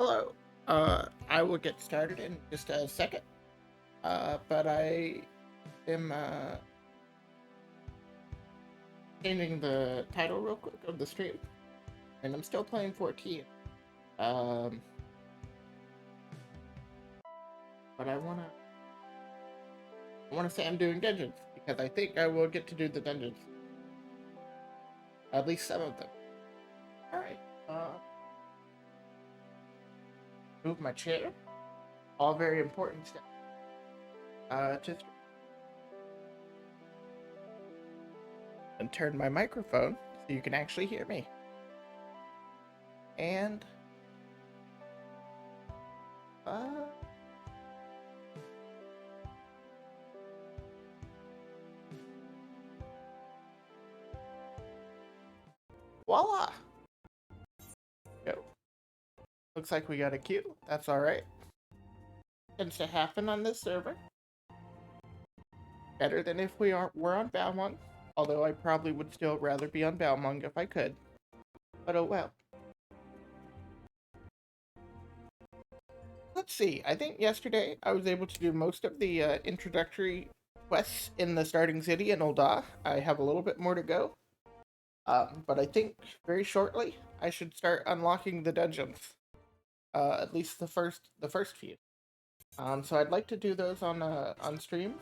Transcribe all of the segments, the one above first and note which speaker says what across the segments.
Speaker 1: Hello. I will get started in just a second. But I am changing the title real quick of the stream, and I'm still playing 14. Um, but I wanna say I'm doing dungeons because I think I will get to do the dungeons, at least some of them. All right. Move my chair. All very important steps. Just and turn my microphone so you can actually hear me. And voila! Go. Looks like we got a queue. That's alright. Tends to happen on this server. Better than if were on Balmung. Although I probably would still rather be on Balmung if I could. But oh well. Let's see. I think yesterday I was able to do most of the introductory quests in the starting city in Ul'dah. I have a little bit more to go. But I think very shortly I should start unlocking the dungeons. At least the first few. So I'd like to do those on stream.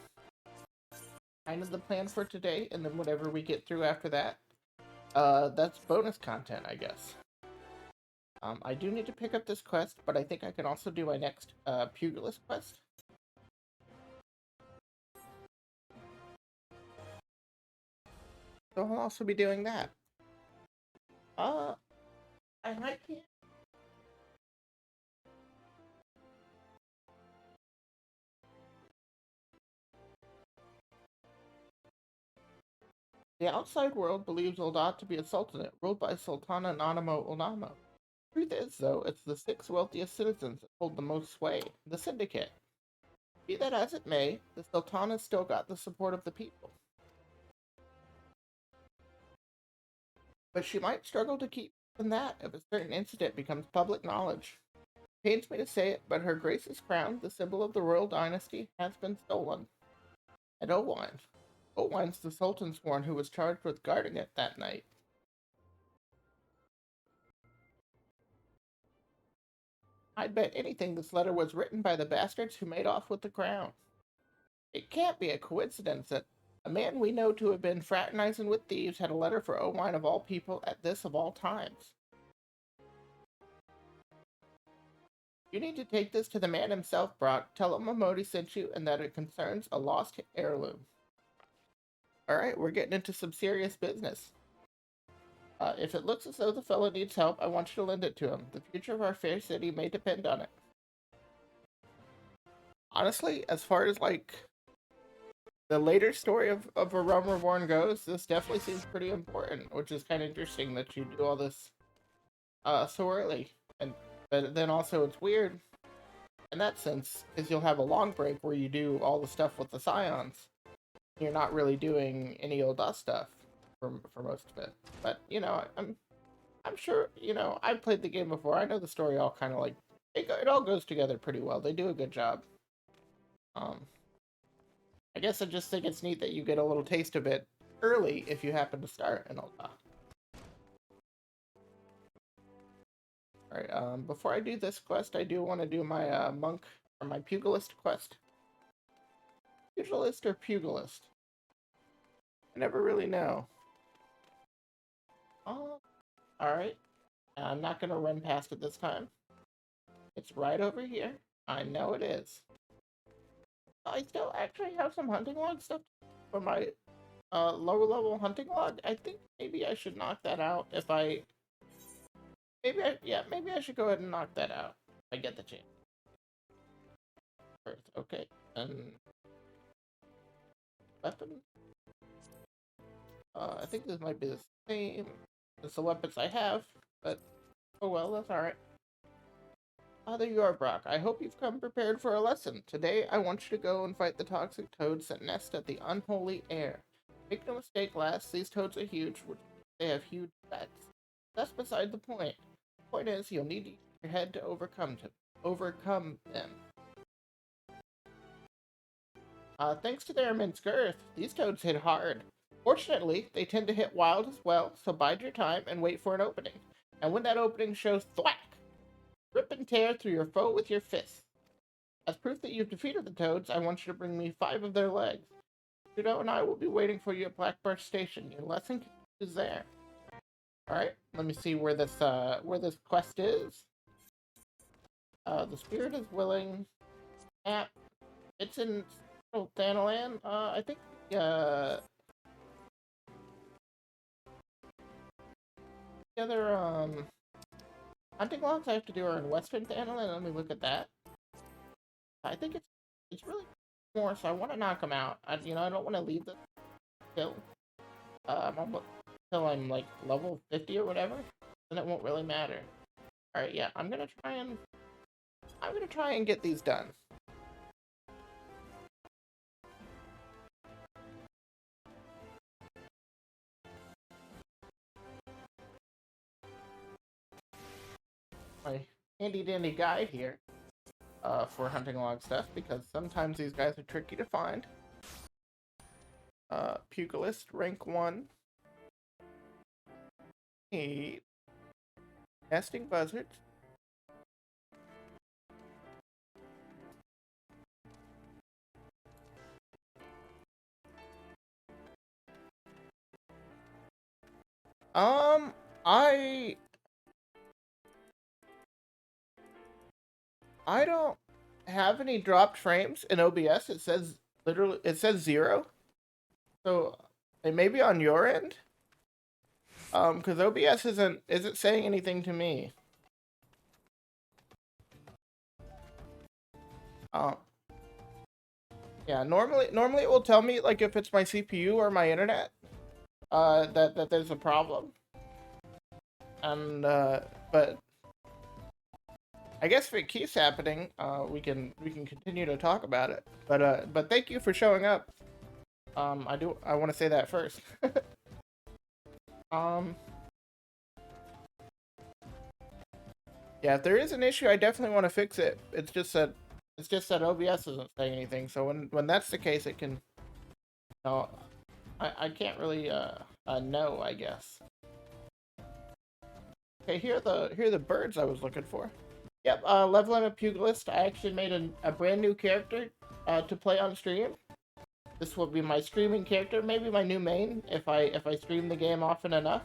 Speaker 1: Kind of the plan for today, and then whatever we get through after that, that's bonus content, I guess. I do need to pick up this quest, but I think I can also do my next pugilist quest. So I'll also be doing that. I might be. The outside world believes Ul'dah to be a sultanate ruled by Sultana Nanamo Ulnamo. Truth is, though, it's the 6 wealthiest citizens that hold the most sway, the Syndicate. Be that as it may, the Sultana's still got the support of the people. But she might struggle to keep from that if a certain incident becomes public knowledge. It pains me to say it, but Her Grace's crown, the symbol of the royal dynasty, has been stolen. At Owine's the Sultan's one who was charged with guarding it that night. I'd bet anything this letter was written by the bastards who made off with the crown. It can't be a coincidence that a man we know to have been fraternizing with thieves had a letter for Owine of all people at this of all times. You need to take this to the man himself, Brock. Tell him Momodi sent you and that it concerns a lost heirloom. Alright, we're getting into some serious business. If it looks as though the fellow needs help, I want you to lend it to him. The future of our fair city may depend on it. Honestly, as far as, like, the later story of A Realm Reborn goes, this definitely seems pretty important, which is kind of interesting that you do all this, so early. But then also it's weird, in that sense, because you'll have a long break where you do all the stuff with the Scions. You're not really doing any Ul'dah stuff for most of it. But, you know, I'm sure, you know, I've played the game before. I know the story all kind of like, it all goes together pretty well. They do a good job. I guess I just think it's neat that you get a little taste of it early if you happen to start in Ul'dah. Alright, before I do this quest, I do want to do my monk, or my pugilist quest. Pugilist or pugilist? I never really know. Alright. I'm not gonna run past it this time. It's right over here. I know it is. I still actually have some hunting log stuff for my lower level hunting log. I think maybe I should knock that out if I... maybe I should go ahead and knock that out if I get the chance. First, okay. And... weapon? I think this might be the same as the weapons I have, but oh well, that's alright. There you are, Brock. I hope you've come prepared for a lesson. Today, I want you to go and fight the toxic toads that nest at the unholy air. Make no mistake, lass, these toads are huge. They have huge bats. That's beside the point. The point is, you'll need to use your head to overcome them. Thanks to their immense girth, these toads hit hard. Fortunately, they tend to hit wild as well, so bide your time and wait for an opening. And when that opening shows thwack, rip and tear through your foe with your fists. As proof that you've defeated the toads, I want you to bring me 5 of their legs. Judo and I will be waiting for you at Blackbird Station. Your lesson is there. Alright, let me see where this quest is. The spirit is willing. App. It's in Thanalan. I think the other hunting logs I have to do are in Western Thanalan. Let me look at that. I think it's really more, so I want to knock them out. I don't want to leave the kill. Until I'm like level 50 or whatever, then it won't really matter. All right, yeah, I'm gonna try and get these done. My handy dandy guide here for hunting log stuff, because sometimes these guys are tricky to find. Pugilist, rank 1. Need nesting buzzards. I don't have any dropped frames in OBS. It says 0. So it may be on your end. Because OBS isn't saying anything to me. Yeah, normally it will tell me like if it's my CPU or my internet, that there's a problem. And but I guess if it keeps happening, we can continue to talk about it. But thank you for showing up. I want to say that first. Yeah, if there is an issue, I definitely want to fix it. It's just that OBS isn't saying anything. So when that's the case, it can. No, I can't really know, I guess. Okay, here are the birds I was looking for. Yep, leveling a pugilist. I actually made a brand new character to play on stream. This will be my streaming character, maybe my new main if I stream the game often enough.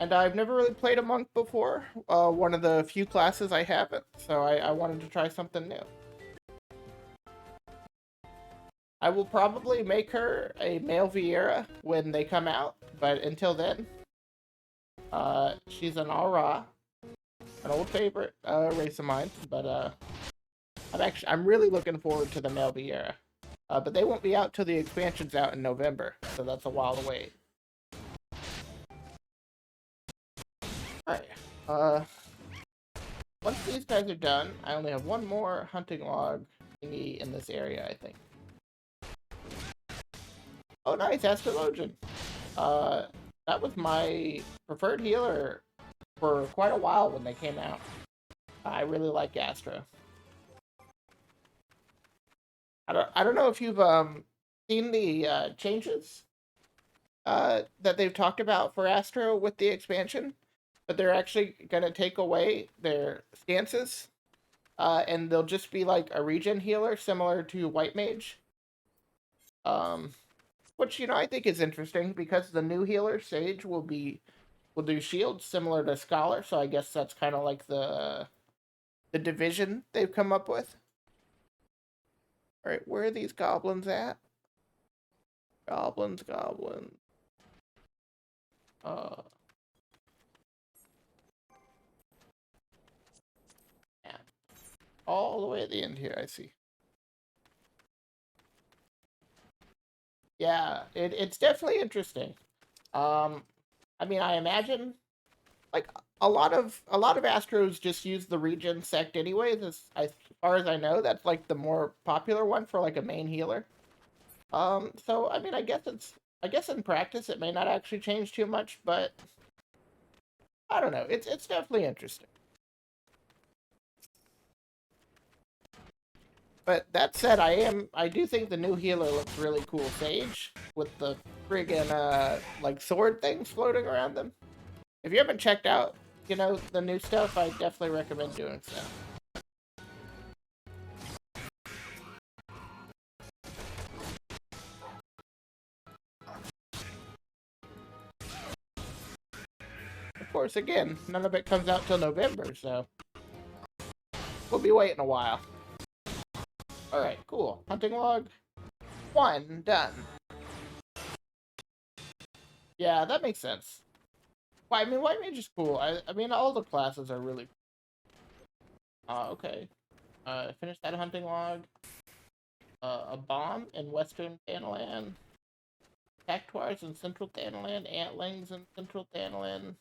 Speaker 1: And I've never really played a monk before. One of the few classes I haven't, so I wanted to try something new. I will probably make her a male Vieira when they come out, but until then, she's an Aura, an old favorite race of mine. But I'm really looking forward to the male Vieira. But they won't be out till the expansion's out in November, so that's a while to wait. Alright, once these guys are done, I only have one more hunting log thingy in this area, I think. Oh, nice, Astrologian. That was my preferred healer for quite a while when they came out. I really like Astra. I don't know if you've seen the changes that they've talked about for Astro with the expansion, but they're actually gonna take away their stances, and they'll just be like a regen healer similar to White Mage. Which I think is interesting because the new healer Sage will do shields similar to Scholar, so I guess that's kind of like the division they've come up with. All right, where are these goblins at? Goblins. Yeah. All the way at the end here, I see. Yeah, it's definitely interesting. I mean, I imagine like a lot of Astros just use the regen sect anyways. As far as I know, that's like the more popular one for like a main healer. So I mean, I guess in practice it may not actually change too much, but I don't know. It's definitely interesting. But that said, I do think the new healer looks really cool. Sage with the friggin' like sword things floating around them. If you haven't checked out, you know, the new stuff, I definitely recommend doing so. Of course, again, none of it comes out till November, so we'll be waiting a while. Alright, cool. Hunting log 1, done. Yeah, that makes sense. Well, I mean, White Mage is cool. I mean, all the classes are really okay. Finish that hunting log. A bomb in Western Thanalan. Cactuars in Central Thanalan. Antlings in Central Thanalan.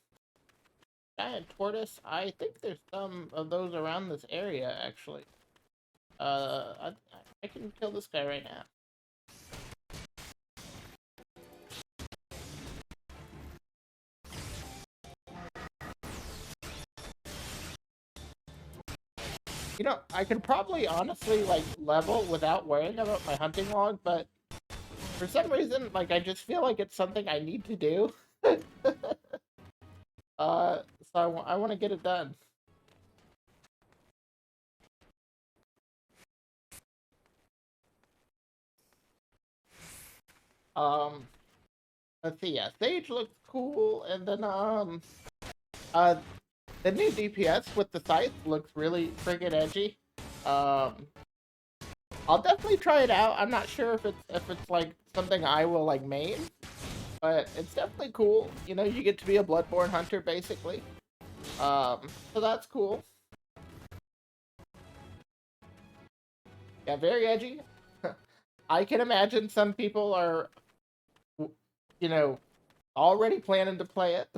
Speaker 1: Giant tortoise. I think there's some of those around this area, actually. I can kill this guy right now. You know, I could probably honestly, like, level without worrying about my hunting log, but for some reason, like, I just feel like it's something I need to do. So I want to get it done. Let's see, yeah, Sage looks cool, and then, the new DPS with the scythe looks really friggin' edgy. I'll definitely try it out. I'm not sure if it's like something I will like main, but it's definitely cool. You know, you get to be a Bloodborne hunter basically. So that's cool. Yeah, very edgy. I can imagine some people are, you know, already planning to play it.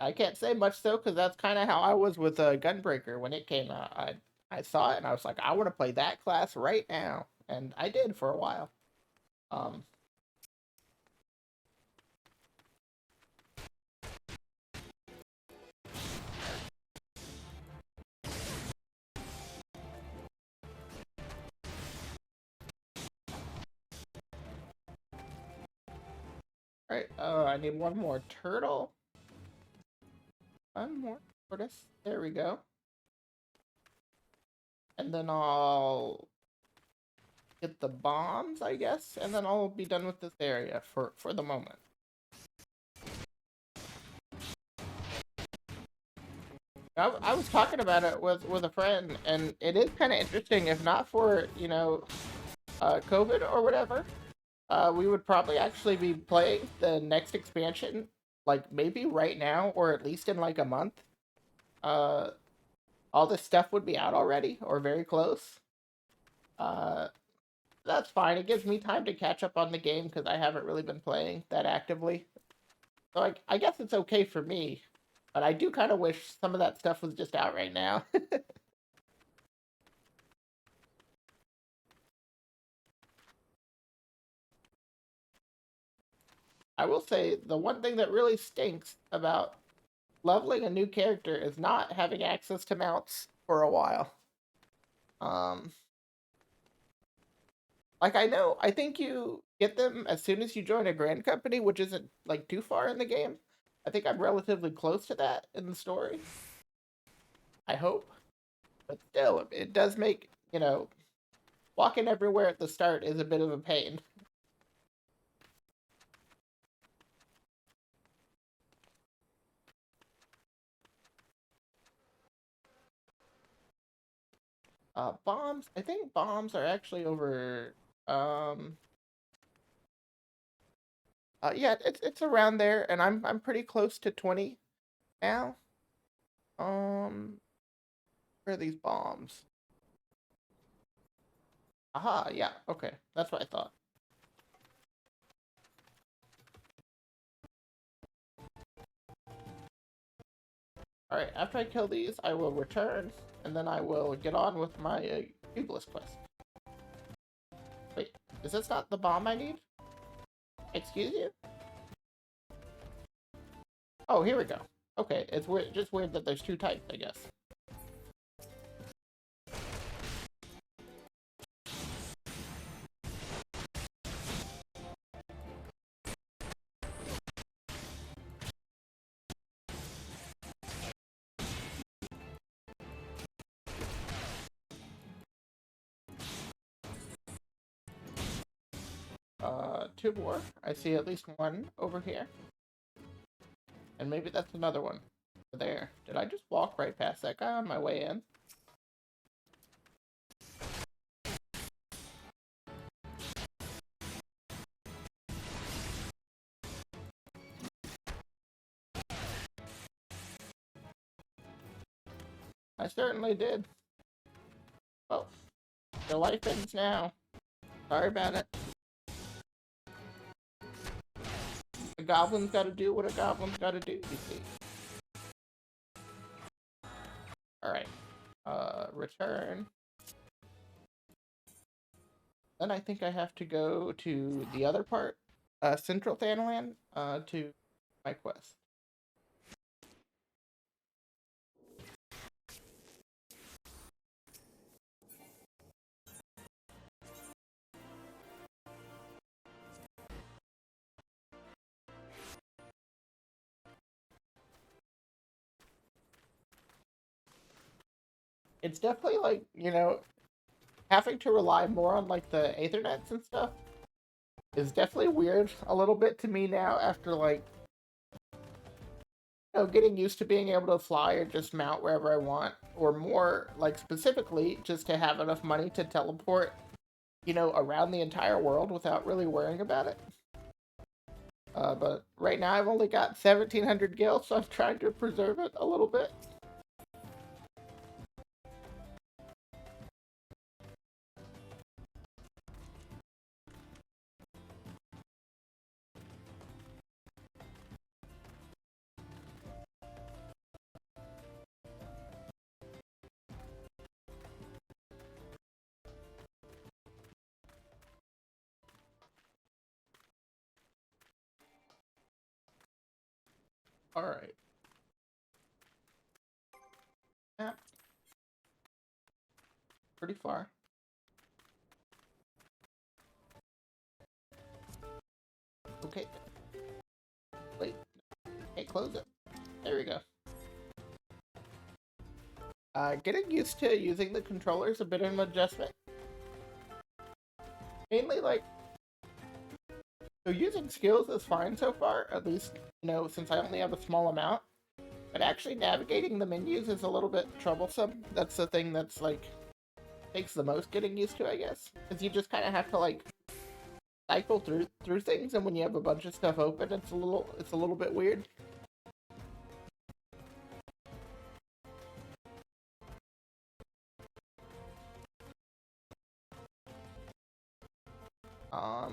Speaker 1: I can't say much though, because that's kind of how I was with Gunbreaker when it came out. I saw it and I was like, I want to play that class right now, and I did for a while. Um, right. I need one more turtle. One more tortoise. There we go. And then I'll get the bombs, I guess, and then I'll be done with this area for the moment. I was talking about it with a friend, and it is kind of interesting. If not for, you know, COVID or whatever, we would probably actually be playing the next expansion, like maybe right now, or at least in like a month. Uh, all this stuff would be out already, or very close. Uh, that's fine. It gives me time to catch up on the game because I haven't really been playing that actively. So I guess it's okay for me, but I do kind of wish some of that stuff was just out right now. I will say the one thing that really stinks about leveling a new character is not having access to mounts for a while. Um, like I think you get them as soon as you join a grand company, which isn't like too far in the game. I think I'm relatively close to that in the story. I hope, but still, it does make, you know, walking everywhere at the start is a bit of a pain. Bombs. I think bombs are actually over. Um. Yeah, it's around there, and I'm pretty close to 20 now. Um. Where are these bombs? Aha. Yeah. Okay. That's what I thought. All right. After I kill these, I will return, and then I will get on with my Cubeless quest. Wait, is this not the bomb I need? Excuse you? Oh, here we go. Okay, it's weird, just weird that there's two types, I guess. Two more. I see at least one over here. And maybe that's another one. There. Did I just walk right past that guy on my way in? I certainly did. Oh, your life ends now. Sorry about it. A goblin's gotta do what a goblin's gotta do, you see. Alright. Return. Then I think I have to go to the other part, Central Thanalan, to my quest. It's definitely like, you know, having to rely more on like the Aethernets and stuff is definitely weird a little bit to me now after like, you know, getting used to being able to fly or just mount wherever I want, or more like specifically just to have enough money to teleport, you know, around the entire world without really worrying about it. But right now I've only got 1,700 gil, so I'm trying to preserve it a little bit. Alright. Yeah. Pretty far. Okay. Wait. Can't close it. There we go. Getting used to using the controller is a bit of an adjustment. Mainly, like, so using skills is fine so far, at least, you know, since I only have a small amount. But actually navigating the menus is a little bit troublesome. That's the thing that's, like, takes the most getting used to, I guess. Because you just kind of have to, like, cycle through things, and when you have a bunch of stuff open, it's a little bit weird.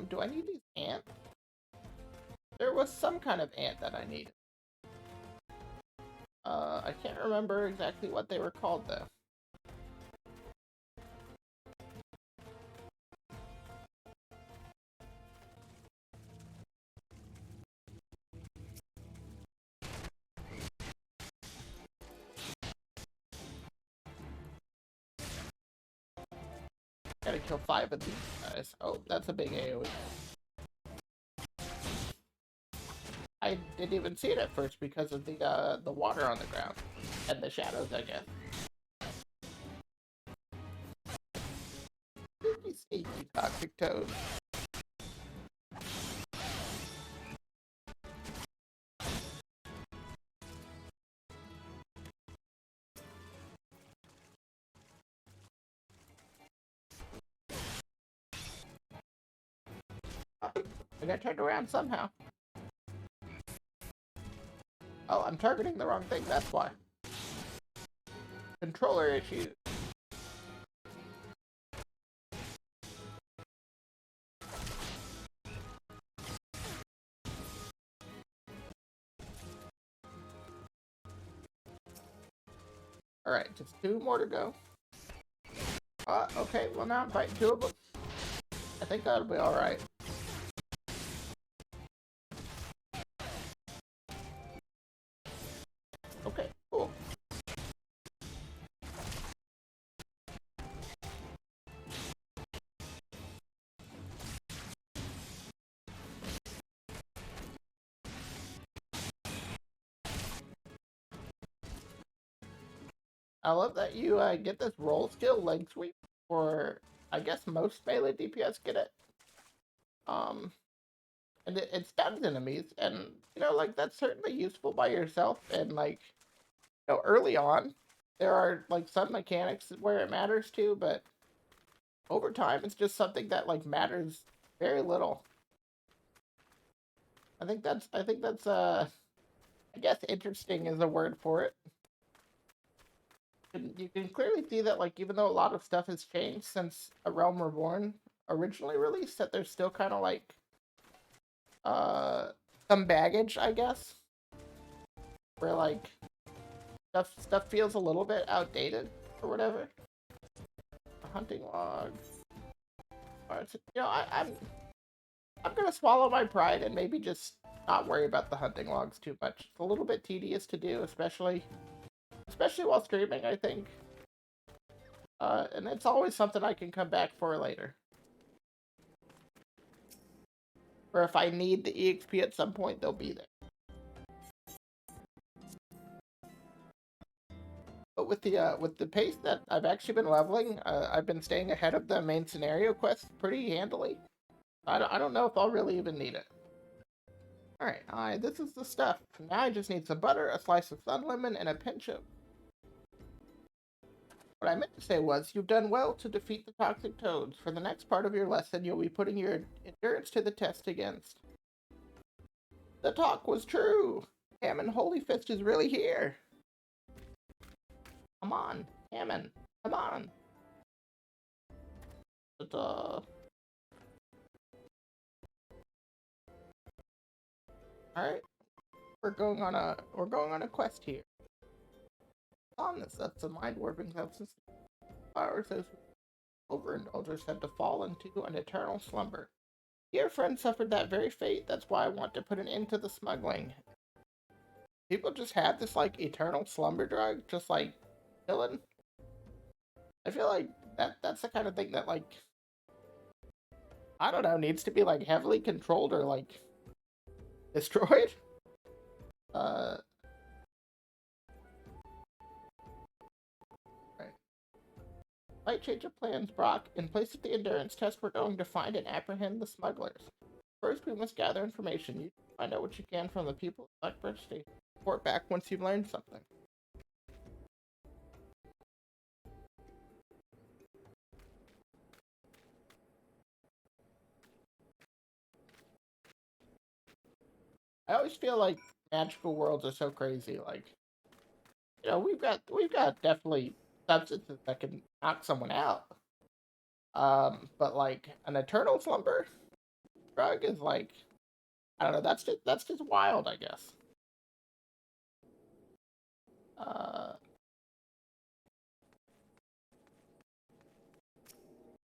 Speaker 1: Do I need these ants? There was some kind of ant that I needed. I can't remember exactly what they were called, though. Gotta kill 5 of these guys. Oh, that's a big AoE. I didn't even see it at first because of the water on the ground. And the shadows, I guess. Sneaky, sneaky toxic toad. I got turned around somehow. Oh, I'm targeting the wrong thing, that's why. Controller issues. Alright, just 2 more to go. Okay, well now I'm fighting 2 of them. I think that'll be alright. I love that you get this roll skill leg sweep for, I guess, most melee DPS get it. And it stuns enemies, and like that's certainly useful by yourself. And like, early on, there are like some mechanics where it matters too, but over time, it's just something that like matters very little. I think that's I guess interesting is a word for it. And you can clearly see that, like, even though a lot of stuff has changed since A Realm Reborn originally released, that there's still kind of like some baggage, I guess, where like stuff feels a little bit outdated or whatever. A hunting log. Alright, so, I'm gonna swallow my pride and maybe just not worry about the hunting logs too much. It's a little bit tedious to do, especially while streaming, I think. And it's always something I can come back for later. Or if I need the EXP at some point, they'll be there. But with the pace that I've actually been leveling, I've been staying ahead of the main scenario quests pretty handily. I don't know if I'll really even need it. Alright, this is the stuff. Now I just need some butter, a slice of sun lemon, and a pinch of... What I meant to say was, you've done well to defeat the toxic toads. For the next part of your lesson, you'll be putting your endurance to the test against. The talk was true! Hammond Holy Fist is really here! Come on, Hammond, come on! But, Alright. We're going on a quest here. On this, that's a mind-warping substance. Flowers as overindulgers have to fall into an eternal slumber. Dear friend suffered that very fate. That's why I want to put an end to the smuggling. People just have this like eternal slumber drug, just like chilling. I feel like that's the kind of thing that like, I don't know, needs to be like heavily controlled or like destroyed. Right. Slight change of plans, Brock. In place of the endurance test, we're going to find and apprehend the smugglers. First, we must gather information. You find out what you can from the people at Blackbird Station. Report back once you've learned something. I always feel like magical worlds are so crazy. Like, we've got definitely substances that can knock someone out. But like an eternal slumber drug is like, I don't know. That's just wild, I guess.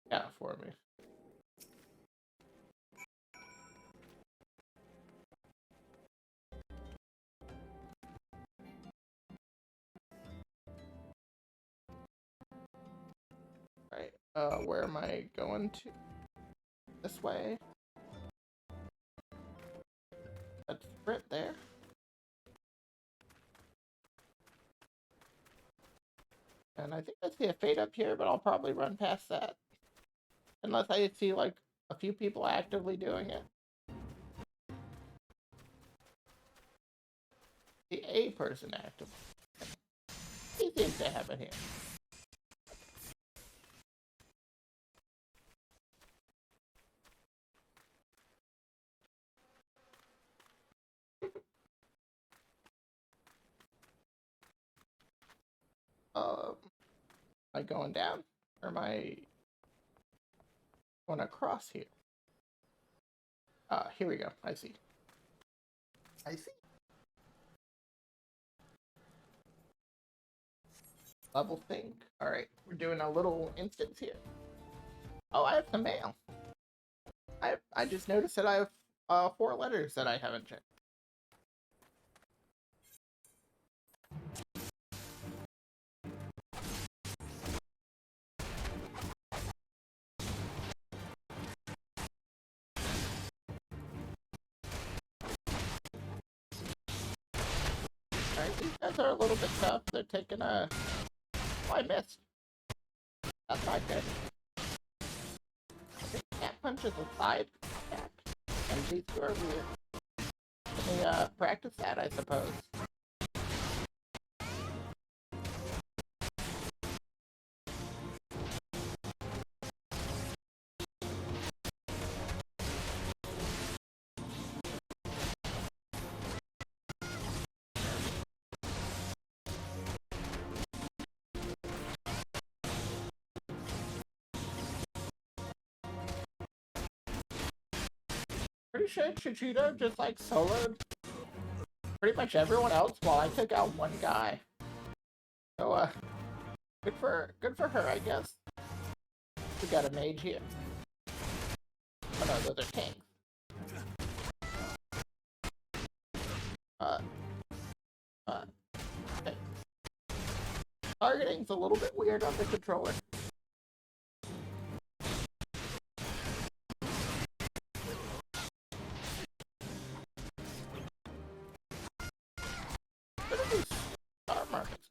Speaker 1: Yeah, for me. Right. Where am I going to? This way. Let's sprint there. And I think I see a fade up here, but I'll probably run past that. Unless I see, like, a few people actively doing it. The A person active. He seems to have it here. Am I going down? Or am I going across here? Here we go. I see. Level thing. Alright, we're doing a little instance here. Oh, I have some mail. I just noticed that I have 4 letters that I haven't checked. Alright, these guys are a little bit tough. They're taking a I missed. That's not good. Cat punch is a side attack. And these two are weird. Let me practice that, I suppose. Pretty sure Chichito just like soloed pretty much everyone else while I took out one guy. So good for her, I guess. We got a mage here. Oh no, those are tanks. Okay. Targeting's a little bit weird on the controller. Star markets.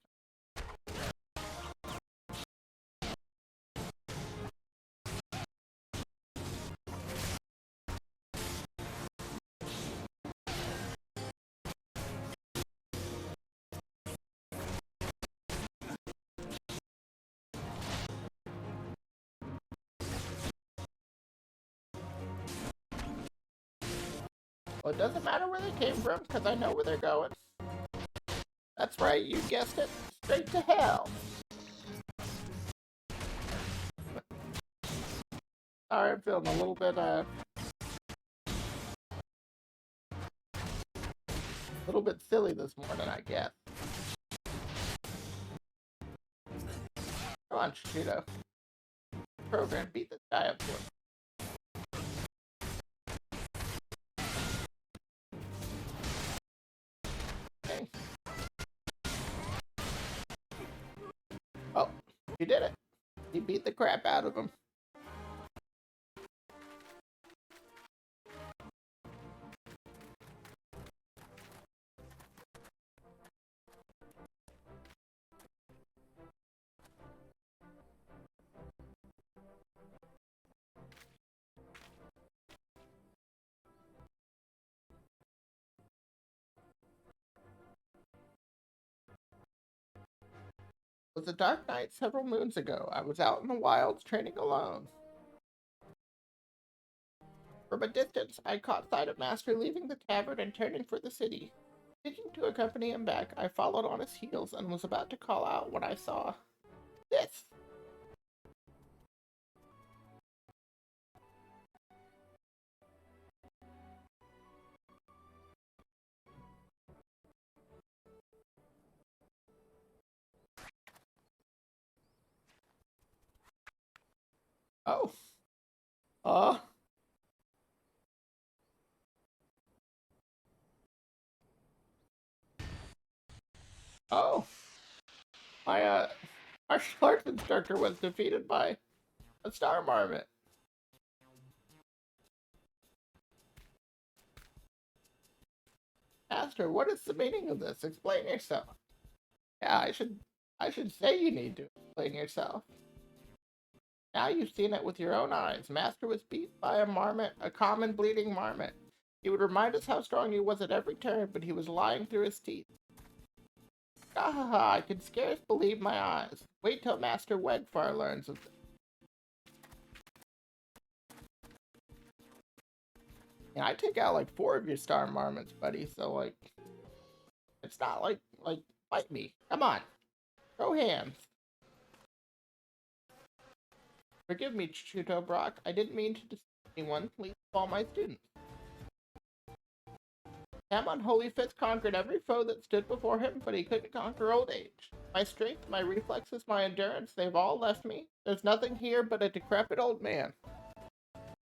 Speaker 1: Well, it doesn't matter where they came from, because I know where they're going. That's right, you guessed it. Straight to hell. Sorry, I'm feeling a little bit silly this morning, I guess. Come on, Chichito. Program, beat this guy up for me. Okay. Oh, he did it. He beat the crap out of him. It was a dark night several moons ago. I was out in the wilds training alone. From a distance, I caught sight of Master leaving the tavern and turning for the city. Seeking to accompany him back, I followed on his heels and was about to call out when I saw this. Oh. Oh. My martial arts instructor was defeated by a star marmot. Master, what is the meaning of this? Explain yourself. Yeah, I should say you need to explain yourself. Now you've seen it with your own eyes. Master was beat by a marmot, a common bleeding marmot. He would remind us how strong he was at every turn, but he was lying through his teeth. Ha ha ha, I can scarce believe my eyes. Wait till Master Wegfar learns of this. Yeah, I took out like 4 of your star marmots, buddy, so like, it's not like, fight me. Come on. Throw hands. Forgive me, Chuto Brock. I didn't mean to deceive anyone, least of all my students. Sam Unholy Fist conquered every foe that stood before him, but he couldn't conquer old age. My strength, my reflexes, my endurance, they've all left me. There's nothing here but a decrepit old man.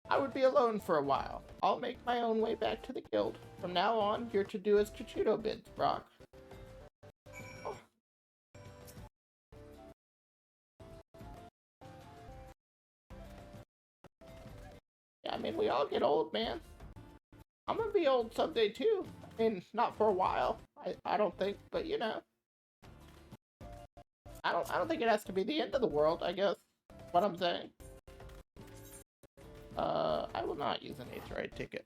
Speaker 1: I would be alone for a while. I'll make my own way back to the guild. From now on, you're to do as Chichito bids, Brock. Oh. Yeah, I mean, we all get old, man. I'm gonna be old someday, too. I mean, not for a while, I don't think, but you know. I don't think it has to be the end of the world, I guess. What I'm saying. I will not use an Aetherite ticket.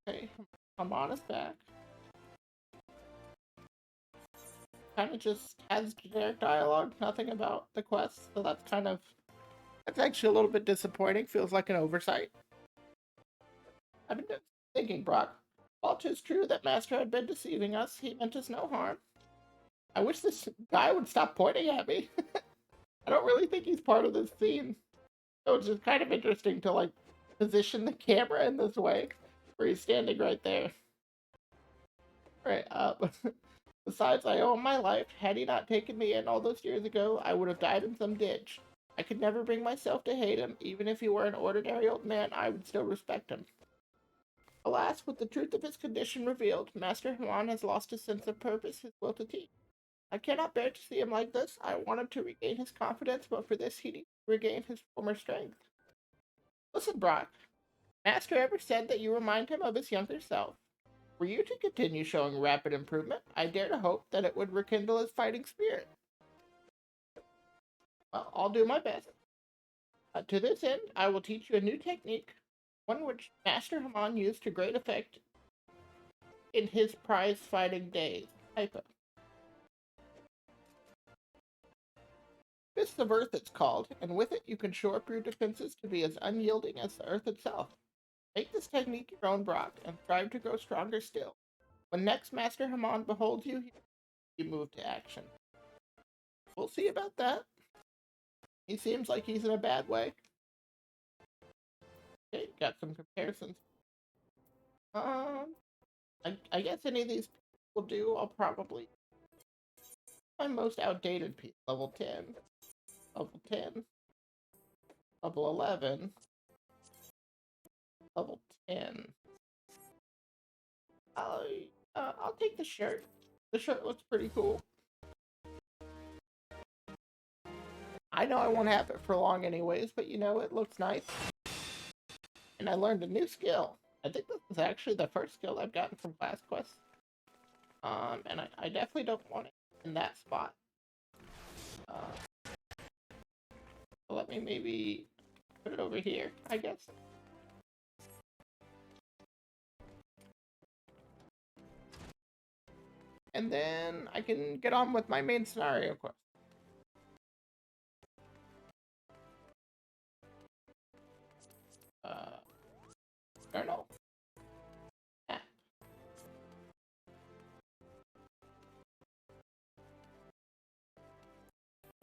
Speaker 1: Okay, Hamon is back. Kind of just has generic dialogue, nothing about the quest, so that's actually a little bit disappointing. Feels like an oversight. I've been thinking, Brock, while 'tis true that Master had been deceiving us, he meant us no harm. I wish this guy would stop pointing at me. I don't really think he's part of this scene. So it's just kind of interesting to, like, position the camera in this way, where he's standing right there. Right, besides, I owe him my life. Had he not taken me in all those years ago, I would have died in some ditch. I could never bring myself to hate him. Even if he were an ordinary old man, I would still respect him. Alas, with the truth of his condition revealed, Master Hamon has lost his sense of purpose, his will to teach. I cannot bear to see him like this. I want him to regain his confidence, but for this he needs to regain his former strength. Listen, Brock. Master ever said that you remind him of his younger self. Were you to continue showing rapid improvement, I dare to hope that it would rekindle his fighting spirit. Well, I'll do my best. To this end, I will teach you a new technique, one which Master Hamon used to great effect in his prize-fighting days. Hypo. Fists of Earth it's called, and with it you can shore up your defenses to be as unyielding as the Earth itself. Make this technique your own, Brock, and strive to grow stronger still. When next Master Hamon beholds you, you move to action. We'll see about that. He seems like he's in a bad way. Okay, got some comparisons. I guess any of these will do. I'll probably my most outdated piece. Level 10. Level 10. Level 11. Level 10. I'll take the shirt. The shirt looks pretty cool. I know I won't have it for long anyways, but you know, it looks nice. And I learned a new skill. I think this is actually the first skill I've gotten from Class Quest. And I definitely don't want it in that spot. So let me maybe put it over here, I guess. And then I can get on with my main scenario quest. Journal. Ah.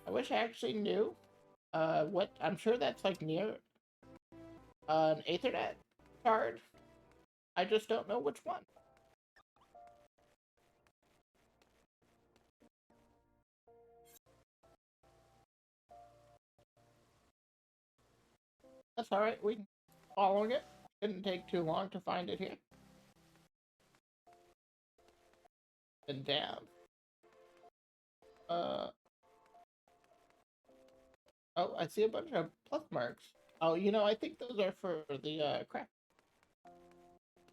Speaker 1: I wish I actually knew what, I'm sure that's like near an Ethernet card. I just don't know which one. That's alright, we can follow it. Didn't take too long to find it here. And down. Oh, I see a bunch of plus marks. Oh, you know, I think those are for the craft.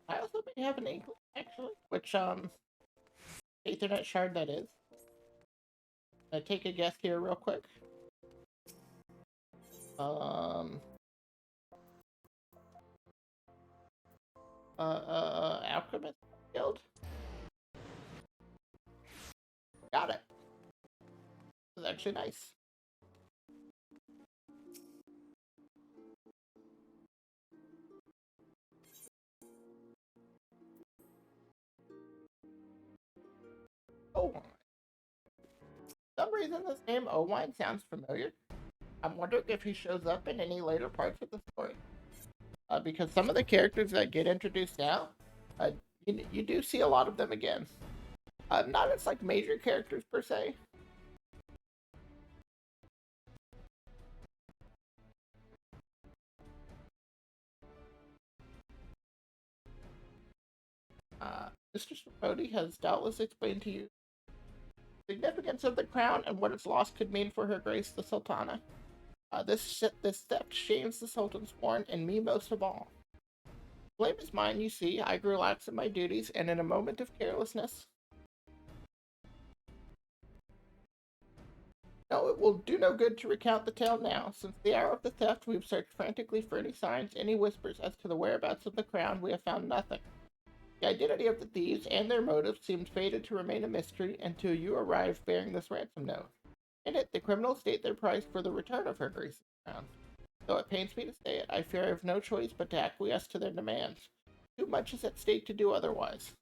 Speaker 1: I also may have an inkling, actually, which Ethernet shard that is. I take a guess here real quick. Alchemist Guild. Got it. This is actually nice. Oh, for some reason this name Owine sounds familiar. I'm wondering if he shows up in any later parts of the story. Because some of the characters that get introduced now, you do see a lot of them again. Not as like major characters per se. Mr. Spody has doubtless explained to you the significance of the crown and what its loss could mean for Her Grace the Sultana. This theft shames the Sultan Sworn and me most of all. Blame is mine, you see. I grew lax in my duties, and in a moment of carelessness. No, it will do no good to recount the tale now. Since the hour of the theft, we've searched frantically for any signs, any whispers as to the whereabouts of the crown. We have found nothing. The identity of the thieves and their motives seemed fated to remain a mystery until you arrived bearing this ransom note. In it, the criminals state their price for the return of Her Grace's crown. Though it pains me to say it, I fear I have no choice but to acquiesce to their demands. Too much is at stake to do otherwise.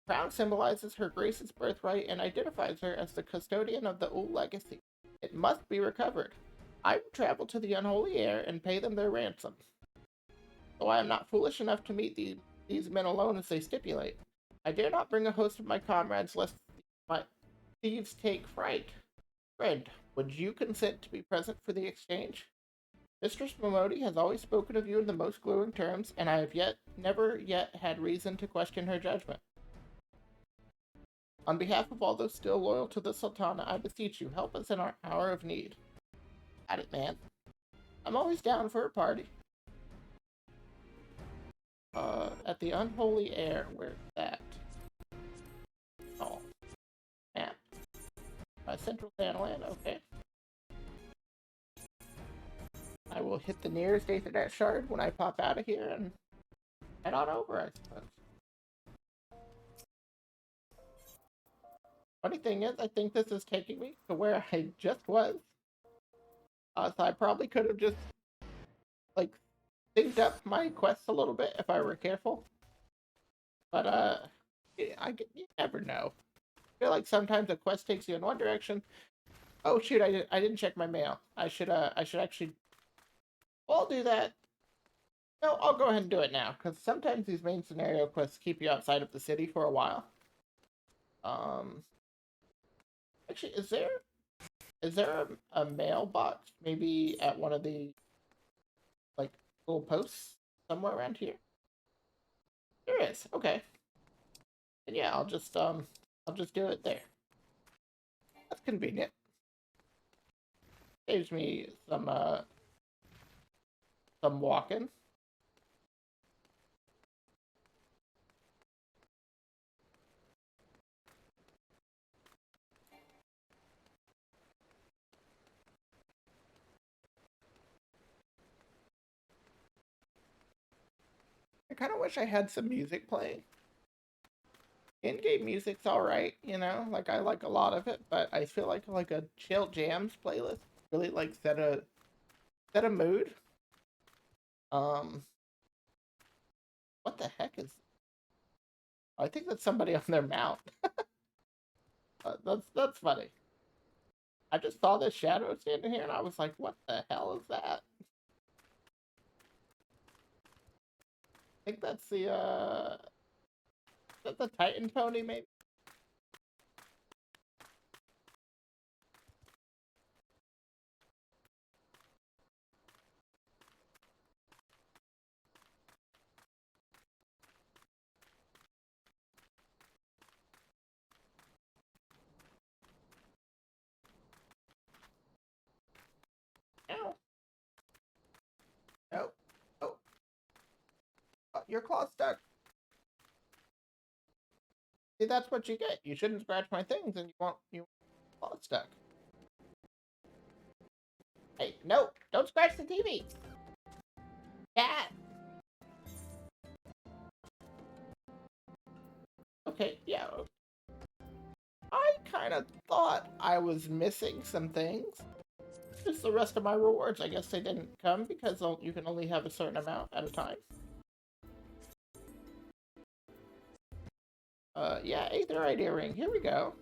Speaker 1: The crown symbolizes Her Grace's birthright and identifies her as the custodian of the old legacy. It must be recovered. I will travel to the unholy air and pay them their ransom. Though I am not foolish enough to meet these men alone as they stipulate, I dare not bring a host of my comrades lest my thieves take fright. Friend, would you consent to be present for the exchange? Mistress Momodi has always spoken of you in the most glowing terms, and I have never yet had reason to question her judgment. On behalf of all those still loyal to the Sultana, I beseech you, help us in our hour of need. Got it, man. I'm always down for a party. At the unholy air, where's that? Oh, map. Central Sandland, okay. I will hit the nearest Aethernet shard when I pop out of here and head on over, I suppose. Funny thing is, I think this is taking me to where I just was. So I probably could have just, like, synced up my quests a little bit if I were careful. But, you never know. I feel like sometimes a quest takes you in one direction. Oh shoot, I didn't check my mail. I should actually... Well, I'll do that. No, I'll go ahead and do it now, because sometimes these main scenario quests keep you outside of the city for a while. Actually, is there a mailbox maybe at one of the, like, little posts somewhere around here? There is. Okay. And yeah, I'll just do it there. That's convenient. Saves me some walking. I kind of wish I had some music playing. In-game music's alright, you know? Like, I like a lot of it, but I feel like a chill jams playlist really, like, set a mood. What the heck is... I think that's somebody on their mount. That's funny. I just saw this shadow standing here and I was like, what the hell is that? I think that's the, is that the Titan pony, maybe? No. No. Oh. Oh, your claw's stuck. See, that's what you get. You shouldn't scratch my things and you claw stuck. Hey, no, don't scratch the TV. Cat. Okay, yeah. I kind of thought I was missing some things. Just the rest of my rewards, I guess they didn't come because you can only have a certain amount at a time. Yeah, Aetherite earring. Here we go.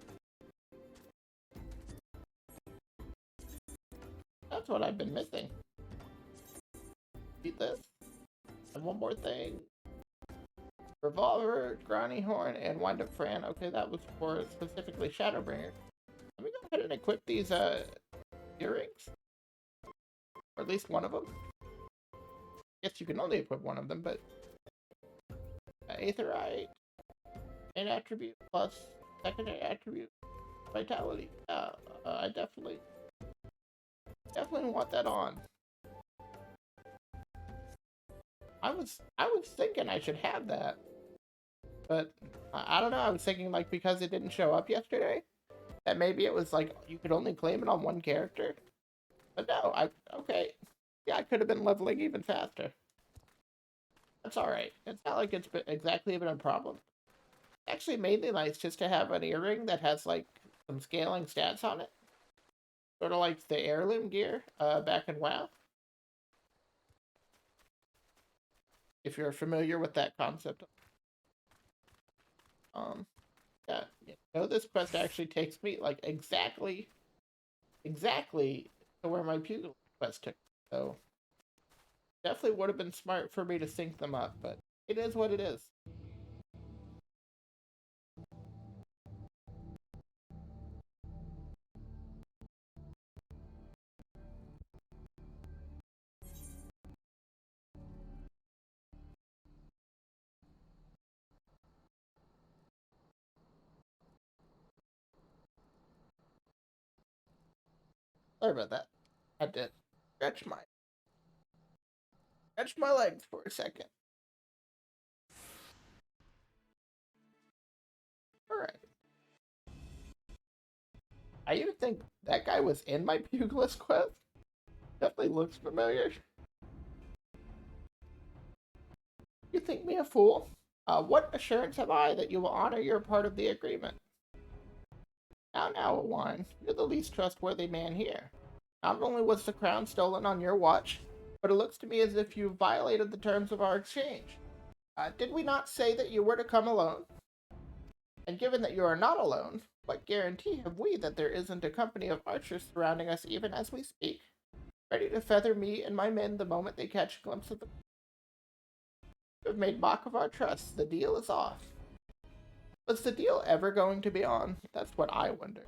Speaker 1: That's what I've been missing. Eat this. And one more thing. Revolver, Granny Horn, and Wind Up Fran. Okay, that was for specifically Shadowbringer. Let me go ahead and equip these, earrings. Or at least one of them. Guess you can only equip one of them, but... Aetherite. main attribute plus secondary attribute vitality. I definitely want that on. I was thinking I should have that, but I don't know. I was thinking like because it didn't show up yesterday, that maybe it was like you could only claim it on one character. But no, okay. Yeah, I could have been leveling even faster. That's alright. It's not like it's exactly been a problem. Actually, mainly nice just to have an earring that has like some scaling stats on it. Sort of like the heirloom gear back in WoW. If you're familiar with that concept. Yeah, you know, this quest actually takes me like exactly to where my Pugil quest took. So definitely would have been smart for me to sync them up, but it is what it is. Sorry about that. I did stretch my legs for a second. All right. I even think that guy was in my Pugilist quest. Definitely looks familiar. You think me a fool? What assurance have I that you will honor your part of the agreement? Now, Wine, you're the least trustworthy man here. Not only was the crown stolen on your watch, but it looks to me as if you violated the terms of our exchange. Did we not say that you were to come alone? And given that you are not alone, what guarantee have we that there isn't a company of archers surrounding us even as we speak, ready to feather me and my men the moment they catch a glimpse of the... You have made mock of our trust. The deal is off. Was the deal ever going to be on? That's what I wonder.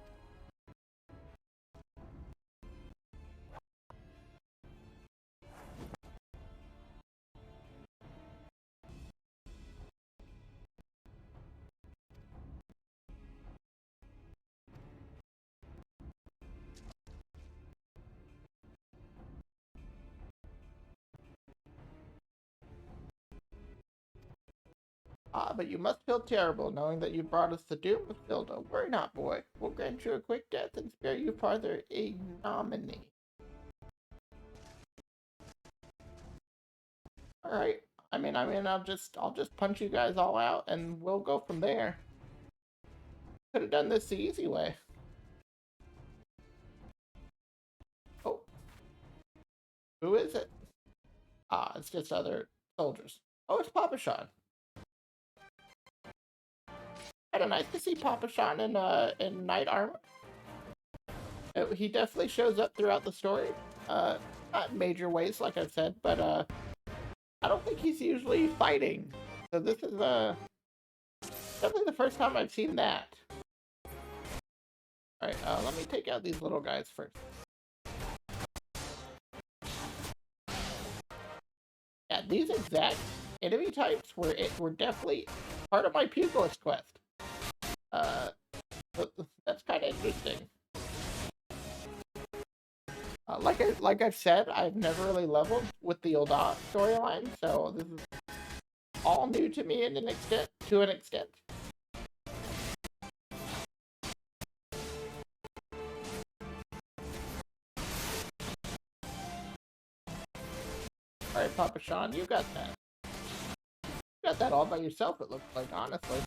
Speaker 1: But you must feel terrible knowing that you brought us the doom of Filda. Worry not, boy. We'll grant you a quick death and spare you farther ignominy. Alright. I'll just punch you guys all out and we'll go from there. Could have done this the easy way. Oh. Who is it? It's just other soldiers. Oh, it's Papa Sean. Kinda nice to see Papa Sean in knight armor. He definitely shows up throughout the story. Not in major ways, like I've said, but I don't think he's usually fighting. So this is definitely the first time I've seen that. Alright, let me take out these little guys first. Yeah, these exact enemy types were definitely part of my Pugilist quest. That's kind of interesting. Like I've said, I've never really leveled with the Ul'dah storyline, so this is all new to me to an extent. Alright, Papa Sean, you got that. You got that all by yourself, it looks like, honestly.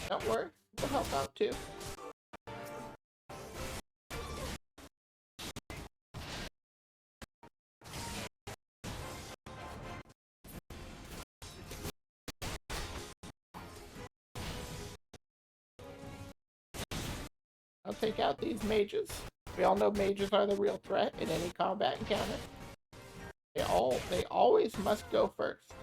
Speaker 1: Don't worry, we'll help out too. I'll take out these mages. We all know mages are the real threat in any combat encounter. They always must go first.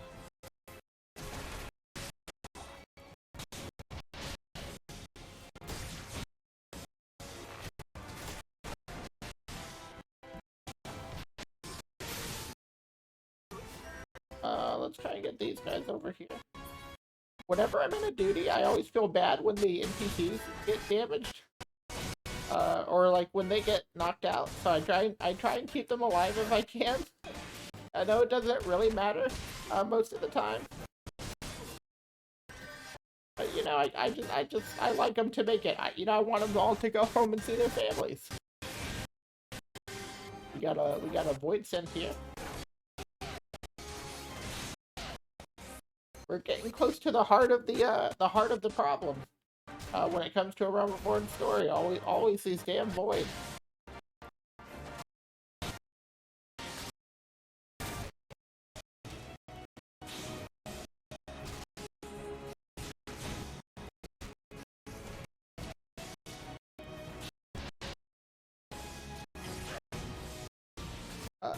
Speaker 1: let's try and get these guys over here. Whenever I'm in a duty, I always feel bad when the NPCs get damaged. Or like when they get knocked out. So I try and keep them alive if I can. I know it doesn't really matter most of the time. But you know, I like them to make it. I want them all to go home and see their families. We got a void sent here. We're getting close to the heart of the problem. When it comes to a Realm Reborn story, always these damn voids.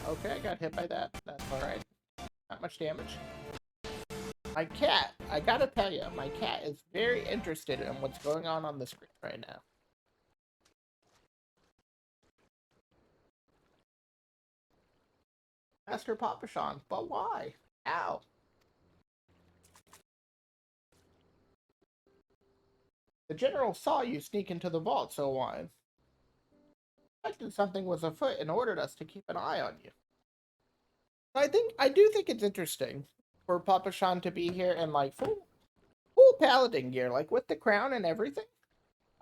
Speaker 1: Okay, I got hit by that. That's alright. Not much damage. My cat, I gotta tell you, my cat is very interested in what's going on the screen right now. Master Papashan, but why? Ow. The general saw you sneak into the vault, so why? Suspected something was afoot and ordered us to keep an eye on you. I do think it's interesting for Papashan to be here in like full paladin gear, like with the crown and everything.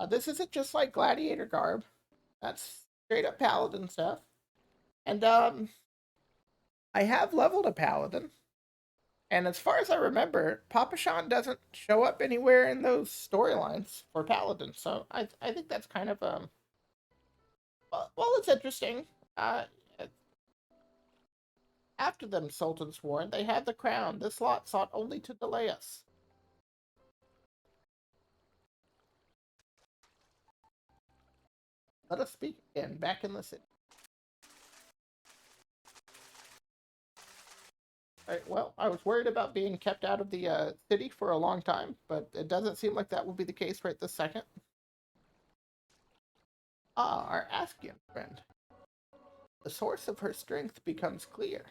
Speaker 1: This isn't just like gladiator garb. That's straight up paladin stuff. And I have leveled a paladin. And as far as I remember, Papashan doesn't show up anywhere in those storylines for paladin. So I think that's kind of well, it's interesting. After them, Sultan sworn, they had the crown. This lot sought only to delay us. Let us speak again, back in the city. Alright, well, I was worried about being kept out of the city for a long time, but it doesn't seem like that will be the case right this second. Ah, our Askian friend. The source of her strength becomes clear.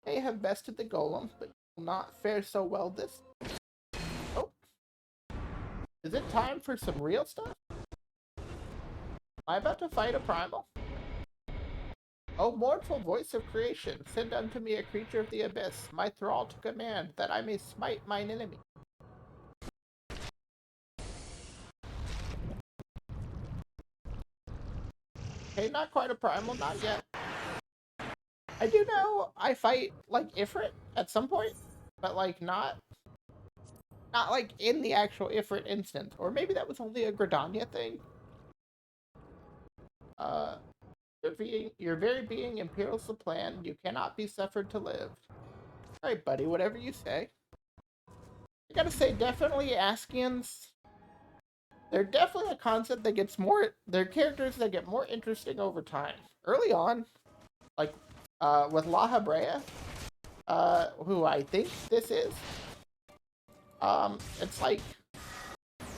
Speaker 1: May have bested the golem, but will not fare so well this. Oh. Is it time for some real stuff? Am I about to fight a primal? O mournful voice of creation, send unto me a creature of the abyss, my thrall to command, that I may smite mine enemy. Okay, not quite a primal, not yet. I do know I fight, like, Ifrit at some point, but, like, not like, in the actual Ifrit instance. Or maybe that was only a Gridania thing. Your very being imperils the plan. You cannot be suffered to live. Alright, buddy, whatever you say. I gotta say, definitely Askians. They're definitely a concept that gets more... They're characters that get more interesting over time. Early on, like, with La Habrea, who I think this is, it's like,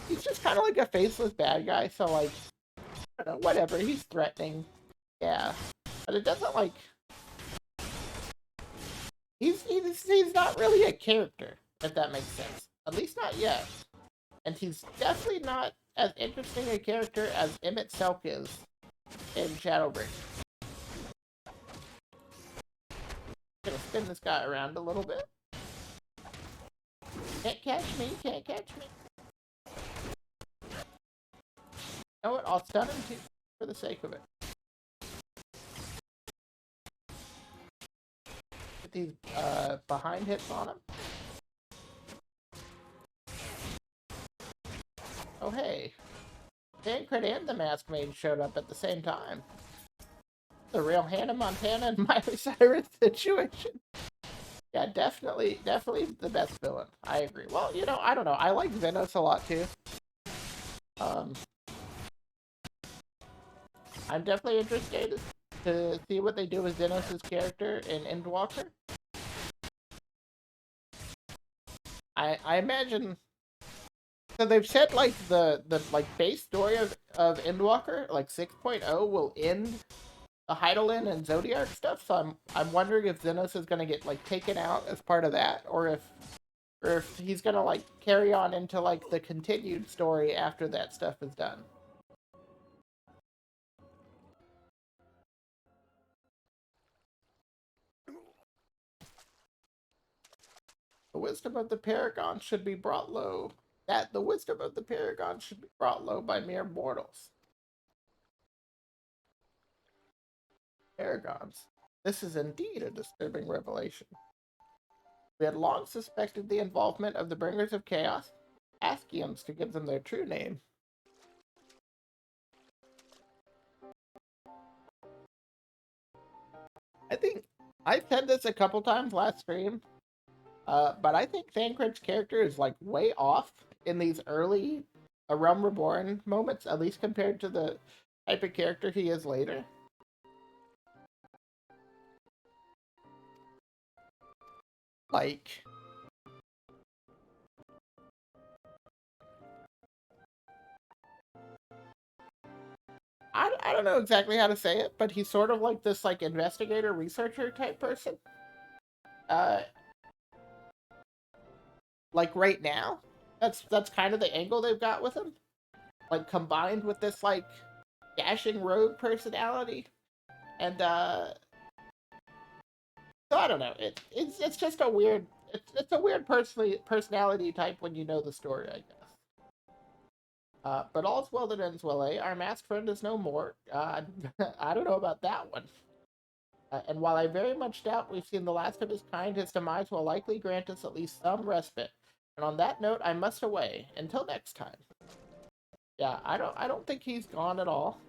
Speaker 1: he's just kind of like a faceless bad guy, so like, I don't know, whatever, he's threatening, yeah, but it doesn't like, he's not really a character, if that makes sense, at least not yet, and he's definitely not as interesting a character as Emmett Selk is in Shadowbringers. Gonna spin this guy around a little bit. Can't catch me, can't catch me. You know what? I'll stun him too, for the sake of it. Get these behind hits on him. Oh hey. Tancred and the Mask Maid showed up at the same time. The real Hannah Montana and Miley Cyrus situation. Yeah, definitely the best villain. I agree. Well, you know, I don't know. I like Venos a lot too. I'm definitely interested to see what they do with Xenos' character in Endwalker. I imagine. So they've said like the base story of Endwalker, like 6.0, will end the Heidelin and Zodiac stuff. So I'm wondering if Xenos is gonna get like taken out as part of that, or if he's gonna like carry on into like the continued story after that stuff is done. The wisdom of the Paragon should be brought low. That the wisdom of the Paragon should be brought low by mere mortals. Paragons. This is indeed a disturbing revelation. We had long suspected the involvement of the Bringers of Chaos, Askians to give them their true name. I think I've said this a couple times last stream, but I think Thancred's character is like way off in these early A Realm Reborn moments, at least compared to the type of character he is later. Like, I don't know exactly how to say it, but he's sort of like this like investigator researcher type person. Uh, like right now, that's kind of the angle they've got with him. Like combined with this like dashing rogue personality, and so I don't know. It's just a weird it's a weird personality type when you know the story, I guess. But all's well that ends well, eh? Our masked friend is no more. I don't know about that one. And while I very much doubt we've seen the last of his kind, his demise will likely grant us at least some respite. And on that note, I must away. Until next time. Yeah, I don't think he's gone at all.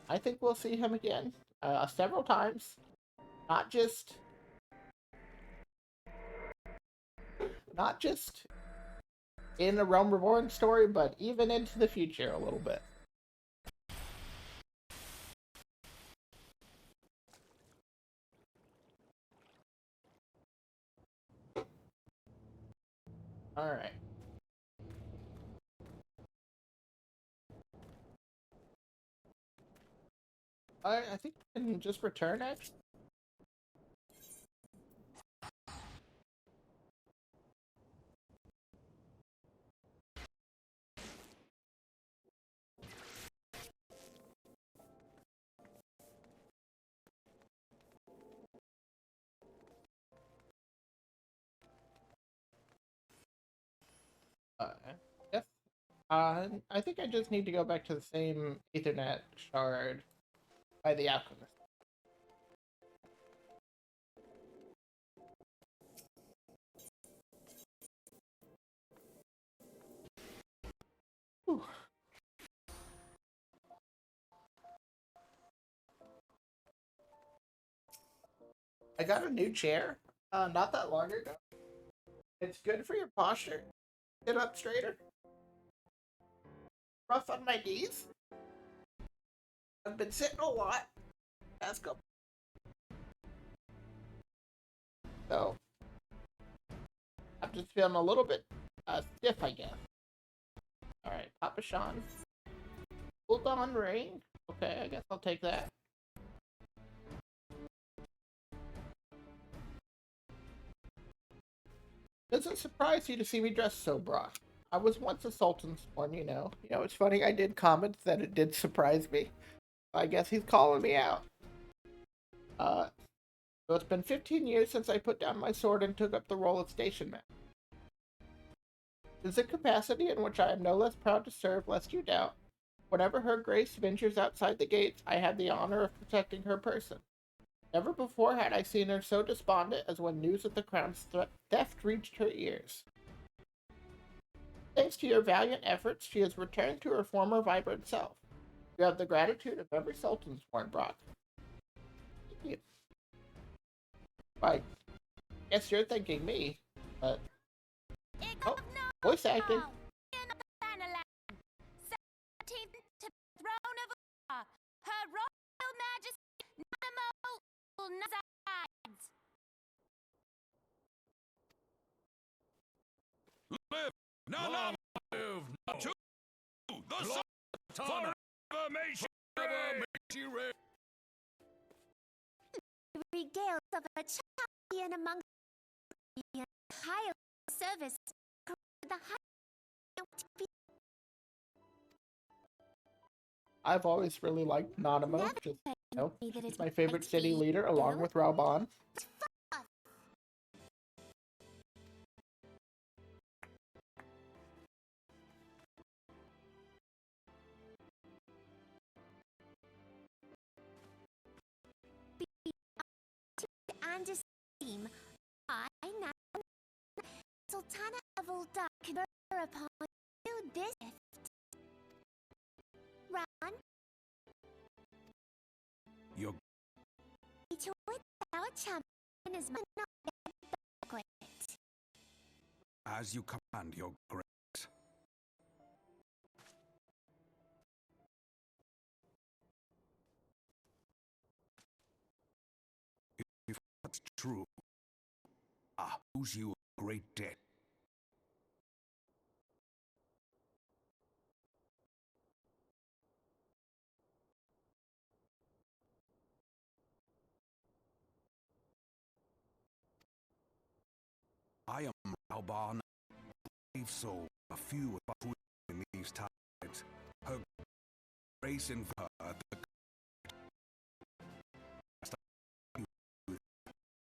Speaker 1: I think we'll see him again several times. Not just in the Realm Reborn story, but even into the future a little bit. Alright. I think we can just return, actually. Yes. I think I just need to go back to the same Ethernet shard by the Alchemist. Whew. I got a new chair not that long ago. It's good for your posture. Sit up straighter. Rough on my knees. I've been sitting a lot. Past couple. So I'm just feeling a little bit stiff, I guess. Alright, Papa Sean. Hold on, Rain. Okay, I guess I'll take that. Doesn't surprise you to see me dressed so, brah. I was once a sultan's one, you know. You know, it's funny, I did comment that it did surprise me. I guess he's calling me out. So it's been 15 years since I put down my sword and took up the role of station master. It is a capacity in which I am no less proud to serve, lest you doubt. Whenever her grace ventures outside the gates, I have the honor of protecting her person. Never before had I seen her so despondent as when news of the crown's theft reached her ears. Thanks to your valiant efforts, she has returned to her former vibrant self. You have the gratitude of every sultan's born, Brock. Thank you. I guess you're thanking me, but... Oh, voice acting.
Speaker 2: Her Royal Majesty
Speaker 3: Live, no, live, not to the sun, never may she
Speaker 2: regales of a champion among the high service the high.
Speaker 1: I've always really liked Nanamo. Just, she's my favorite city leader, along with Raoban.
Speaker 2: And esteem, I now Sultana of Ulda confer upon you this gift. Ron,
Speaker 3: Your
Speaker 2: to it our champion is not banquet.
Speaker 3: as you command, your grace. If that's true, I owes you a great debt. I am Raoban, brave soul, a few between in these times. Her grace and her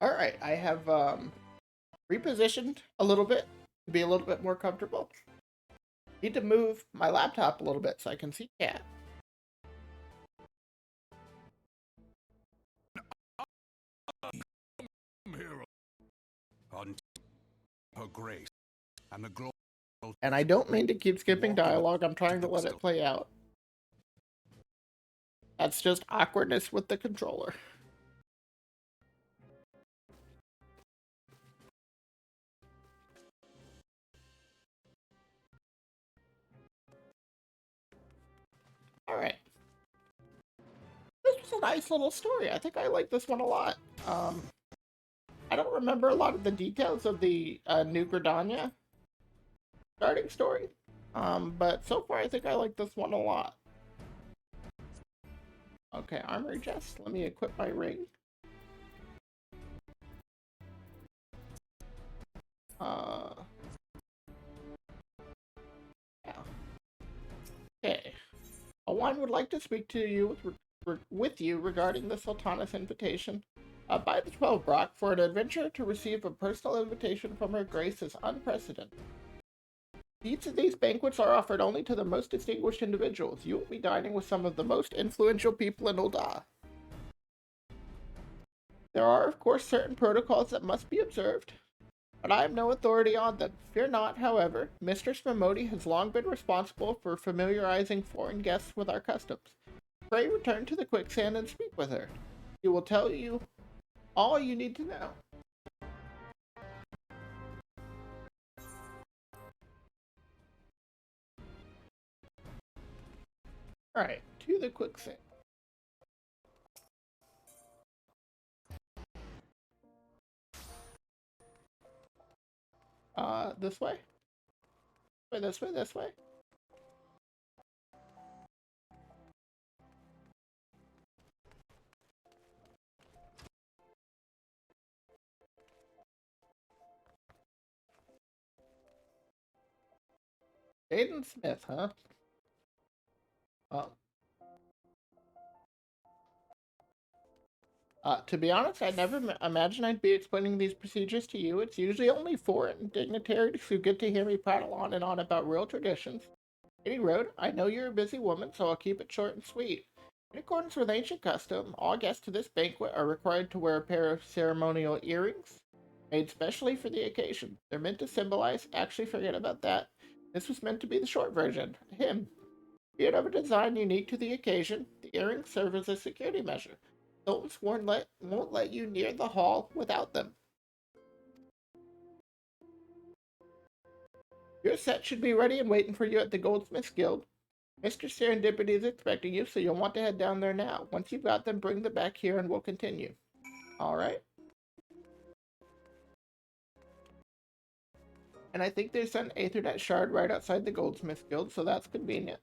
Speaker 1: Alright, I have repositioned a little bit to be a little bit more comfortable. Need to move my laptop a little bit so I can see chat.
Speaker 3: hero on her grace and the glory.
Speaker 1: And I don't mean to keep skipping dialogue, I'm trying to let it play out. That's just awkwardness with the controller. Alright. This was a nice little story. I think I like this one a lot. I don't remember a lot of the details of the New Gridania starting story. But so far I think I like this one a lot. Okay, armory chest. Let me equip my ring. Yeah. Okay. Awan would like to speak to you with you regarding the Sultana's invitation. By the 12 Brock, for an adventurer to receive a personal invitation from her grace is unprecedented. Each of these banquets are offered only to the most distinguished individuals. You will be dining with some of the most influential people in Ulda. There are, of course, certain protocols that must be observed, but I am no authority on them. Fear not, however. Mistress Momodi has long been responsible for familiarizing foreign guests with our customs. Pray return to the quicksand and speak with her. She will tell you all you need to know. Alright, to the quicksand. This way? This way, this way? Aiden Smith, huh? To be honest, I never imagined I'd be explaining these procedures to you. It's usually only foreign dignitaries who get to hear me prattle on and on about real traditions. Any road, I know you're a busy woman, so I'll keep it short and sweet. In accordance with ancient custom, all guests to this banquet are required to wear a pair of ceremonial earrings, made specially for the occasion. They're meant to symbolize, actually forget about that. This was meant to be the short version, him. Be it of a design unique to the occasion, the earrings serve as a security measure. Sultan's won't let you near the hall without them. Your set should be ready and waiting for you at the Goldsmiths Guild. Mr. Serendipity is expecting you, so you'll want to head down there now. Once you've got them, bring them back here and we'll continue. Alright? And I think there's an Aethernet shard right outside the Goldsmiths Guild, so that's convenient.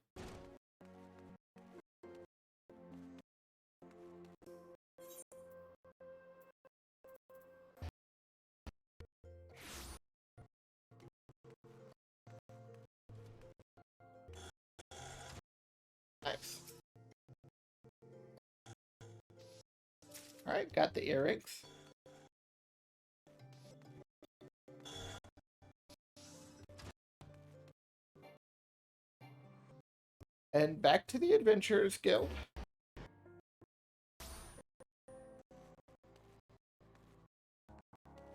Speaker 1: Nice. Alright, got the earrings. And back to the Adventurers Guild.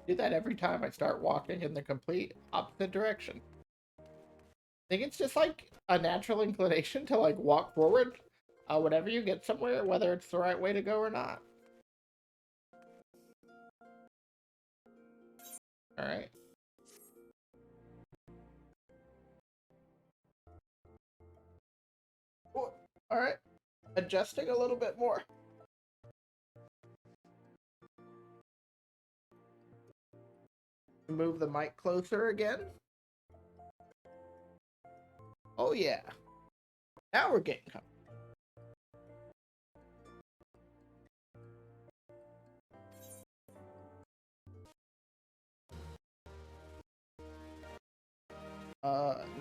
Speaker 1: Do that every time I start walking in the complete opposite direction. I think it's just like a natural inclination to like walk forward whenever you get somewhere, whether it's the right way to go or not. Alright. Alright. Adjusting a little bit more. Move the mic closer again. Oh yeah. Now we're getting comfortable.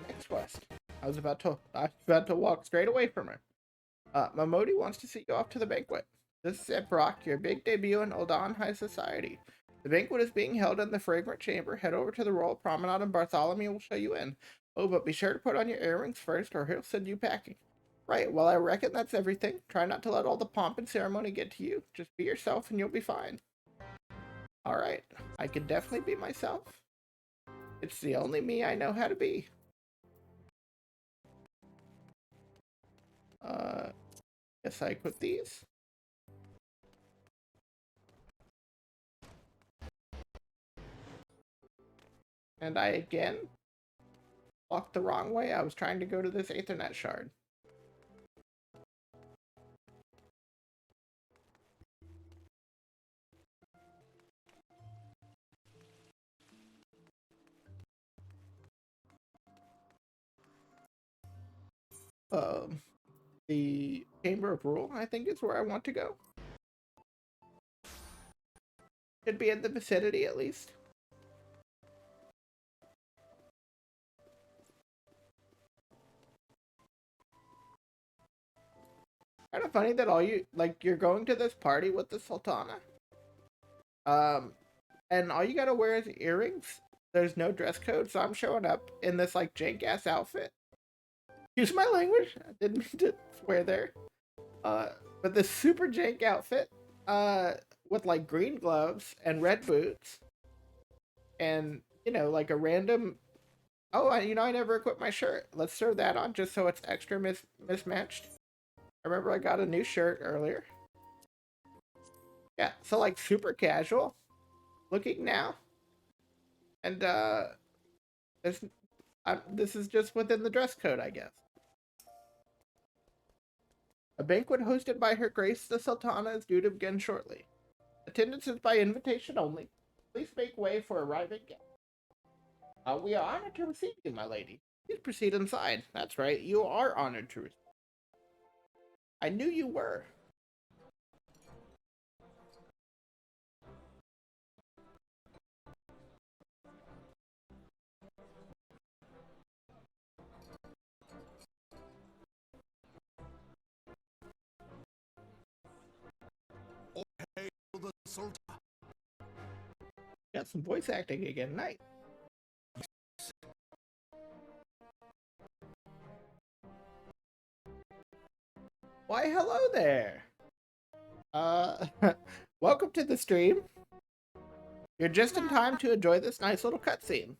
Speaker 1: Next quest. I was about to walk straight away from her. Momodi wants to see you off to the banquet. This is at Brock, your big debut in Uldan High Society. The banquet is being held in the Fragrant Chamber. Head over to the Royal Promenade and Bartholomew will show you in. Oh, but be sure to put on your earrings first or he'll send you packing. Right, well I reckon that's everything. Try not to let all the pomp and ceremony get to you. Just be yourself and you'll be fine. Alright, I can definitely be myself. It's the only me I know how to be. Guess I equip these. And I again walked the wrong way. I was trying to go to this Aethernet shard. The Chamber of Rule, I think, is where I want to go. Should be in the vicinity at least. Kind of funny that you're going to this party with the Sultana. And all you gotta wear is earrings. There's no dress code, so I'm showing up in this like jank ass outfit. Use my language. I didn't mean to swear there. But this super jank outfit, with like green gloves and red boots, and like a random. Oh, I never equipped my shirt. Let's throw that on just so it's extra mismatched. I remember I got a new shirt earlier. Yeah, so like super casual looking now, and this is just within the dress code, I guess. A banquet hosted by Her Grace the Sultana is due to begin shortly. Attendance is by invitation only. Please make way for arriving guests. We are honored to receive you, my lady. Please proceed inside. That's right, you are honored to receive. I knew you were.
Speaker 3: The Sultan.
Speaker 1: Got some voice acting again, nice. Why, hello there. Welcome to the stream. You're just in time to enjoy this nice little cutscene.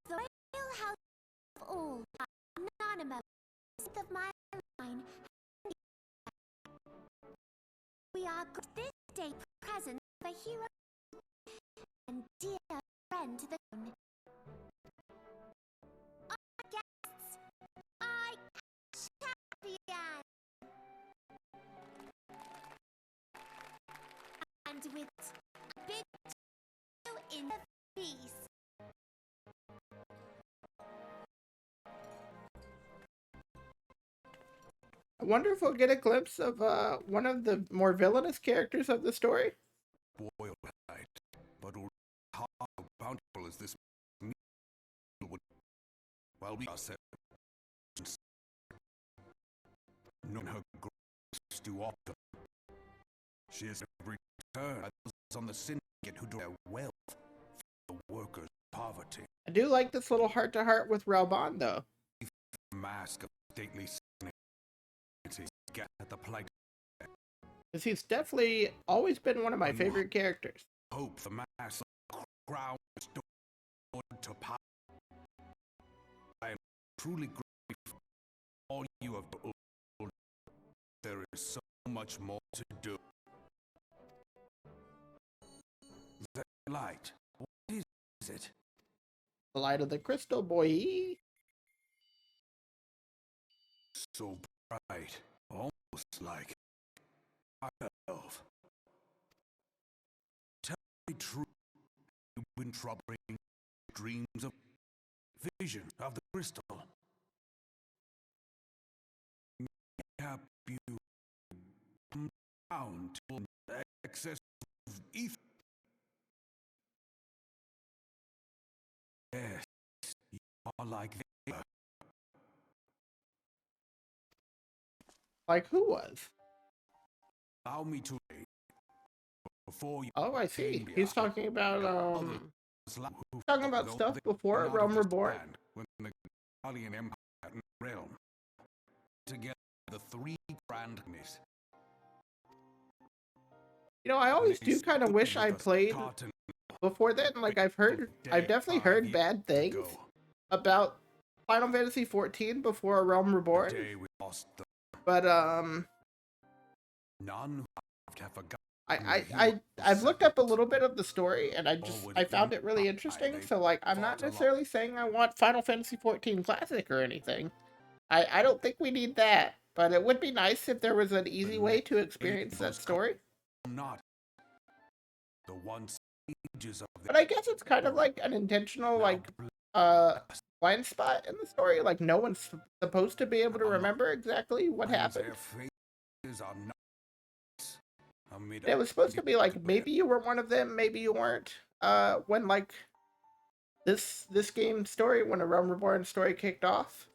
Speaker 2: The royal house of all, anonymous of my line. We are this day present of a hero and dear friend to the throne. Our guests, I champion. And with a big two in the feast.
Speaker 1: I wonder if we'll get a glimpse of one of the more villainous characters of the story.
Speaker 3: Boiled, but how bountiful as this meal would, while we are set, knowing her grace too often, she has returned others on the syndicate who do their wealth for the workers' poverty.
Speaker 1: I do like this little heart-to-heart with Raubon, though.
Speaker 3: The mask of stately dignity at the plight.
Speaker 1: Because he's definitely always been one of my favorite characters.
Speaker 3: Hope the mask of crown restored to power. I am truly grateful for all you have done. There is so much more to do. The light. What is it?
Speaker 1: The light of the crystal, boy.
Speaker 3: So bright, almost like myself. Tell me true. You've been troubling dreams of vision of the crystal. Have you come down to excess of ether? Yes, you are like they were.
Speaker 1: Like who was?
Speaker 3: Allow me to before you.
Speaker 1: Oh, I see. He's talking about
Speaker 3: talking
Speaker 1: stuff before Realm Reborn.
Speaker 3: When the Italian Empire and realm together the three grandness.
Speaker 1: You know, I always do kind of wish I played before then. Like I've definitely heard bad things about Final Fantasy XIV before Realm Reborn. But
Speaker 3: none have forgotten.
Speaker 1: I've looked up a little bit of the story and I found it really interesting. So like I'm not necessarily saying I want Final Fantasy XIV Classic or anything. I don't think we need that, but it would be nice if there was an easy way to experience that story.
Speaker 3: Not the one stages of.
Speaker 1: But I guess it's kind of like an intentional like blind spot in the story. Like no one's supposed to be able to remember exactly what happened. It was supposed to be like maybe you were one of them, maybe you weren't. When like this game story, when a Realm Reborn story kicked off,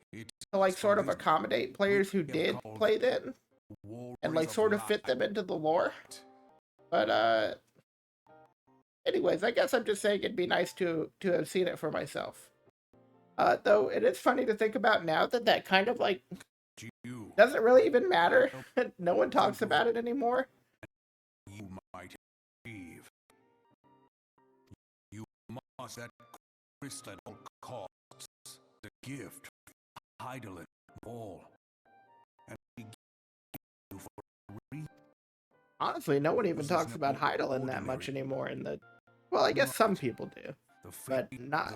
Speaker 1: to like sort of accommodate players who did play then, and like sort of fit them into the lore. But anyways, I guess I'm just saying it'd be nice to have seen it for myself. Though it is funny to think about now that kind of like doesn't really even matter. No one talks about it anymore.
Speaker 3: You might achieve. You must that crystal at all costs. The gift, Heidelin, all, and we give you for
Speaker 1: honestly, no one even talks about Heidelin that much anymore. In the well, I guess some people do, but not.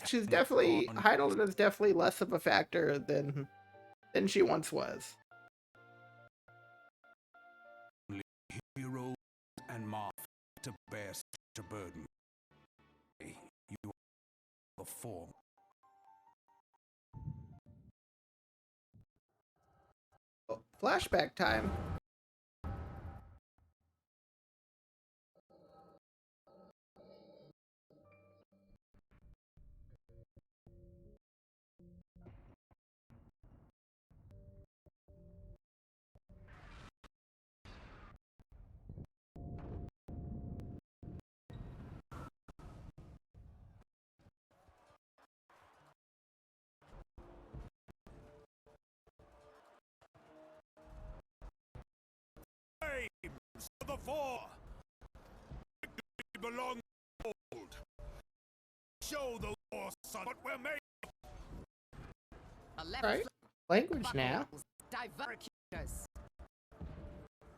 Speaker 1: She's definitely Heidelin is definitely less of a factor than she once was.
Speaker 3: Heroes and Moth to bear such a burden. You are the form.
Speaker 1: Oh, flashback time.
Speaker 3: To the fore. We belong to old. Show the war son what we're made.
Speaker 1: Right, language now.
Speaker 4: Divergers.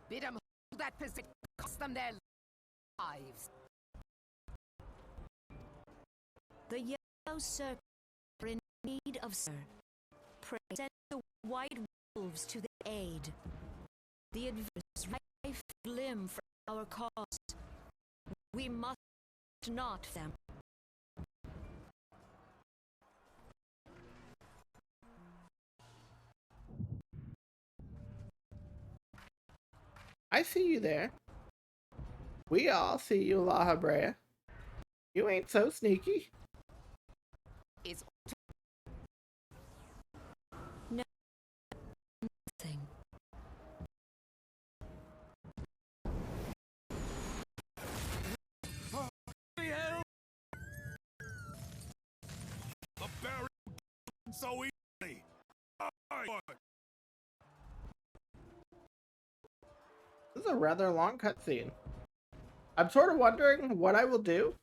Speaker 4: Bid them hold that position, cost them their lives.
Speaker 2: The yellow serpents are in need of sir. Pray send the white wolves to the aid. The adverse rife glim for our cause. We must not them.
Speaker 1: I see you there. We all see you, La Habrea. You ain't so sneaky.
Speaker 4: Is
Speaker 2: Thing.
Speaker 3: The berry so easily.
Speaker 1: This is a rather long cutscene. I'm sort of wondering what I will do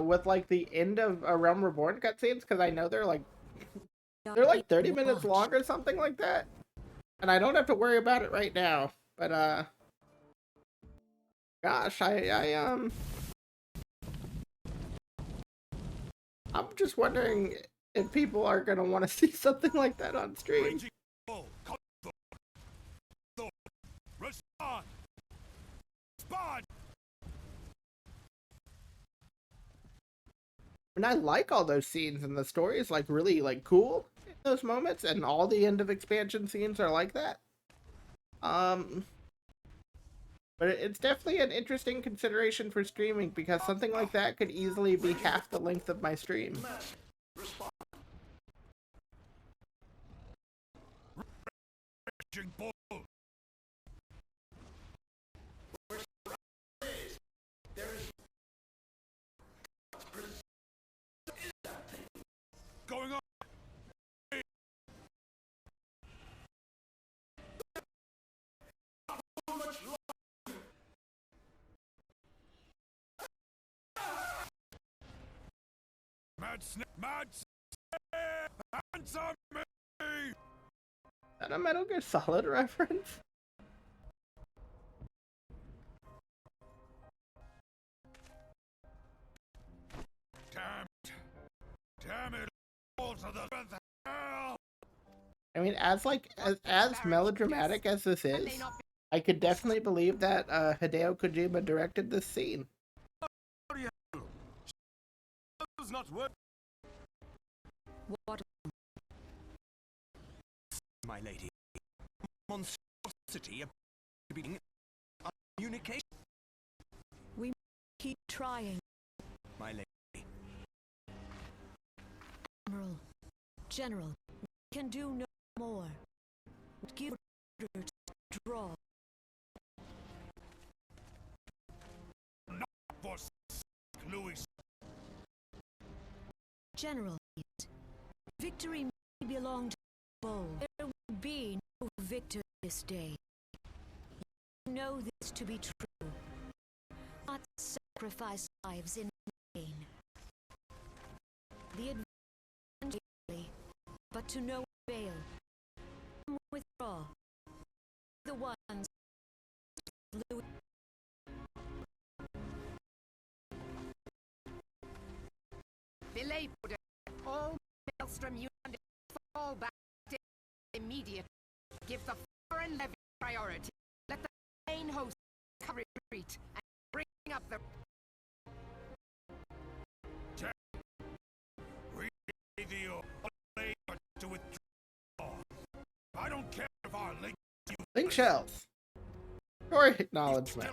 Speaker 1: with like the end of a Realm Reborn cutscenes, because I know they're like 30 minutes long or something like that. And I don't have to worry about it right now. But gosh, I'm just wondering if people are gonna want to see something like that on stream.
Speaker 3: Respond! Respond!
Speaker 1: And I like all those scenes, and the story is like really like cool in those moments, and all the end of expansion scenes are like that. But it's definitely an interesting consideration for streaming, because something like that could easily be half the length of my stream.
Speaker 3: Going on. Mad hands on me!
Speaker 1: Is that a Metal Gear Solid reference?
Speaker 3: Damn it! All to the hell!
Speaker 1: I mean, as melodramatic as this is, I could definitely believe that Hideo Kojima directed this scene.
Speaker 3: Not work.
Speaker 2: What?
Speaker 3: My lady, monstrosity of being communication.
Speaker 2: We keep trying.
Speaker 3: My lady,
Speaker 2: General, we can do no more. Give order to draw.
Speaker 3: not for Louis.
Speaker 2: General, victory may belong to the bold. There will be no victor this day. You know this to be true. Not sacrifice lives in vain. The advantage, but to no avail. Withdraw. The ones. Louis.
Speaker 4: belay order. All Maelstrom units fall back immediately. Give the foreign levy priority. Let the main host cover retreat and bring up the.
Speaker 3: To withdraw. I don't care if our
Speaker 1: Link shells. Story acknowledgement.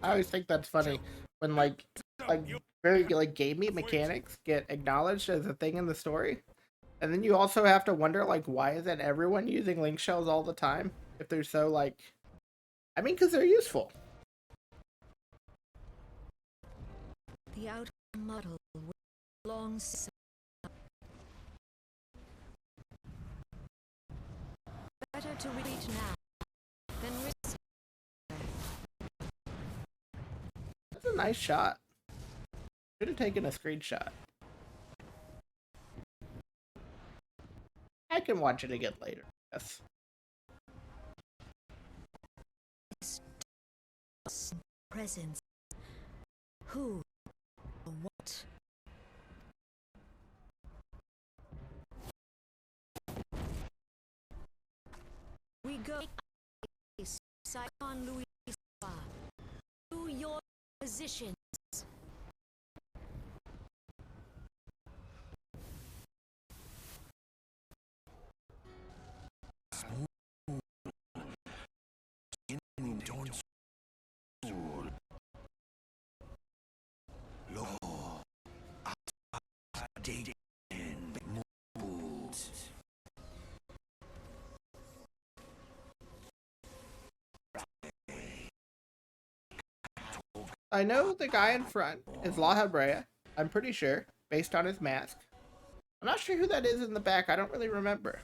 Speaker 1: I always think that's funny when like very like gamey mechanics get acknowledged as a thing in the story, and then you also have to wonder like why isn't everyone using link shells all the time if they're so like, I mean, because they're useful.
Speaker 2: The outer muddle with long. Better to retreat now than risk.
Speaker 1: That's a nice shot. Should have taken a screenshot. I can watch it again later. Yes.
Speaker 2: Presence. Who? What? We go. Saigon Louis. To your positions.
Speaker 3: Look dating moods.
Speaker 1: I know the guy in front is La Hebrea. I'm pretty sure, based on his mask. I'm not sure who that is in the back. I don't really remember.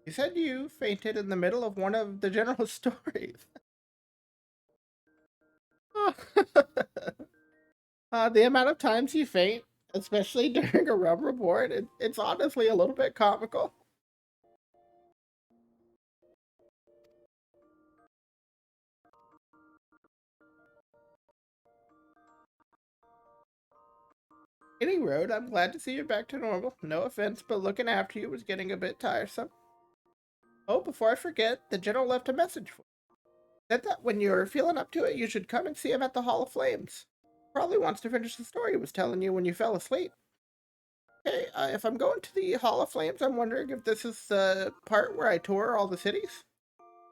Speaker 1: You said you fainted in the middle of one of the general stories. The amount of times you faint, especially during a rum report, it's honestly a little bit comical. Any road, I'm glad to see you're back to normal. No offense, but looking after you was getting a bit tiresome. Oh, before I forget, the general left a message for you. Said that when you're feeling up to it, you should come and see him at the Hall of Flames. Probably wants to finish the story he was telling you when you fell asleep. Okay, if I'm going to the Hall of Flames, I'm wondering if this is the part where I tour all the cities.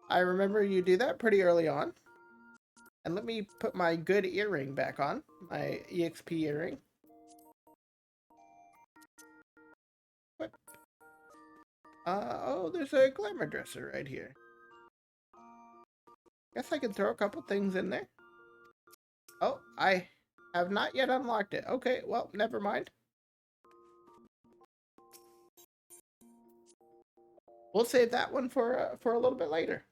Speaker 1: I remember you do that pretty early on. And let me put my good earring back on, my EXP earring. What? Oh, there's a glamour dresser right here. Guess I can throw a couple things in there. Oh, I have not yet unlocked it. Okay, well, never mind. We'll save that one for a little bit later.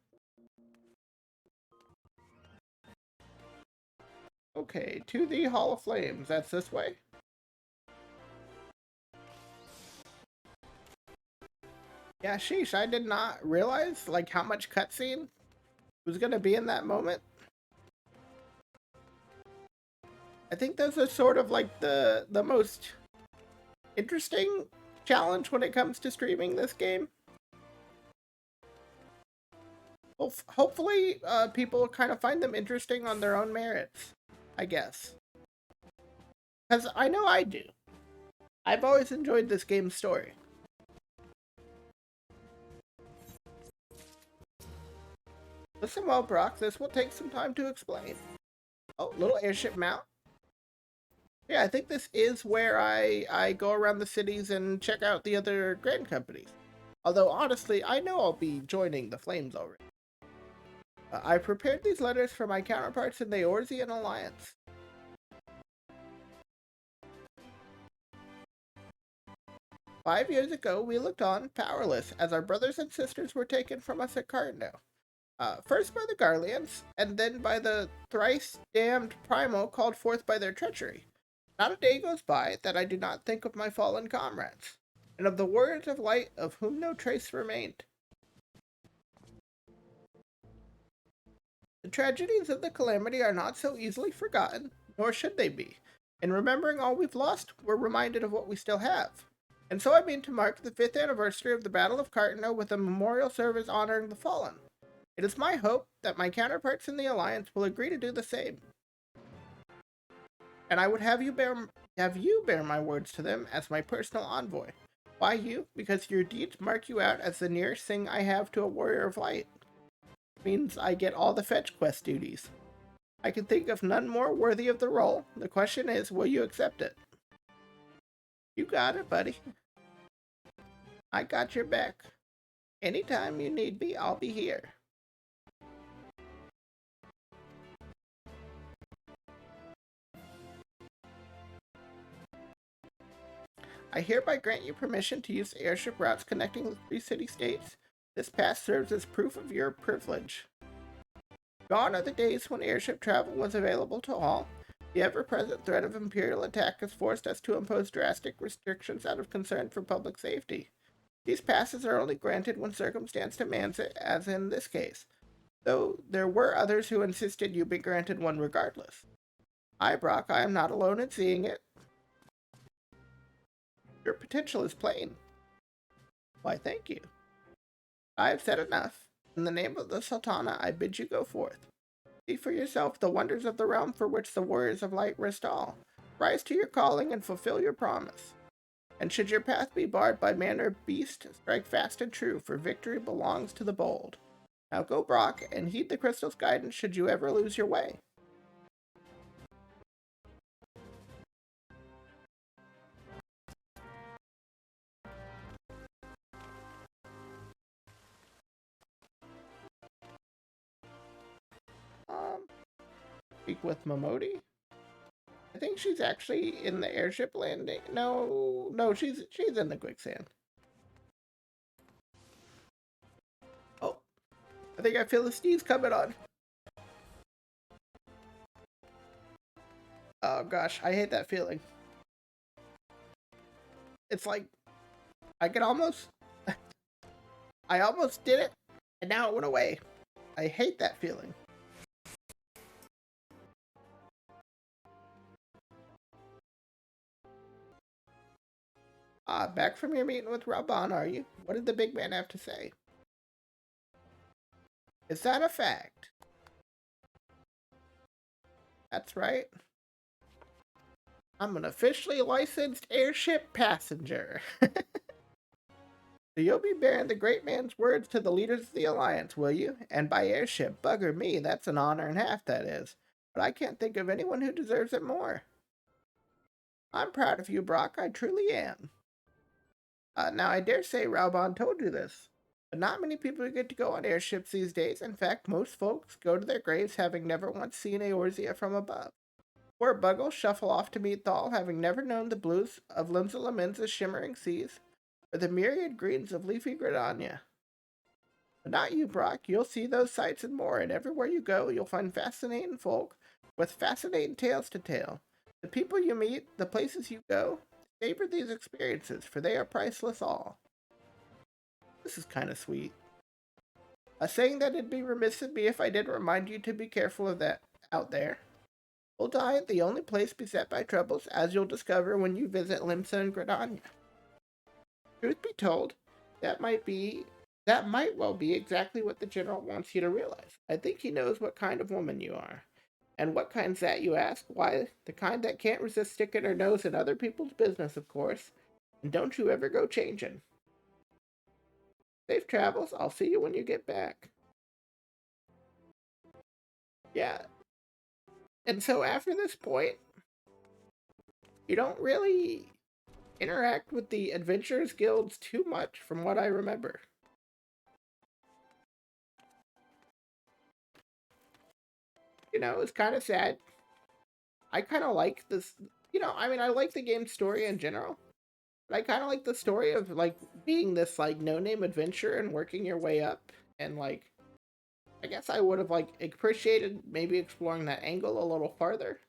Speaker 1: Okay, to the Hall of Flames. That's this way. Yeah, sheesh, I did not realize like how much cutscene was gonna be in that moment. I think those are sort of like the most interesting challenge when it comes to streaming this game. Hopefully, people kind of find them interesting on their own merits, I guess. Because I know I do. I've always enjoyed this game's story. Listen well, Brock, this will take some time to explain. Oh, little airship mount. Yeah, I think this is where I go around the cities and check out the other grand companies. Although, honestly, I know I'll be joining the Flames already. I prepared these letters for my counterparts in the Eorzean Alliance. "5 years ago, we looked on, powerless, as our brothers and sisters were taken from us at Cardno. First by the Garleans, and then by the thrice-damned Primo called forth by their treachery. Not a day goes by that I do not think of my fallen comrades, and of the warriors of light of whom no trace remained. The tragedies of the calamity are not so easily forgotten, nor should they be. In remembering all we've lost, we're reminded of what we still have. And so I mean to mark the 5th anniversary of the Battle of Cartano with a memorial service honoring the fallen. It is my hope that my counterparts in the Alliance will agree to do the same. And I would have you bear my words to them as my personal envoy. Why you? Because your deeds mark you out as the nearest thing I have to a warrior of light. It means I get all the fetch quest duties. I can think of none more worthy of the role. The question is, will you accept it?" You got it, buddy. I got your back. Anytime you need me, I'll be here. I hereby grant you permission to use the airship routes connecting the 3 city-states. This pass serves as proof of your privilege. Gone are the days when airship travel was available to all. The ever-present threat of Imperial attack has forced us to impose drastic restrictions out of concern for public safety. These passes are only granted when circumstance demands it, as in this case, though there were others who insisted you be granted one regardless. Brock, I am not alone in seeing it. Your potential is plain. Why, thank you. I have said enough. In the name of the Sultana, I bid you go forth. See for yourself the wonders of the realm for which the warriors of light risked all. Rise to your calling and fulfill your promise. And should your path be barred by man or beast, strike fast and true, for victory belongs to the bold. Now go, Brock, and heed the crystal's guidance should you ever lose your way. Speak with Momodi? I think she's actually in the airship landing. No, she's in the quicksand. Oh, I think I feel the sneeze coming on. Oh gosh, I hate that feeling. It's like, I could almost, I almost did it, and now it went away. I hate that feeling. Back from your meeting with Raban, are you? What did the big man have to say? Is that a fact? That's right. I'm an officially licensed airship passenger. So you'll be bearing the great man's words to the leaders of the Alliance, will you? And by airship, bugger me, that's an honor and a half, that is. But I can't think of anyone who deserves it more. I'm proud of you, Brock, I truly am. Now, I dare say Raubon told you this, but not many people get to go on airships these days. In fact, most folks go to their graves having never once seen Eorzea from above. Poor Buggles shuffle off to meet Thal, having never known the blues of Limsa Laminza's shimmering seas, or the myriad greens of leafy Gridania. But not you, Brock. You'll see those sights and more, and everywhere you go, you'll find fascinating folk with fascinating tales to tell. The people you meet, the places you go, savor these experiences, for they are priceless all. This is kind of sweet. Saying that it'd be remiss of me if I didn't remind you to be careful of that out there. Ul'dah ain't the only place beset by troubles, as you'll discover when you visit Limsa and Gridania. Truth be told, that might well be exactly what the General wants you to realize. I think he knows what kind of woman you are. And what kind's that, you ask? Why, the kind that can't resist sticking her nose in other people's business, of course. And don't you ever go changing. Safe travels. I'll see you when you get back. Yeah. And so after this point, you don't really interact with the Adventurers Guilds too much, from what I remember. You know, it's kind of sad. I kind of like this, I like the game's story in general. But I kind of like the story of, like, being this, like, no-name adventurer and working your way up. And, like, I guess I would have, like, appreciated maybe exploring that angle a little farther.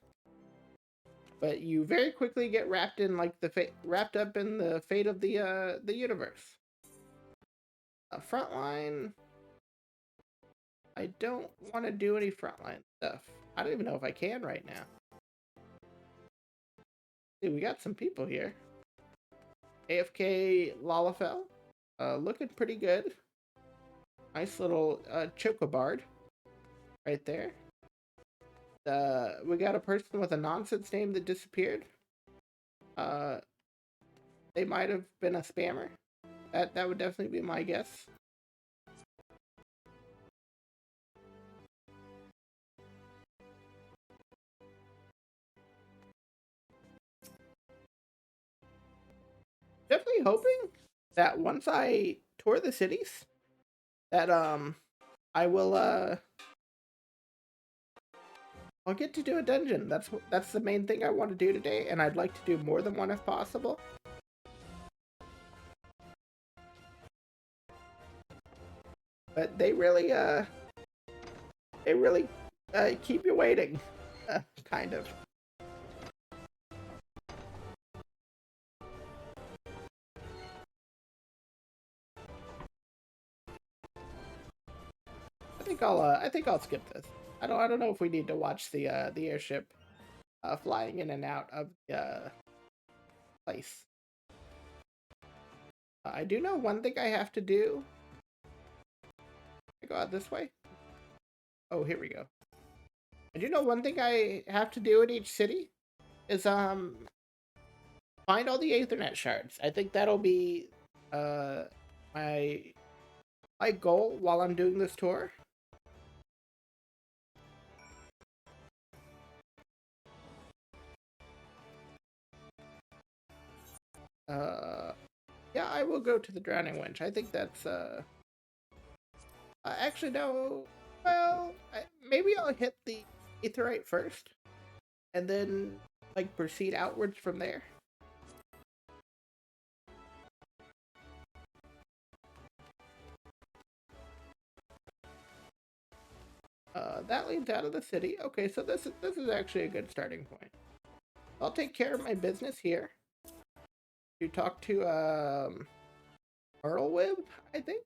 Speaker 1: But you very quickly get wrapped in, like, wrapped up in the fate of the universe. Frontline. I don't want to do any frontline stuff. I don't even know if I can right now. See, we got some people here. AFK Lalafell. Looking pretty good. Nice little chocobard right there. We got a person with a nonsense name that disappeared. They might have been a spammer. That would definitely be my guess. Definitely hoping that once I tour the cities, that I will I'll get to do a dungeon. That's the main thing I want to do today, and I'd like to do more than one if possible. But they really keep you waiting, kind of. I think I'll skip this. I don't know if we need to watch the airship flying in and out of the place. I do know one thing I have to do. I go out this way. Oh, here we go. I do know one thing I have to do in each city is find all the Aethernet shards. I think that'll be my goal while I'm doing this tour. Yeah, I will go to the Drowning Winch. I think that's actually no. Well, maybe I'll hit the Aetherite first, and then like proceed outwards from there. That leads out of the city. Okay, so this is actually a good starting point. I'll take care of my business here. You talk to Earlwib, I think.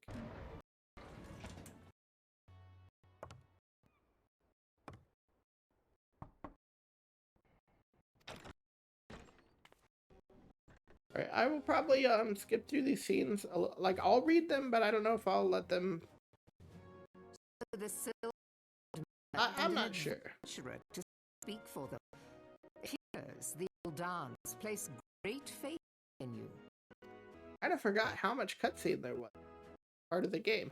Speaker 1: Alright, I will probably skip through these scenes. Like I'll read them, but I don't know if I'll let them. I'm not sure.
Speaker 4: To speak for them. Here's the old dance. Place great faith in you.
Speaker 1: I kind of forgot how much cutscene there was. Part of the game.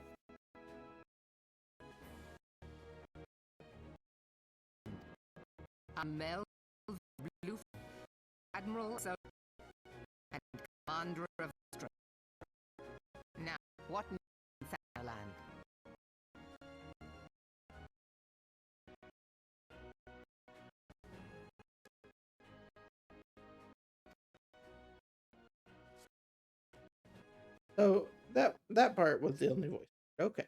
Speaker 4: Amel Blue, Admiral and Commander of Strength. Now, what means Thanaland?
Speaker 1: So that part was the only voice. Okay.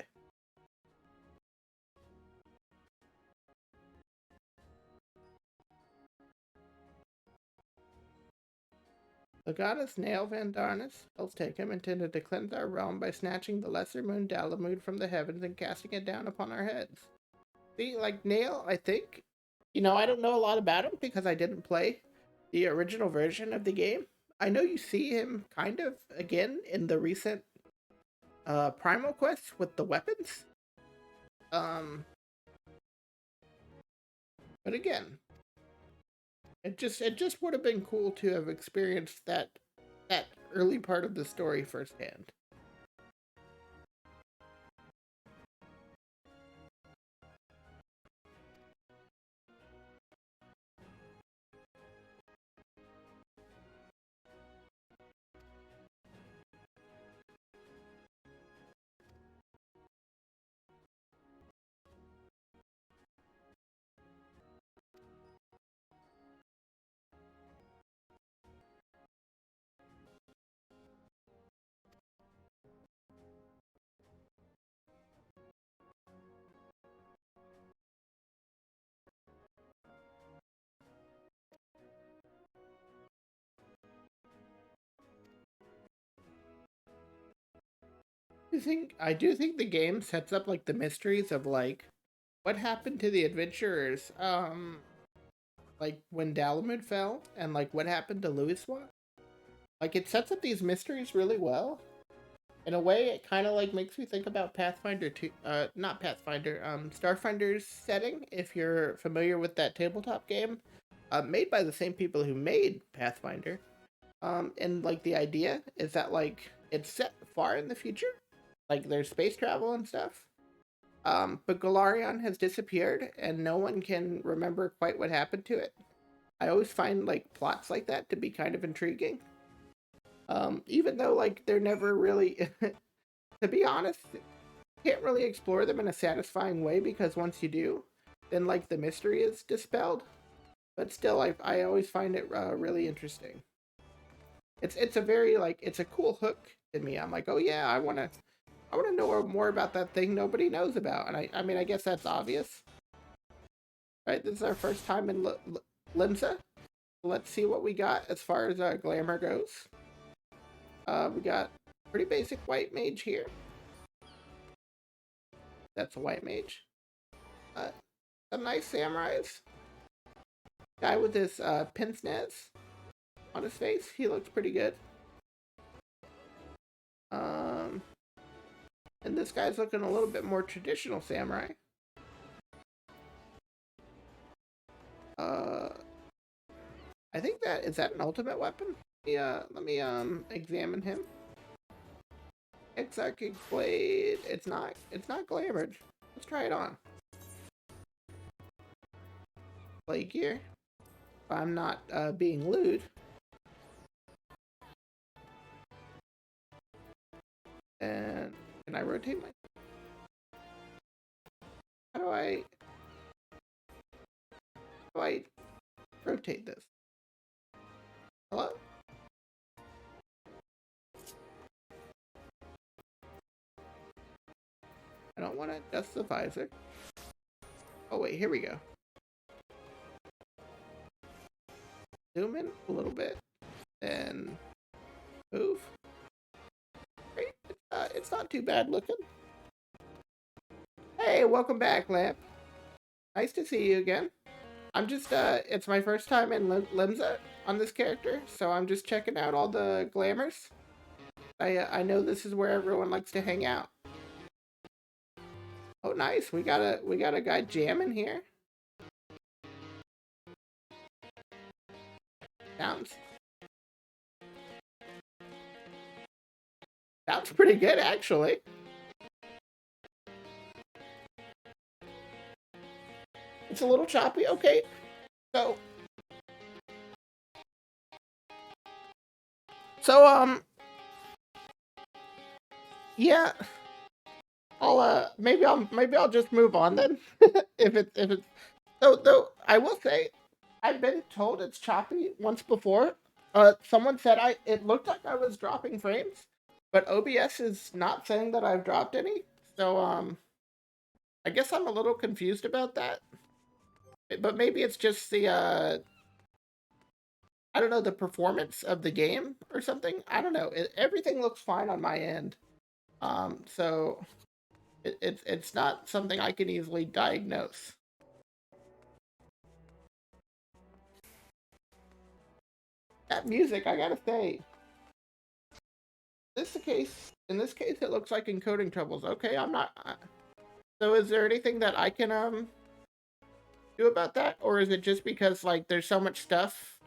Speaker 1: The goddess Nail Van Darnus, Elstakem, intended to cleanse our realm by snatching the lesser moon Dalamud from the heavens and casting it down upon our heads. See, like Nail, I think, I don't know a lot about him because I didn't play the original version of the game. I know you see him kind of again in the recent Primal Quest with the weapons. But again, it just would have been cool to have experienced that early part of the story firsthand. I do think the game sets up like the mysteries of like what happened to the adventurers, like when Dalamud fell, and like what happened to Louiswa. Like it sets up these mysteries really well. In a way, it kind of like makes me think about Pathfinder 2, not Pathfinder, Starfinder's setting. If you're familiar with that tabletop game, made by the same people who made Pathfinder. And like the idea is that like it's set far in the future, like there's space travel and stuff. But Galarion has disappeared, and no one can remember quite what happened to it. I always find like plots like that to be kind of intriguing. Even though like they're never really, to be honest, can't really explore them in a satisfying way because once you do, then like the mystery is dispelled. But still, I always find it really interesting. It's a very like it's a cool hook to me. I'm like, oh yeah, I wanna know more about that thing nobody knows about. And I mean, I guess that's obvious. Right, this is our first time in Limsa. Let's see what we got as far as glamour goes. We got pretty basic white mage here. That's a white mage. Some nice samurais. Guy with his pince nez on his face. He looks pretty good. And this guy's looking a little bit more traditional samurai. I think is that an ultimate weapon? Yeah, let me examine him. Exarchic blade. It's not glamored. Let's try it on. Play gear. If I'm not being lewd. And can I rotate my... How do I rotate this? Hello? I don't want to adjust the visor. Oh wait, here we go. Zoom in a little bit, and move. Great. It's not too bad looking. Hey, welcome back, Lamp. Nice to see you again. I'm just, it's my first time in Limsa on this character, so I'm just checking out all the glamours. I know this is where everyone likes to hang out. Oh, nice. We got a guy jamming here. Sounds pretty good, actually. It's a little choppy. Okay, so yeah. Maybe I'll just move on then. if it's though I will say I've been told it's choppy once before. Someone said it looked like I was dropping frames, but OBS is not saying that I've dropped any. So I guess I'm a little confused about that. But maybe it's just the I don't know, the performance of the game or something. I don't know. Everything looks fine on my end. So it's not something I can easily diagnose. That music, I gotta say. In this case, it looks like encoding troubles. Okay, I'm not... So is there anything that I can, do about that? Or is it just because, like, there's so much stuff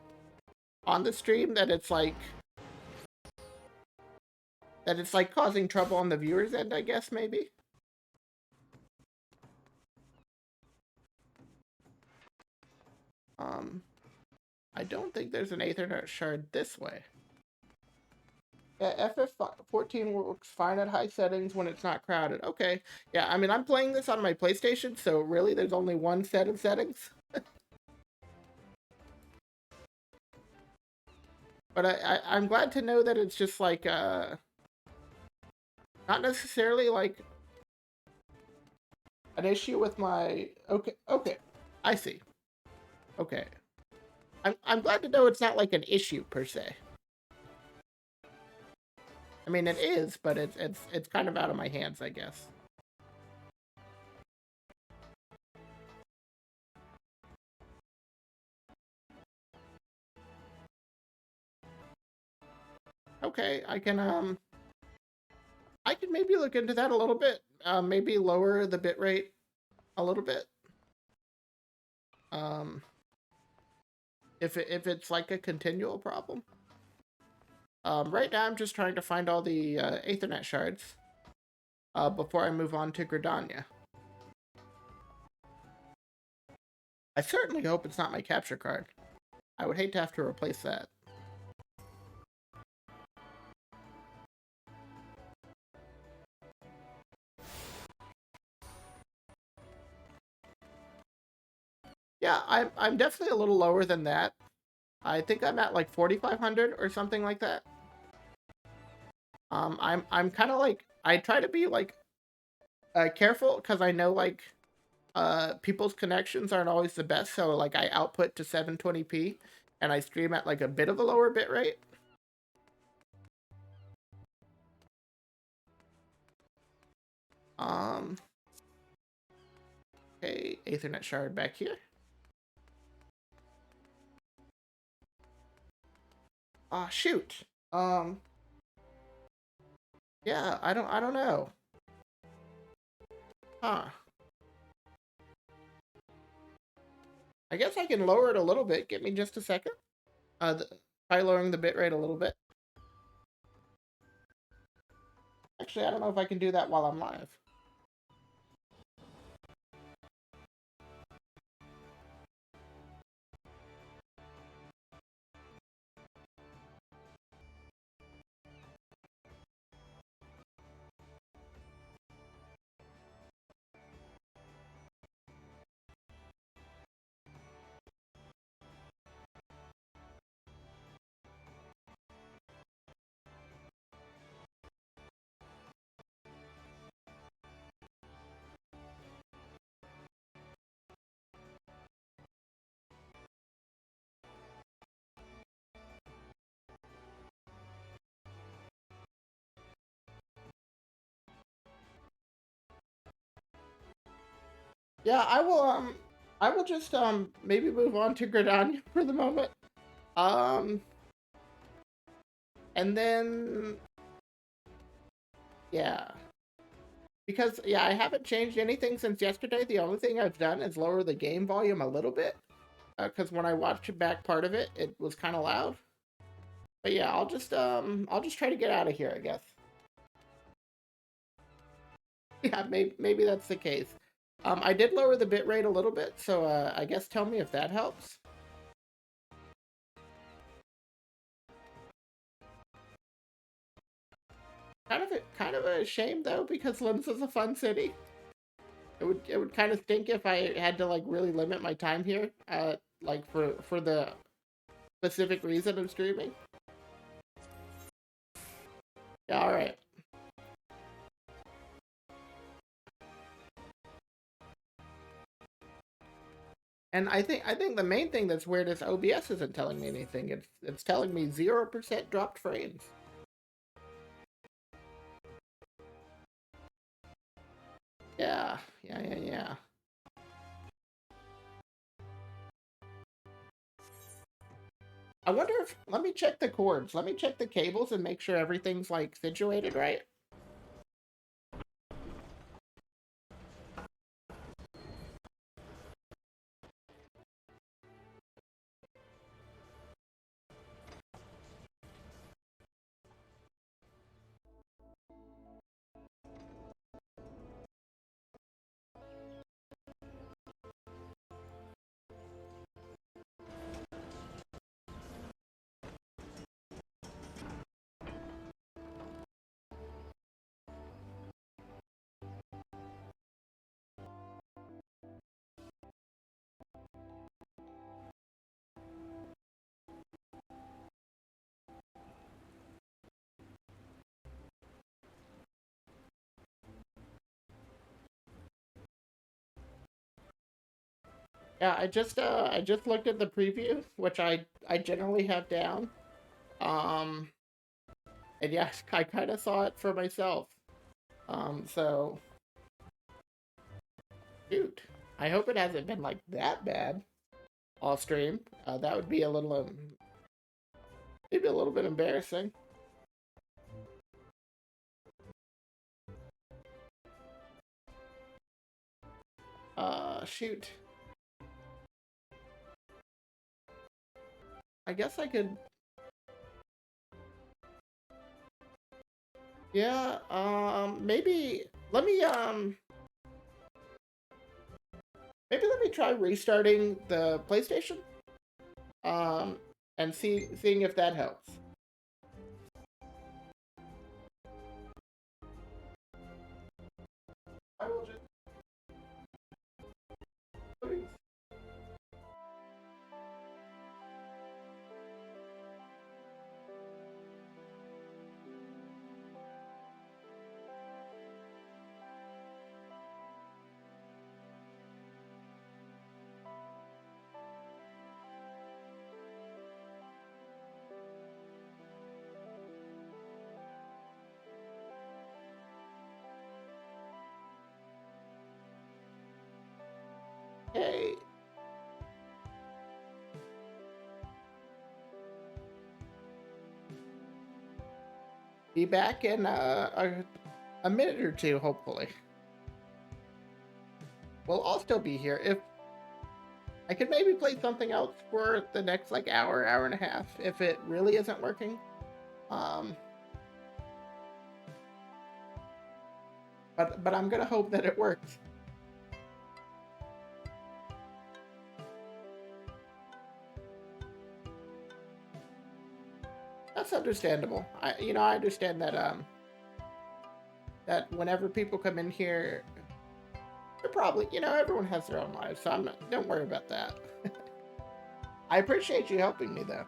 Speaker 1: on the stream that it's like... That it's, like, causing trouble on the viewer's end, I guess, maybe? I don't think there's an Ethernet shard this way. Yeah, FF14 works fine at high settings when it's not crowded. Okay. Yeah, I mean, I'm playing this on my PlayStation, so really there's only one set of settings. But I'm glad to know that it's just like, not necessarily like an issue with my... Okay. I see. Okay. I'm glad to know it's not like an issue per se. I mean, it is, but it's kind of out of my hands, I guess. Okay, I can maybe look into that a little bit. Maybe lower the bitrate a little bit. If it's like a continual problem. Right now I'm just trying to find all the Ethernet shards before I move on to Gridania. I certainly hope it's not my capture card. I would hate to have to replace that. Yeah, I'm definitely a little lower than that. I think I'm at like 4,500 or something like that. I'm kind of like, I try to be like careful because I know like people's connections aren't always the best, so like I output to 720p and I stream at like a bit of a lower bitrate. Ethernet shard back here. Ah, shoot. Yeah, I don't know. Huh. I guess I can lower it a little bit. Give me just a second. Try lowering the bitrate a little bit. Actually, I don't know if I can do that while I'm live. Yeah, I will just maybe move on to Gridania for the moment. And then yeah. Because yeah, I haven't changed anything since yesterday. The only thing I've done is lower the game volume a little bit. Because when I watched back part of it, it was kind of loud. But yeah, I'll just try to get out of here, I guess. Yeah, maybe that's the case. I did lower the bitrate a little bit, so I guess tell me if that helps. Kind of a shame though, because Limbs is a fun city. It would kind of stink if I had to like really limit my time here, like for the specific reason of streaming. Yeah, all right. And I think the main thing that's weird is OBS isn't telling me anything. It's telling me 0% dropped frames. Yeah. I wonder if, let me check the cords. Let me check the cables and make sure everything's like situated right. Yeah, I just looked at the preview, which I generally have down. And yes, I kind of saw it for myself. So shoot. I hope it hasn't been like that bad off stream. That would be a little maybe a little bit embarrassing. Shoot. I guess I could. Yeah, maybe maybe let me try restarting the PlayStation. Um, and seeing if that helps. I will just. be back in a minute or two, hopefully. Well, I'll still be here. If I could maybe play something else for the next like hour, hour and a half, if it really isn't working. But I'm gonna hope that it works. That's understandable. I understand that that whenever people come in here, they're probably, everyone has their own lives, so don't worry about that. I appreciate you helping me though.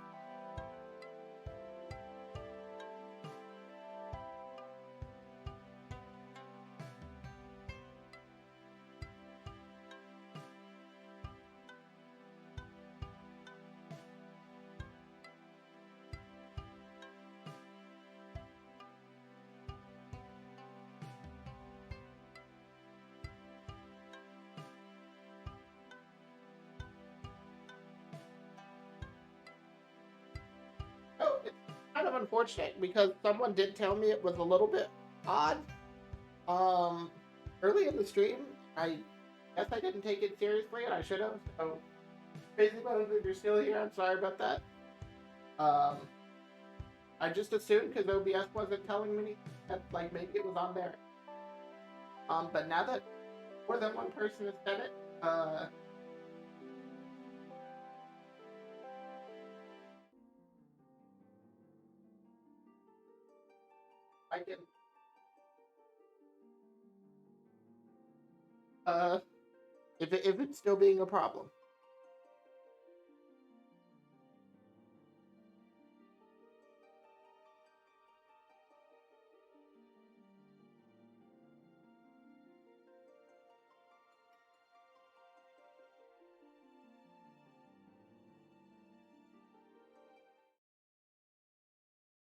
Speaker 1: Oh, it's kind of unfortunate because someone did tell me it was a little bit odd. Early in the stream, I guess I didn't take it seriously, and I should have. So, Crazy Bones, if you're still here, I'm sorry about that. Um, I just assumed because OBS wasn't telling me that, like, maybe it was on there. But now that more than one person has said it, I can, if it's still being a problem.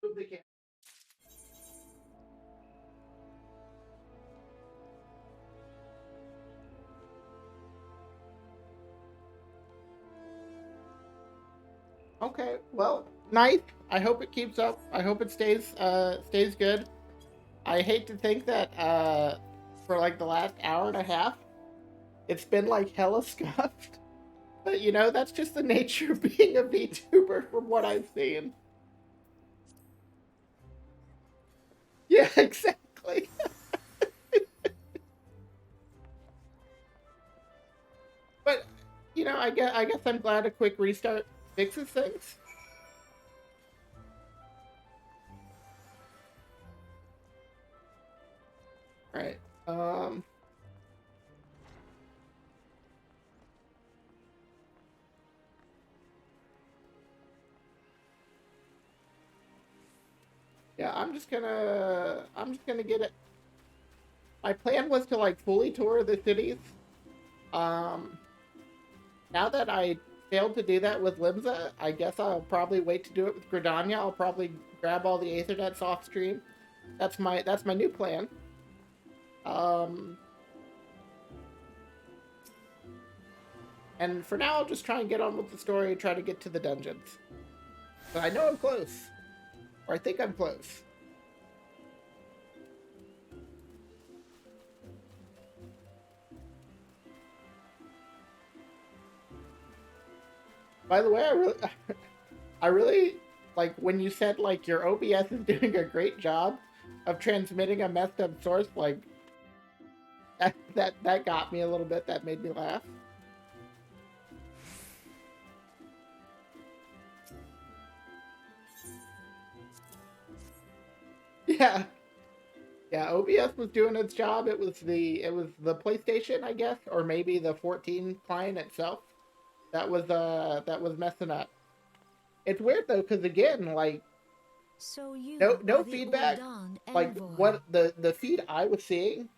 Speaker 1: Move the camera. Okay, well, nice. I hope it keeps up. I hope it stays good. I hate to think that for like the last hour and a half, it's been like hella scuffed. But that's just the nature of being a VTuber from what I've seen. Yeah, exactly. But I guess I'm glad a quick restart fixes things. All right. Yeah, I'm just gonna get it. My plan was to like fully tour the cities. Um, Now that I failed to do that with Limsa, I guess I'll probably wait to do it with Gridania. I'll probably grab all the Aethernets off stream. That's my new plan. Um, and for now, I'll just try and get on with the story, try to get to the dungeons. But I know I'm close, or I think I'm close. By the way, I really like when you said like your OBS is doing a great job of transmitting a messed up source. Like that got me a little bit. That made me laugh. Yeah, yeah. OBS was doing its job. It was the PlayStation, I guess, or maybe the 14 client itself that was messing up. It's weird though, because again, like
Speaker 2: So you
Speaker 1: no
Speaker 2: are the
Speaker 1: feedback.
Speaker 2: Uldan
Speaker 1: Like
Speaker 2: envoy.
Speaker 1: what the feed I was seeing,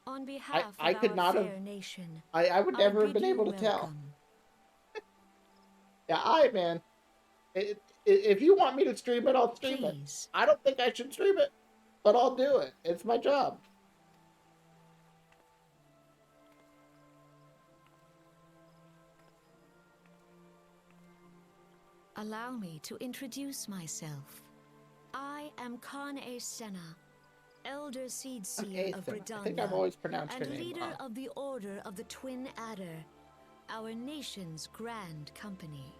Speaker 2: On behalf
Speaker 1: I
Speaker 2: of
Speaker 1: could
Speaker 2: our
Speaker 1: not have.
Speaker 2: fair nation,
Speaker 1: I would
Speaker 2: I
Speaker 1: never have
Speaker 2: bid
Speaker 1: been
Speaker 2: you
Speaker 1: able to tell.
Speaker 2: welcome.
Speaker 1: Yeah, man. If you want me to stream it, I'll stream it.
Speaker 2: Please,
Speaker 1: I don't think I should stream it, but I'll do it. It's my job.
Speaker 2: allow me to introduce myself. I am Khan A. Senna, Elder Seedseer of
Speaker 1: I think I've
Speaker 2: Britannia,
Speaker 1: always pronounced her
Speaker 2: and
Speaker 1: name
Speaker 2: leader
Speaker 1: wrong.
Speaker 2: of the Order of the Twin Adder, our nation's grand company.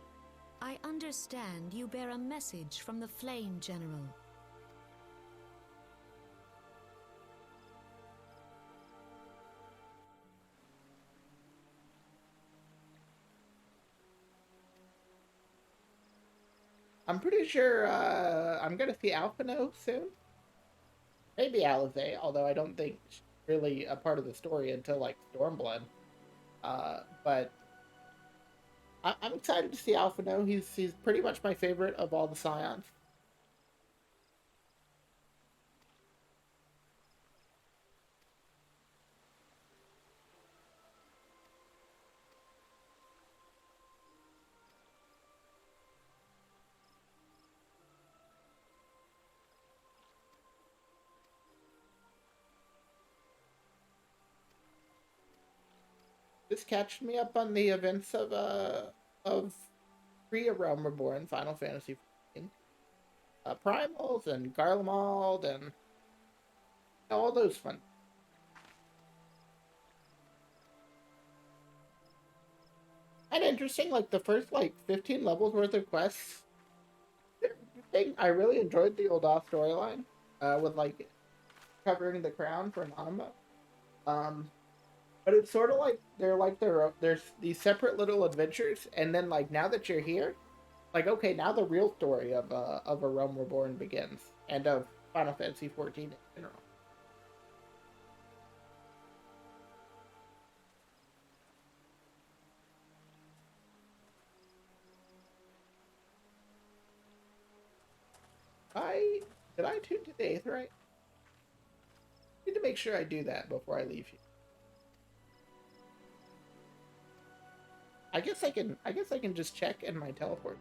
Speaker 2: I understand you bear a message from the Flame General.
Speaker 1: I'm pretty sure I'm gonna see Alphino soon. Maybe Alize, although I don't think she's really a part of the story until like Stormblood. But I'm excited to see Alphino. He's pretty much my favorite of all the Scions. This catched me up on the events of pre-Realm Reborn Final Fantasy XIV. Primals and Garlemald and all those fun. And interesting, like the first like 15 levels worth of quests. I really enjoyed the Ul'dah storyline with like covering the crown for Nanamo. Um, but it's sort of like there's these separate little adventures, and then like now that you're here, like okay, now the real story of a Realm Reborn begins, and of Final Fantasy XIV in general. I did I tune to the Aetheryte? I need to make sure I do that before I leave you. I guess I can just check in my teleport.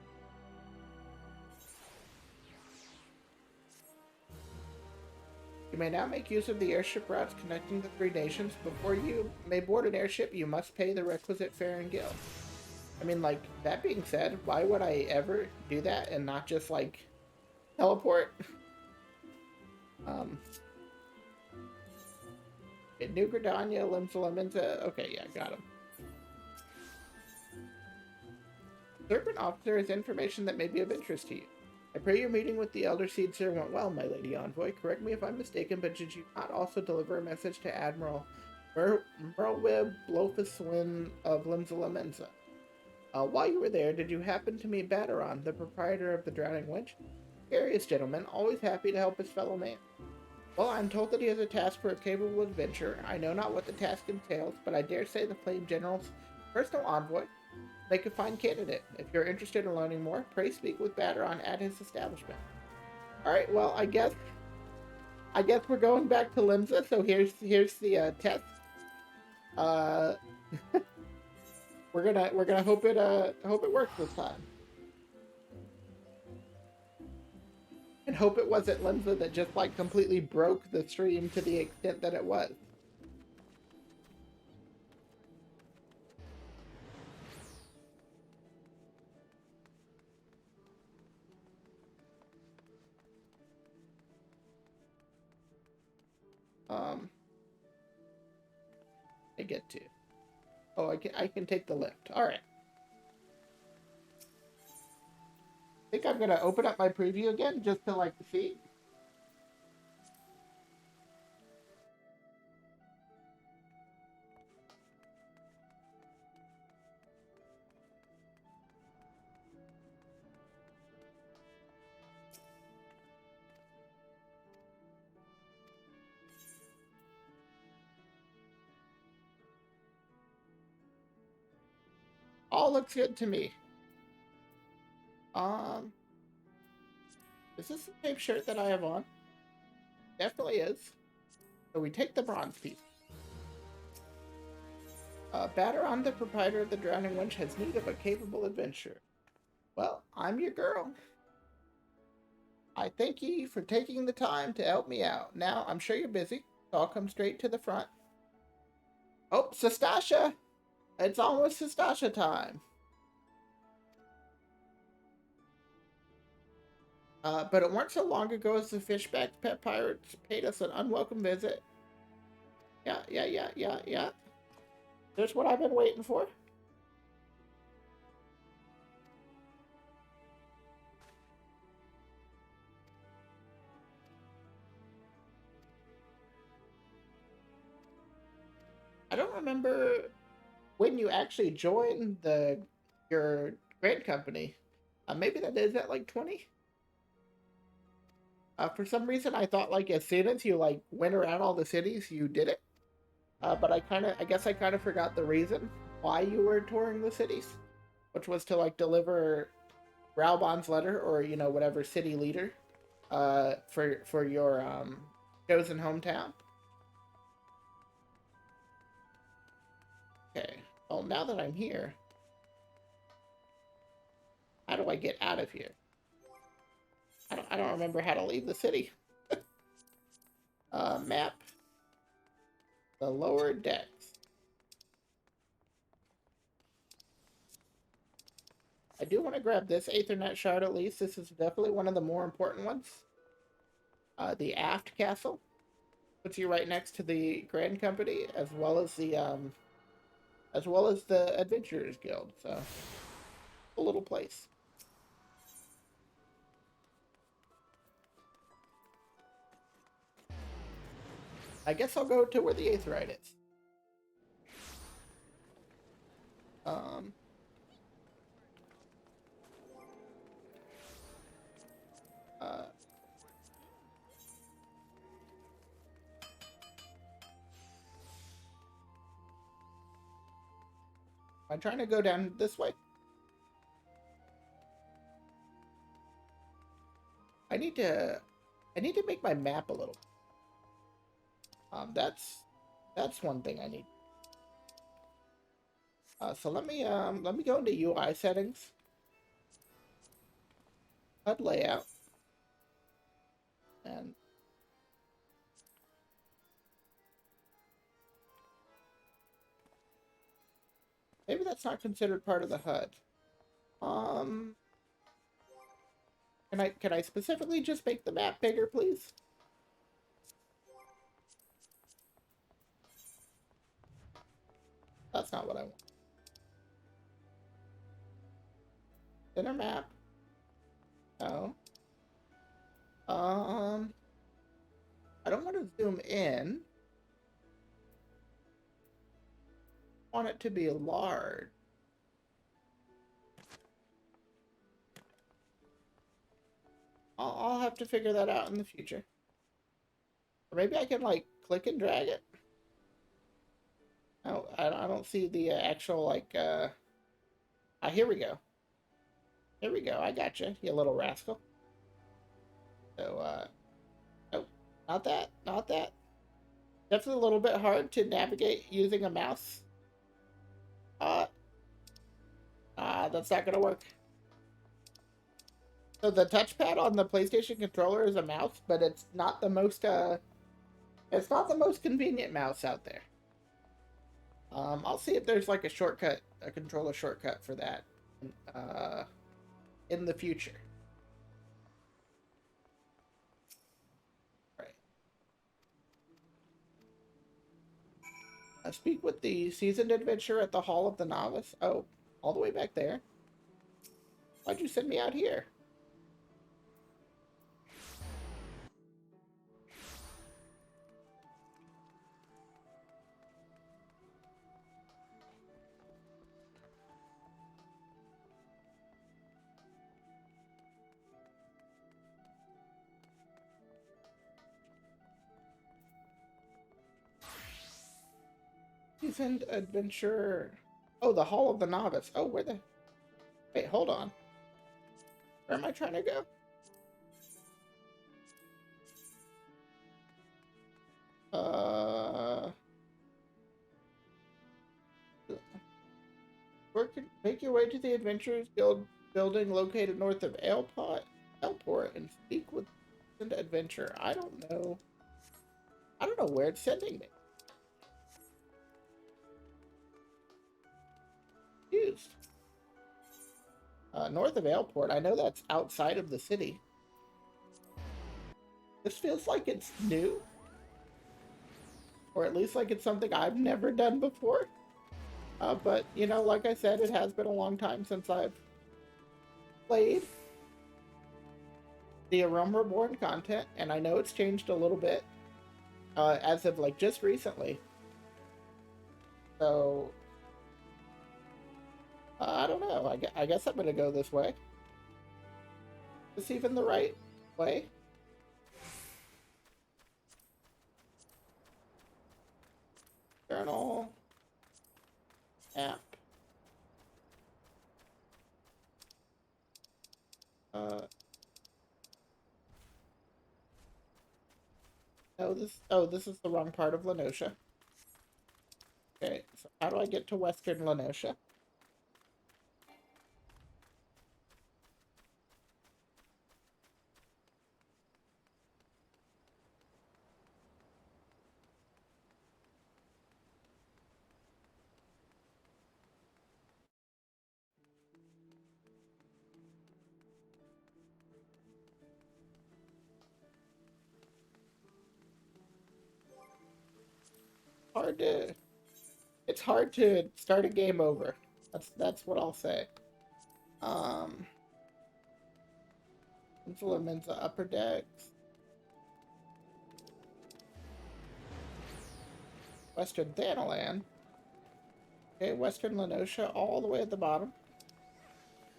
Speaker 1: You may now make use of the airship routes connecting the three nations. Before you may board an airship, you must pay the requisite fare and gil. I mean, like, that being said, why would I ever do that and not just, like, teleport? New Gridania, Limsa, okay, yeah, got him. Serpent Officer has information that may be of interest to you. I pray your meeting with the Elder Seedseer went well, my Lady Envoy. Correct me if I'm mistaken, but did you not also deliver a message to Admiral Merwib Blofuswin of Limsa? While you were there, did you happen to meet Badaron, the proprietor of the Drowning Winch? Curious gentleman, always happy to help his fellow man. Well, I'm told that he has a task for a capable adventurer. I know not what the task entails, but I dare say the Flame General's personal envoy make a fine candidate. If you're interested in learning more, pray speak with Badaron at his establishment. Alright, well, I guess we're going back to Limsa, so here's the test. We're gonna hope it works this time. And hope it wasn't Limsa that just like completely broke the stream to the extent that it was. I get to. Oh, I can take the lift. All right. I think I'm gonna open up my preview again just to like see. All looks good to me. Is this the same shirt that I have on? Definitely is. So we take the bronze piece. Badaron, the proprietor of the Drowning Winch, has need of a capable adventurer. Well, I'm your girl. I thank you for taking the time to help me out. Now, I'm sure you're busy, so I'll come straight to the front. Oh, Sastasha! It's almost Sastasha time. But it weren't so long ago as the fishback pet pirates paid us an unwelcome visit. Yeah. There's what I've been waiting for. I don't remember when you actually joined your grant company. Maybe that is at like 20. For some reason, I thought like as soon as you like went around all the cities, you did it. But I guess I kind of forgot the reason why you were touring the cities, which was to like deliver Raubon's letter or whatever city leader, for your chosen hometown. Okay. Well, now that I'm here, how do I get out of here? I don't remember how to leave the city. Map. The lower decks. I do want to grab this Aethernet shard at least. This is definitely one of the more important ones. The aft castle puts you right next to the Grand Company, as well as the Adventurers Guild. So, a little place. I guess I'll go to where the Aetherite is. Um. I'm trying to go down this way. I need to make my map a little. That's one thing I need. So let me go into UI settings, HUD layout, and maybe that's not considered part of the HUD. Can I specifically just make the map bigger, please? That's not what I want. Inner map. No. I don't want to zoom in. I want it to be large. I'll have to figure that out in the future. Or maybe I can like click and drag it. No, I don't see the actual like. Here we go. Here we go. I got you, you little rascal. So nope, not that, not that. Definitely a little bit hard to navigate using a mouse. That's not gonna work. So the touchpad on the PlayStation controller is a mouse, but it's not the most convenient mouse out there. I'll see if there's like a controller shortcut for that, in the future. Right. I speak with the seasoned adventurer at the Hall of the Novice. Oh, all the way back there. Why'd you send me out here? Seasoned adventurer. Oh, the Hall of the Novice. Oh, where the... Wait, hold on. Where am I trying to go? Make your way to the Adventurers Guild building located north of Aleport, and speak with an adventurer. I don't know where it's sending me. Confused. North of Aleport. I know that's outside of the city. This feels like it's new. Or at least like it's something I've never done before. But, you know, like I said, it has been a long time since I've played the A Realm Reborn content, and I know it's changed a little bit as of like just recently. So, I don't know. I guess I'm gonna go this way. Is this even the right way? Journal. App. This is the wrong part of Lenosha. Okay, so how do I get to Western Lenosha? It's hard to start a game over. That's what I'll say. Implements the upper decks. Western Thanalan. Okay, Western Lenosha all the way at the bottom.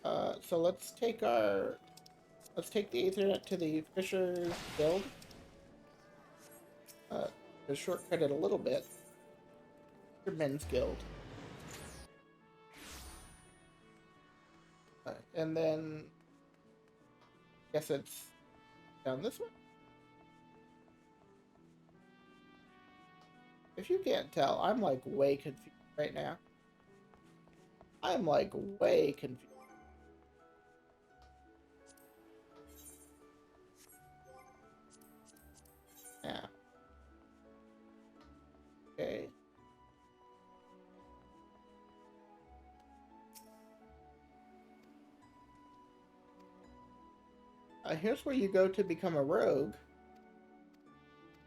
Speaker 1: So let's take the Ethernet to the Fisher's Guild. To shortcut it a little bit. Men's Guild. And then I guess it's down this way. If you can't tell, I'm like way confused right now. I'm like way confused. Yeah. Okay. Here's where you go to become a rogue.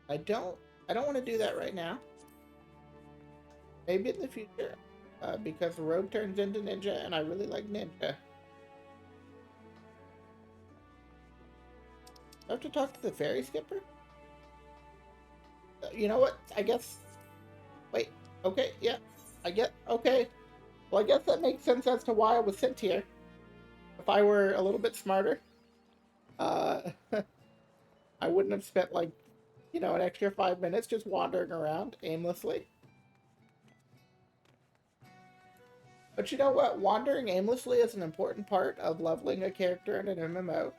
Speaker 1: I don't want to do that right now. Maybe in the future. Because the rogue turns into ninja, and I really like ninja. I have to talk to the ferry skipper? You know what? I guess... Wait. Okay, yeah. Okay. Well, I guess that makes sense as to why I was sent here. If I were a little bit smarter, I wouldn't have spent, like, you know, an extra 5 minutes just wandering around aimlessly. But you know what? Wandering aimlessly is an important part of leveling a character in an MMO.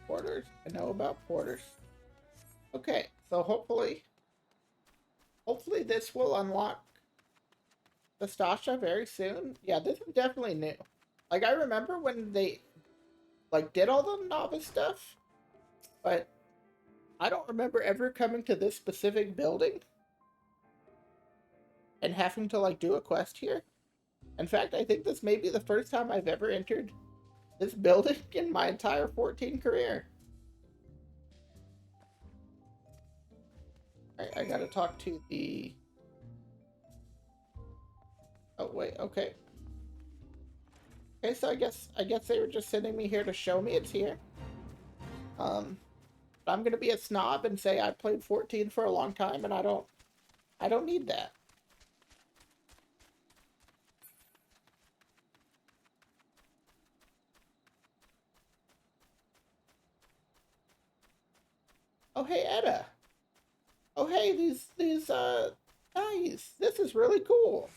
Speaker 1: Porters. I know about porters. Okay, so hopefully this will unlock the Stasha very soon. Yeah, this is definitely new. Like, I remember when they, like, did all the novice stuff, but I don't remember ever coming to this specific building and having to, like, do a quest here. In fact, I think this may be the first time I've ever entered this building in my entire 14 career. I gotta talk to the... Oh, wait, okay. Okay, so I guess they were just sending me here to show me it's here. I'm gonna be a snob and say I played 14 for a long time, and I don't need that. Oh, hey, Etta. Oh, hey, these nice. This is really cool.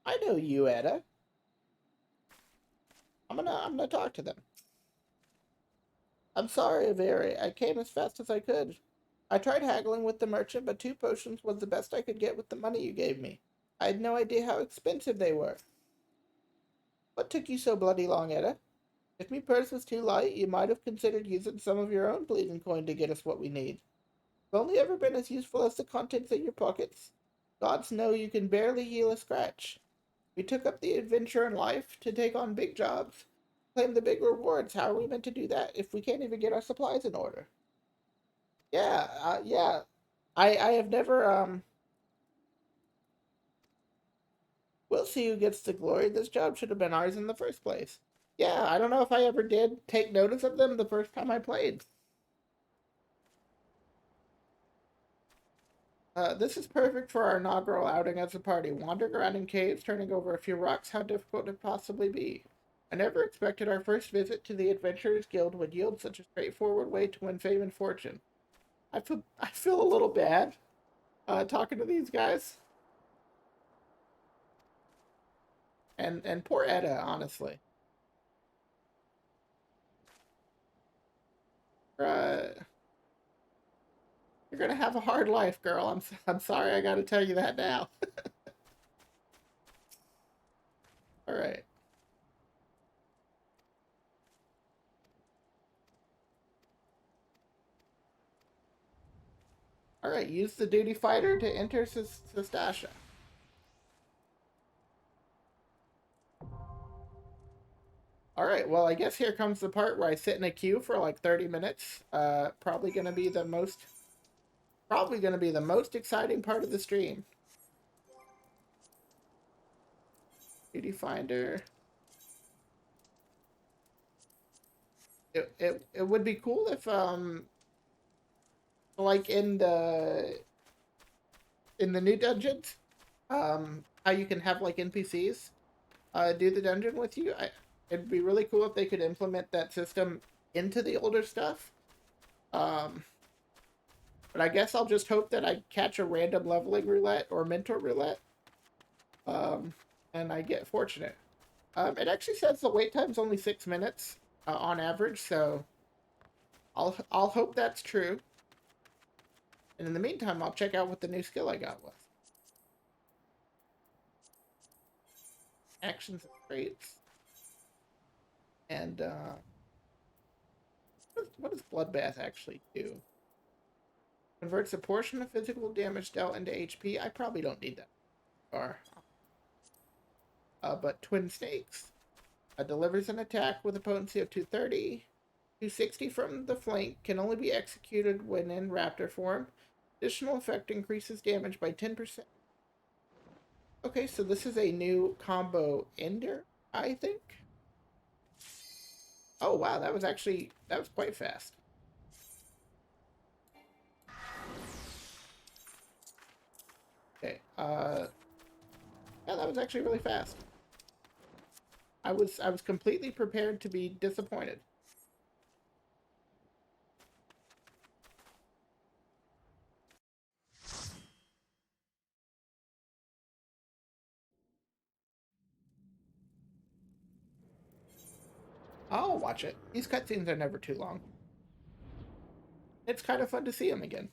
Speaker 1: I know you, Etta. I'm gonna talk to them. I'm sorry, Avery. I came as fast as I could. I tried haggling with the merchant, but 2 potions was the best I could get with the money you gave me. I had no idea how expensive they were. What took you so bloody long, Etta? If me purse was too light, you might have considered using some of your own bleeding coin to get us what we need. I've only ever been as useful as the contents of your pockets. Gods know you can barely heal a scratch. We took up the adventure in life to take on big jobs, claim the big rewards. How are we meant to do that if we can't even get our supplies in order? Yeah. I have never, we'll see who gets the glory. This job should have been ours in the first place. Yeah, I don't know if I ever did take notice of them the first time I played. This is perfect for our inaugural outing as a party. Wandering around in caves, turning over a few rocks, how difficult could it possibly be? I never expected our first visit to the Adventurers Guild would yield such a straightforward way to win fame and fortune. I feel a little bad, talking to these guys. And poor Etta, honestly. Uh, you're gonna have a hard life, girl. I'm sorry I gotta tell you that now. Alright. Alright, use the duty fighter to enter Sestasha. Alright, well, I guess here comes the part where I sit in a queue for like 30 minutes. Probably gonna be the most exciting part of the stream. Duty finder. It would be cool if like in the new dungeons, how you can have like NPCs do the dungeon with you. It'd be really cool if they could implement that system into the older stuff. But I guess I'll just hope that I catch a random leveling roulette or mentor roulette, and I get fortunate. It actually says the wait time's only 6 minutes on average, so I'll hope that's true. And in the meantime, I'll check out what the new skill I got was. Actions and traits. And what does Bloodbath actually do? Converts a portion of physical damage dealt into HP. I probably don't need that. But Twin Snakes delivers an attack with a potency of 230. 260 from the flank, can only be executed when in raptor form. Additional effect increases damage by 10%. Okay, so this is a new combo ender, I think. Oh wow, that was quite fast. Okay, yeah, that was actually really fast. I was completely prepared to be disappointed. I'll watch it. These cutscenes are never too long. It's kind of fun to see them again.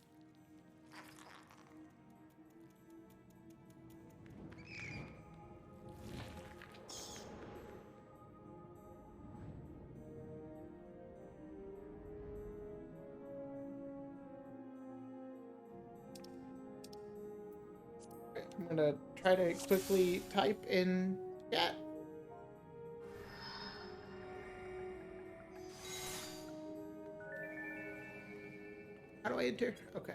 Speaker 1: I'm gonna try to quickly type in chat. How do I enter? Okay.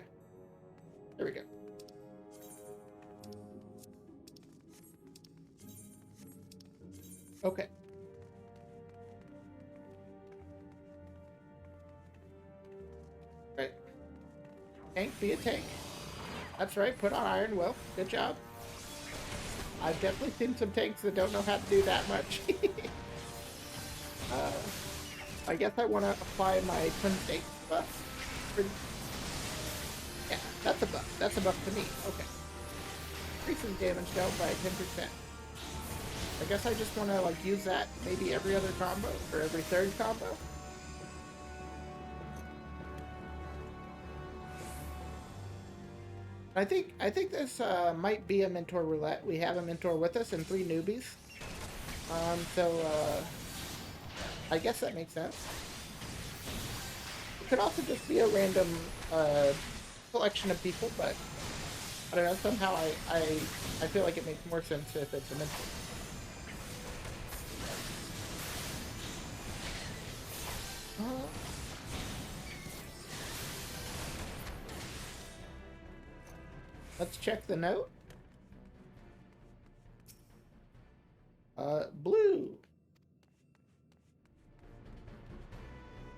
Speaker 1: There we go. Okay. Right. Tank, be a tank. That's right, put on Iron Will. Good job. I've definitely seen some tanks that don't know how to do that much. I guess I want to apply my Twin Snakes buff. Yeah, that's a buff. That's a buff to me. Okay. Increasing damage dealt by 10%. I guess I just want to like use that maybe every other combo or every third combo. I think this might be a mentor roulette. We have a mentor with us and 3 newbies. So I guess that makes sense. It could also just be a random collection of people, but I don't know. Somehow I feel like it makes more sense if it's a mentor. Let's check the note. Blue.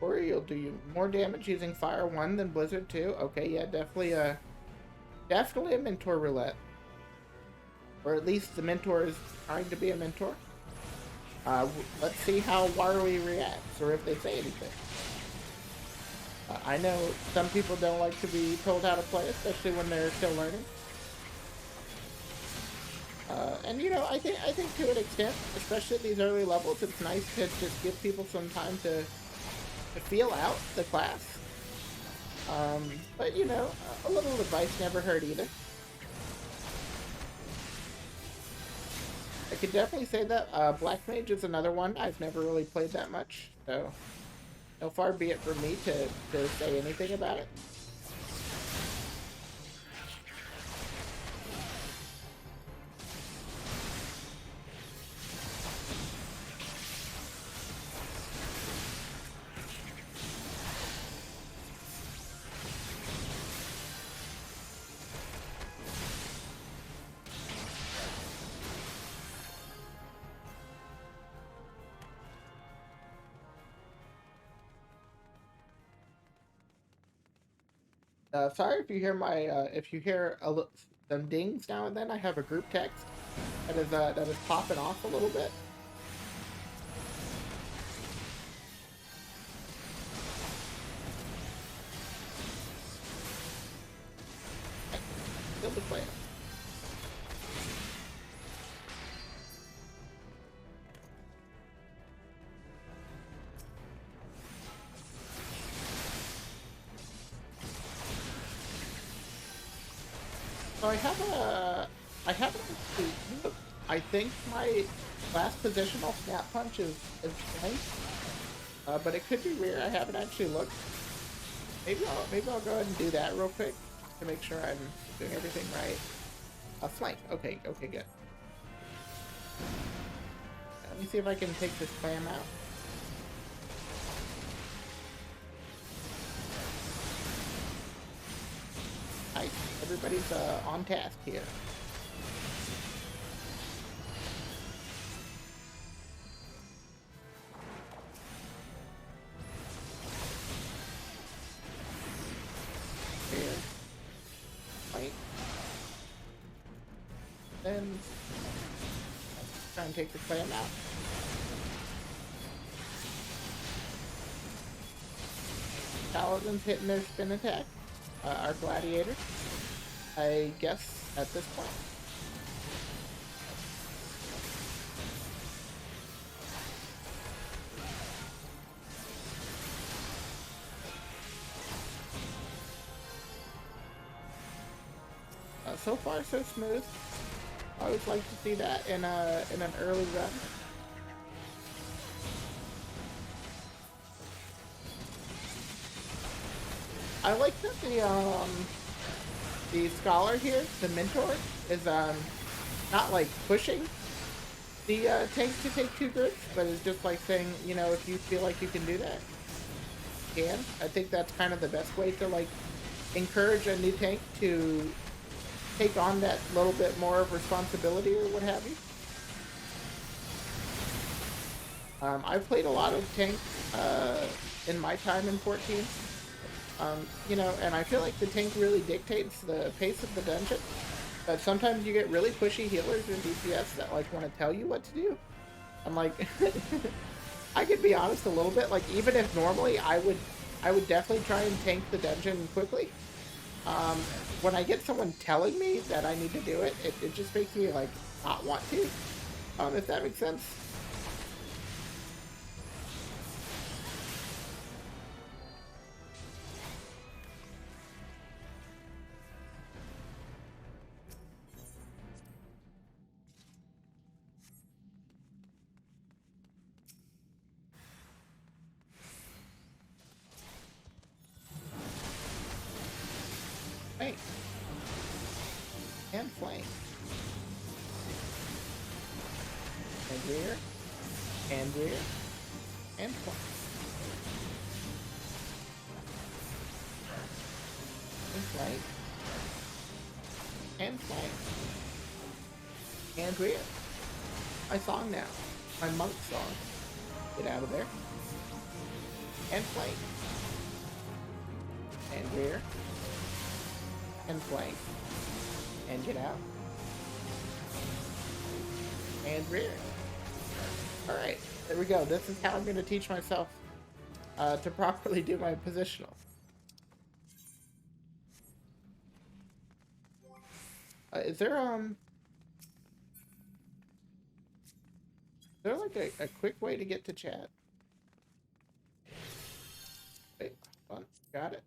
Speaker 1: Or you'll do more damage using Fire 1 than Blizzard 2. Okay, yeah, definitely a mentor roulette. Or at least the mentor is trying to be a mentor. Let's see how Warui reacts, or if they say anything. I know some people don't like to be told how to play, especially when they're still learning. And you know, I think to an extent, especially at these early levels, it's nice to just give people some time to feel out the class. But you know, a little advice never hurt either. I could definitely say that Black Mage is another one I've never really played that much, so no far be it for me to say anything about it. Sorry if you hear my if you hear some dings now and then. I have a group text that is popping off a little bit. Still the plan. So I haven't looked. I think my last positional snap punch is blank. But it could be rare. I haven't actually looked. Maybe I'll go ahead and do that real quick to make sure I'm doing everything right. Flank. Okay, good. Let me see if I can take this clam out. Nice. Everybody's on task here. Here. Right. Then try and take the clam out. Paladins hitting their spin attack. Our gladiator, I guess, at this point. So far, so smooth. I always like to see that in an early run. I like that the scholar here, the mentor, is not like pushing the tank to take 2 grids, but is just like saying, you know, if you feel like you can do that, you can. I think that's kind of the best way to like encourage a new tank to take on that little bit more of responsibility or what have you. I've played a lot of tanks in my time in 14. You know, and I feel like the tank really dictates the pace of the dungeon. But sometimes you get really pushy healers in DPS that like want to tell you what to do. I'm like, I could be honest a little bit. Like even if normally I would definitely try and tank the dungeon quickly. When I get someone telling me that I need to do it, it just makes me like not want to. If that makes sense. rear, and rear, and flank. And flank. And flank. And rear. My song now. My monk song. Get out of there. And flank. And rear. And flank. And get out. And rear. Alright, there we go. This is how I'm going to teach myself to properly do my positional. Is there like a quick way to get to chat? Wait, hold on. Got it.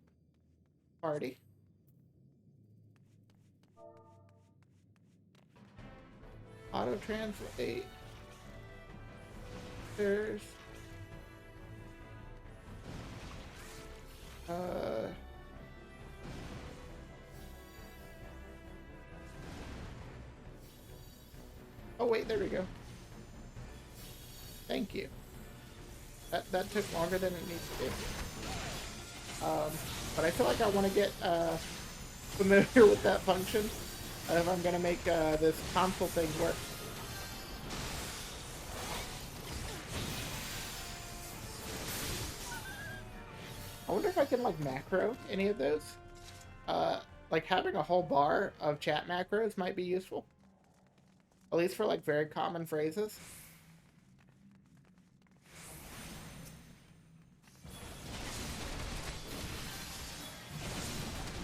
Speaker 1: Party. Auto translate. There's oh wait, there we go. Thank you. That took longer than it needs to do. But I feel like I want to get familiar with that function if I'm gonna make this console thing work. I wonder if I can like macro any of those. Like having a whole bar of chat macros might be useful. At least for like very common phrases.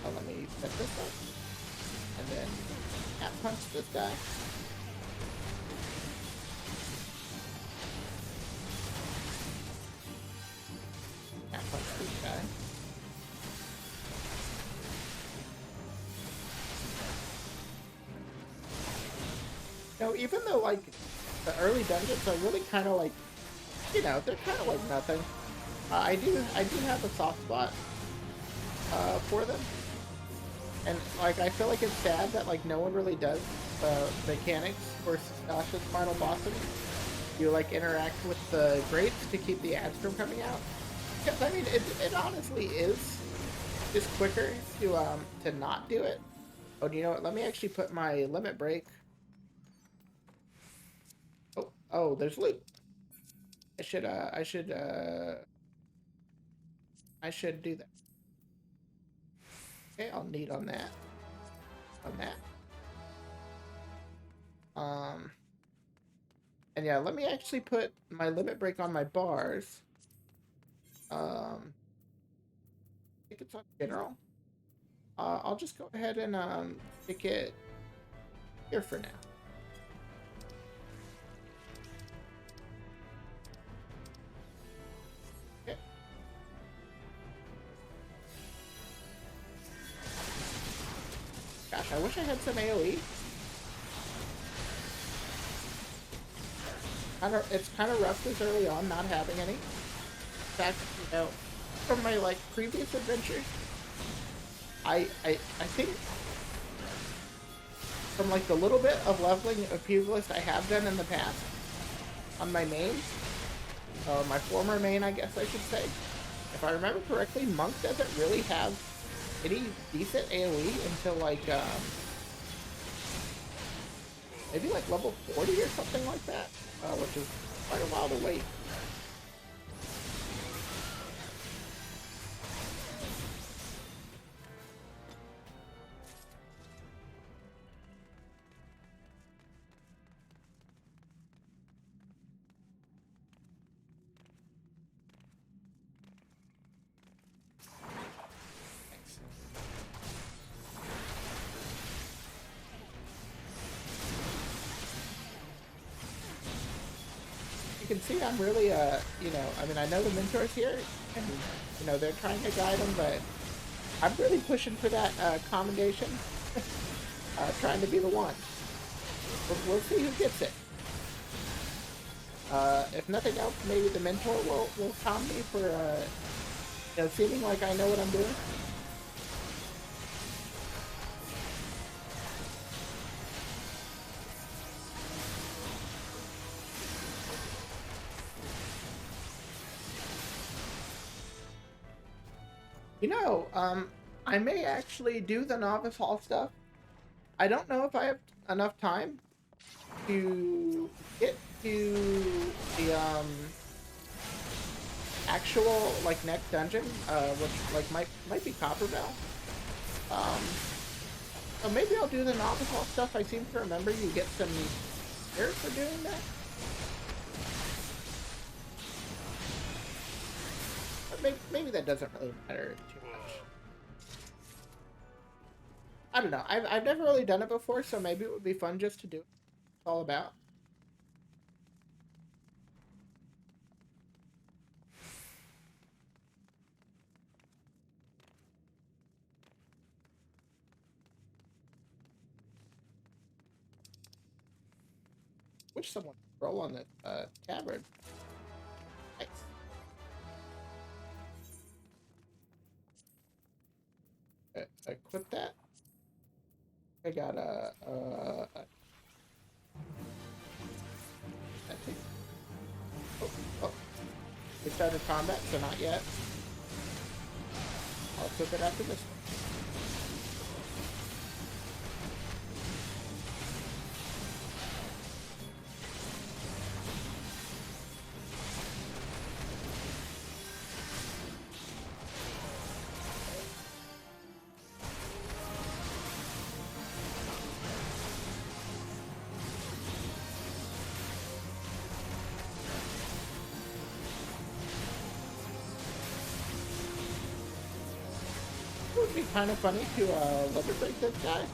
Speaker 1: Oh, let me set this up. And then cat punch this guy. Cat punch this guy. No, even though like the early dungeons are really kind of like, you know, they're kind of like nothing. I do have a soft spot for them, and like I feel like it's sad that like no one really does mechanics for Sasha's final bossing. You like interact with the grates to keep the ads from coming out. Because I mean, it honestly is just quicker to not do it. Oh, do you know what? Let me actually put my limit break. Oh, there's loot. I should do that. Okay, I'll need on that. On that. And yeah, let me actually put my limit break on my bars. I think it's on general. I'll just go ahead and stick it here for now. Gosh, I wish I had some AoE. It's kind of rough this early on, not having any. In fact, you know, from my like previous adventures, I think from like the little bit of leveling of Pugilist I have done in the past on my main, my former main, I guess I should say. If I remember correctly, Monk doesn't really have any decent AoE until like maybe like level 40 or something like that, which is quite a while to wait. You can see I'm really, you know, I mean, I know the mentor's here, and, you know, they're trying to guide them, but I'm really pushing for that commendation, trying to be the one. We'll see who gets it. If nothing else, maybe the mentor will calm me for, you know, feeling like I know what I'm doing. You know, I may actually do the novice hall stuff. I don't know if I have enough time to get to the actual like next dungeon, which like might be Copperbell. Um, so maybe I'll do the novice hall stuff. I seem to remember you get some gear for doing that. But maybe that doesn't really matter too much. I don't know. I've never really done it before, so maybe it would be fun just to do it. It's all about. Wish someone would roll on the tabard. Nice. Equip that. I got that thing. Oh, we started combat, so not yet. I'll equip it after this one. It would be kind of funny to limit break this guy,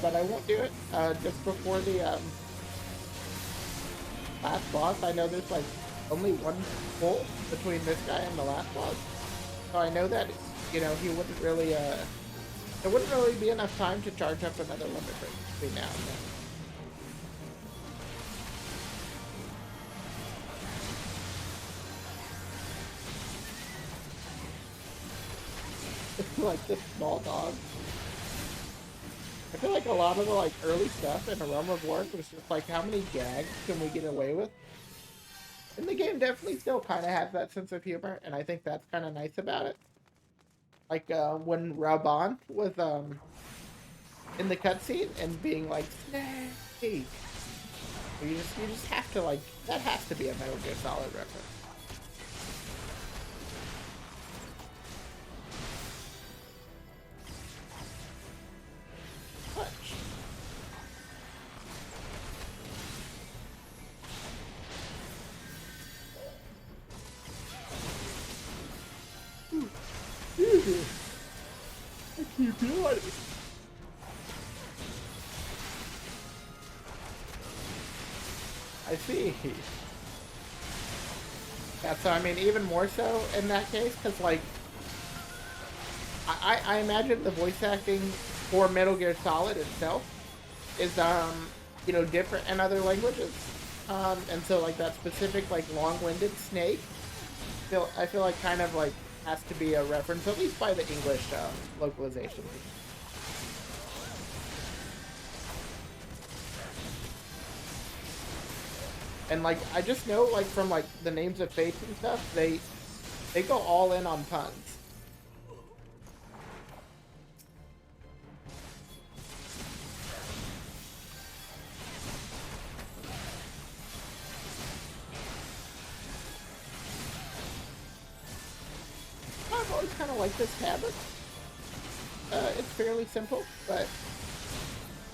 Speaker 1: but I won't do it just before the last boss. I know there's like only one pull between this guy and the last boss, so I know that he wouldn't really there wouldn't really be enough time to charge up another limit break between now and then. Like this small dog. I feel like a lot of the like early stuff in A Realm of Work was just like, how many gags can we get away with? And the game definitely still kind of has that sense of humor, and I think that's kind of nice about it. Like when Raban was in the cutscene and being like, "Snake," you just have to like, that has to be a Metal Gear Solid reference. I keep doing it. I see. Yeah, so I mean, even more so in that case, because like, I imagine the voice acting for Metal Gear Solid itself is different in other languages, and so like that specific like long-winded Snake, I feel like kind of like has to be a reference, at least by the English localization. And like I just know like from like the names of fates and stuff, they go all in on puns. I've always kind of liked this habit. It's fairly simple, but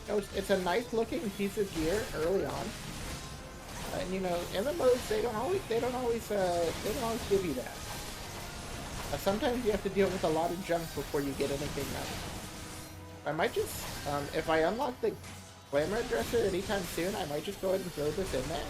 Speaker 1: it's a nice looking piece of gear early on. And MMOs they don't always give you that. Sometimes you have to deal with a lot of junk before you get anything nice. I might just, if I unlock the glamour dresser anytime soon, I might just go ahead and throw this in there.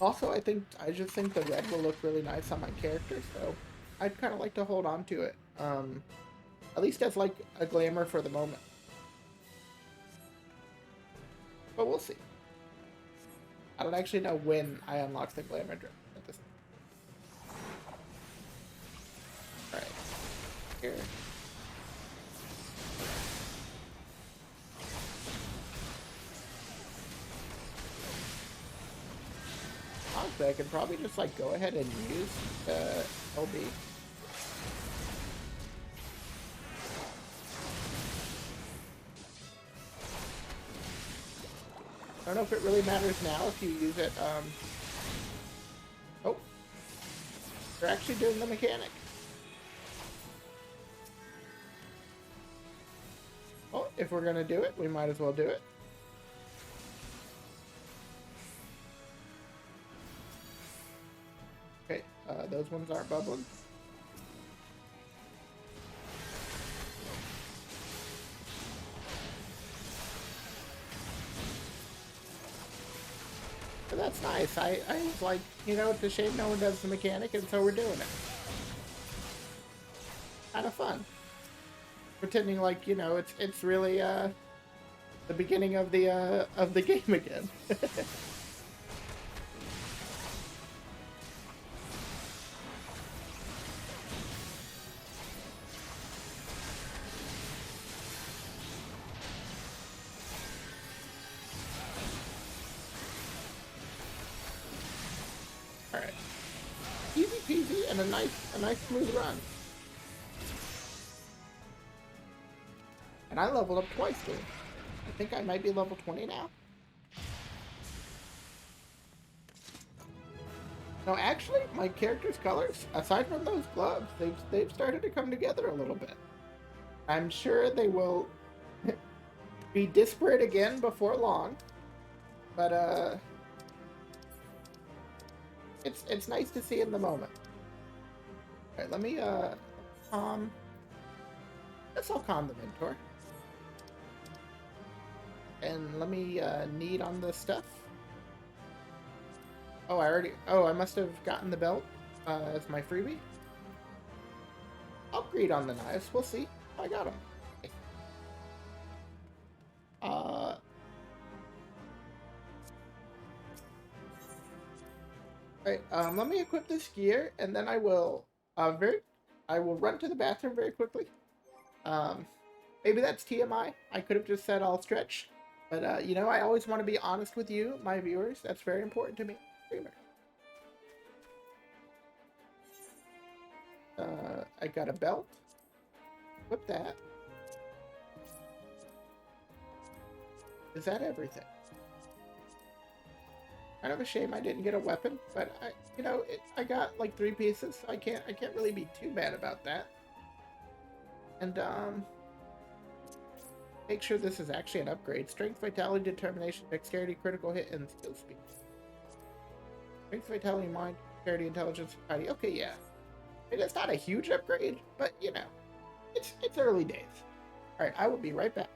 Speaker 1: Also, I just think the red will look really nice on my character, so I'd kind of like to hold on to it. At least as like a glamour for the moment. But we'll see. I don't actually know when I unlock the glamour dress at this point. Alright. Here. actually, I could probably just, like, go ahead and use the LB. I don't know if it really matters now if you use it, Oh. They're actually doing the mechanic. Well, if we're gonna do it, we might as well do it. Okay, those ones aren't bubbling. But that's nice. I was like, you know, it's a shame no one does the mechanic, and so we're doing it. Kind of fun. Pretending like, you know, it's really the beginning of the game again. All right, easy peasy and a nice smooth run. And I leveled up twice, dude. I think I might be level 20 now. No, actually, my character's colors, aside from those gloves, they've started to come together a little bit. I'm sure they will be disparate again before long, but it's nice to see in the moment. All right, let me calm. Guess I'll calm the mentor. And let me knead on this stuff. Oh, I must have gotten the belt as my freebie. I'll greed on the knives. We'll see. I got them. Alright, let me equip this gear, and then I will run to the bathroom very quickly. Maybe that's TMI. I could have just said I'll stretch. But, you know, I always want to be honest with you, my viewers. That's very important to me. Streamer. I got a belt. Whip that. Is that everything? Kind of a shame I didn't get a weapon, but I got like 3 pieces. So I can't really be too bad about that. And make sure this is actually an upgrade. Strength, vitality, determination, dexterity, critical hit, and skill speed. Strength, vitality, mind, dexterity, intelligence, vitality. Okay, yeah. It's not a huge upgrade, but you know, it's early days. All right, I will be right back.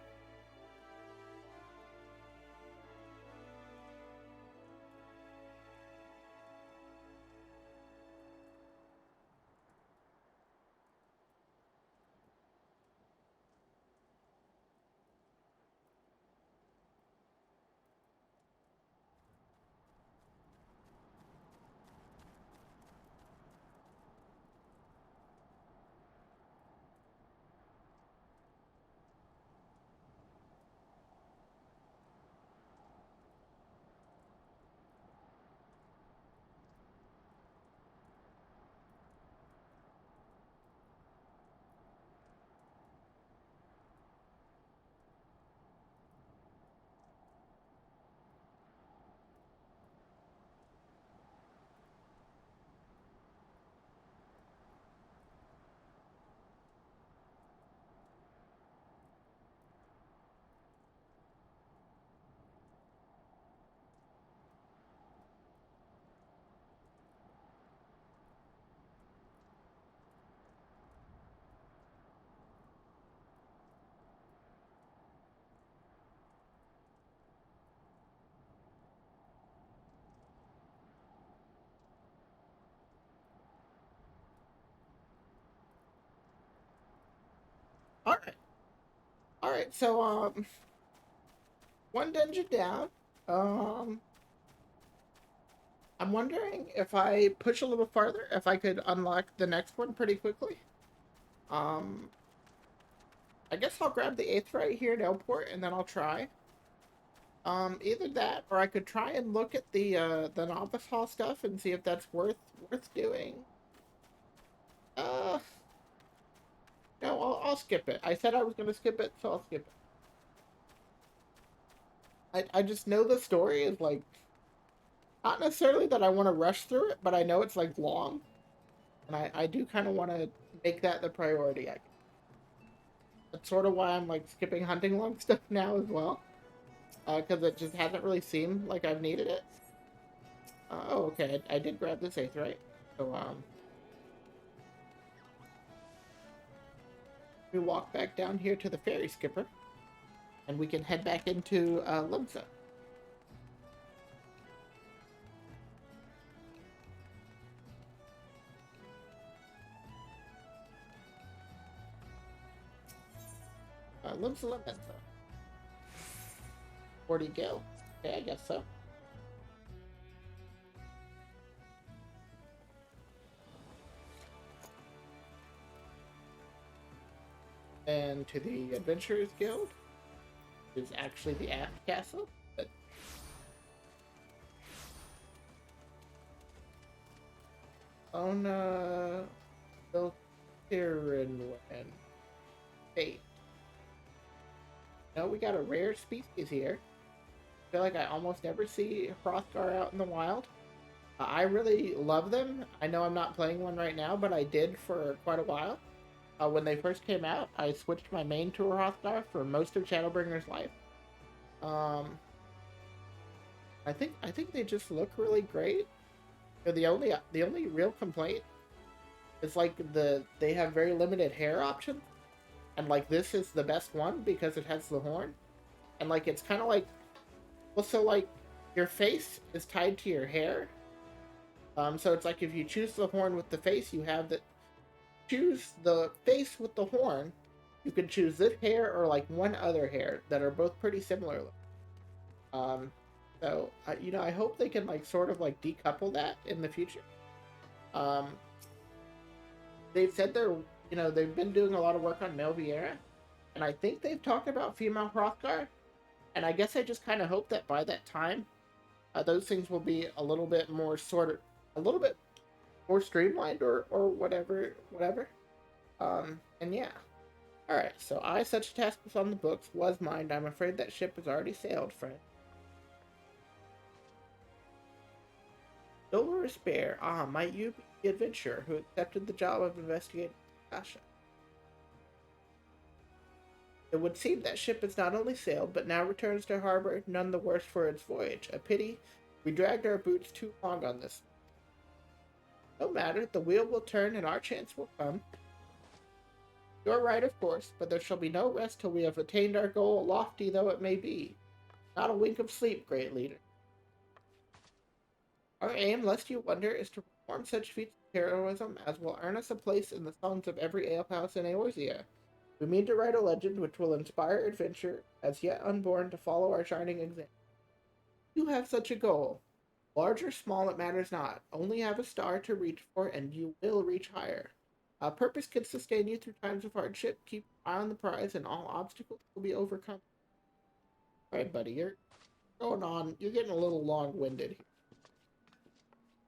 Speaker 1: All right. All right. So one dungeon down. I'm wondering if I push a little farther, if I could unlock the next one pretty quickly. Um, I guess I'll grab the 8th right here in Airport, and then I'll try. Either that, or I could try and look at the novice hall stuff and see if that's worth doing. Uh, no, I'll skip it. I said I was gonna skip it, so I'll skip it. I just know the story is like not necessarily that I want to rush through it, but I know it's like long, and I do kind of want to make that the priority. That's sort of why I'm like skipping hunting long stuff now as well, because it just hasn't really seemed like I've needed it. Oh, okay, I did grab this eighth, right? So we walk back down here to the ferry skipper, and we can head back into Limsa. Limsa Limsa. 40 gil. Okay, I guess so. And to the Adventurers Guild is actually the Aft Castle. But on Filterin and Fate. No, we got a rare species here. I feel like I almost never see Hrothgar out in the wild. I really love them. I know I'm not playing one right now, but I did for quite a while. When they first came out, I switched my main to Hrothgar for most of Shadowbringer's life. I think they just look really great. The only real complaint is like they have very limited hair options, and like this is the best one because it has the horn, and like it's kind of like, well, so like your face is tied to your hair. So it's like if you choose the horn with the face, you have the choose the face with the horn. You can choose this hair or like one other hair that are both pretty similar. Um, so I hope they can like sort of like decouple that in the future. Um, they've said they've been doing a lot of work on Melviera, and I think they've talked about female Hrothgar, and I guess I just kind of hope that by that time, those things will be a little bit more a little bit more streamlined or whatever. And yeah. Alright, so such a task was on the books, was mined. I'm afraid that ship has already sailed, friend. Silver is spare. Might you be the adventurer who accepted the job of investigating Kasha? It would seem that ship has not only sailed, but now returns to harbor, none the worse for its voyage. A pity. We dragged our boots too long on this. No matter, the wheel will turn and our chance will come. You're right, of course, but there shall be no rest till we have attained our goal, lofty though it may be. Not a wink of sleep, great leader. Our aim, lest you wonder, is to perform such feats of heroism as will earn us a place in the songs of every alehouse in Eorzea. We mean to write a legend which will inspire adventure, as yet unborn, to follow our shining example. You have such a goal. Large or small, it matters not. Only have a star to reach for, and you will reach higher. Purpose can sustain you through times of hardship. Keep your eye on the prize, and all obstacles will be overcome. All right, buddy, you're going on. You're getting a little long-winded here.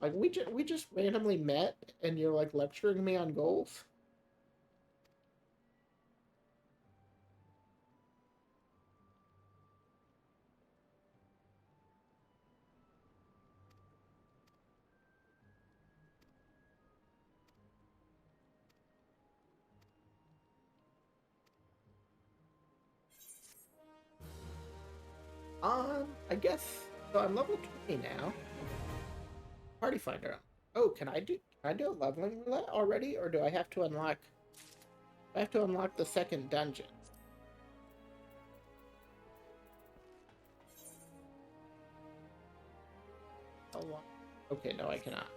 Speaker 1: Like we just randomly met, and you're like lecturing me on goals. I guess so. I'm level 20 now. Party finder. Oh, can I do a leveling roulette already, or do I have to unlock? I have to unlock the second dungeon. Okay, no, I cannot.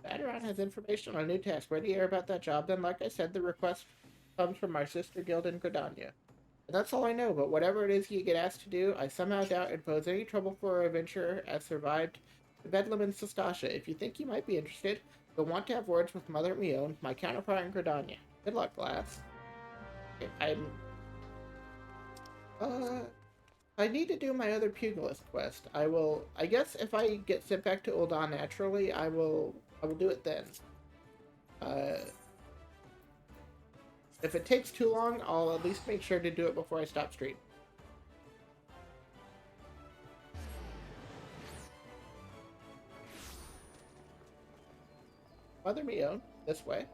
Speaker 1: Baderon has information on a new task. Ready to hear about that job? Then, like I said, the request comes from my sister guild in Gridania. And that's all I know, but whatever it is you get asked to do, I somehow doubt it pose any trouble for an adventurer as survived the Bedlam in Sestasha. If you think you might be interested, you'll want to have words with Mother Mion, my counterpart in Gridania. Good luck, lass. I need to do my other pugilist quest. I guess if I get sent back to Ul'dah naturally, I will do it then. Uh, if it takes too long, I'll at least make sure to do it before I stop stream. Mother Mion, this way.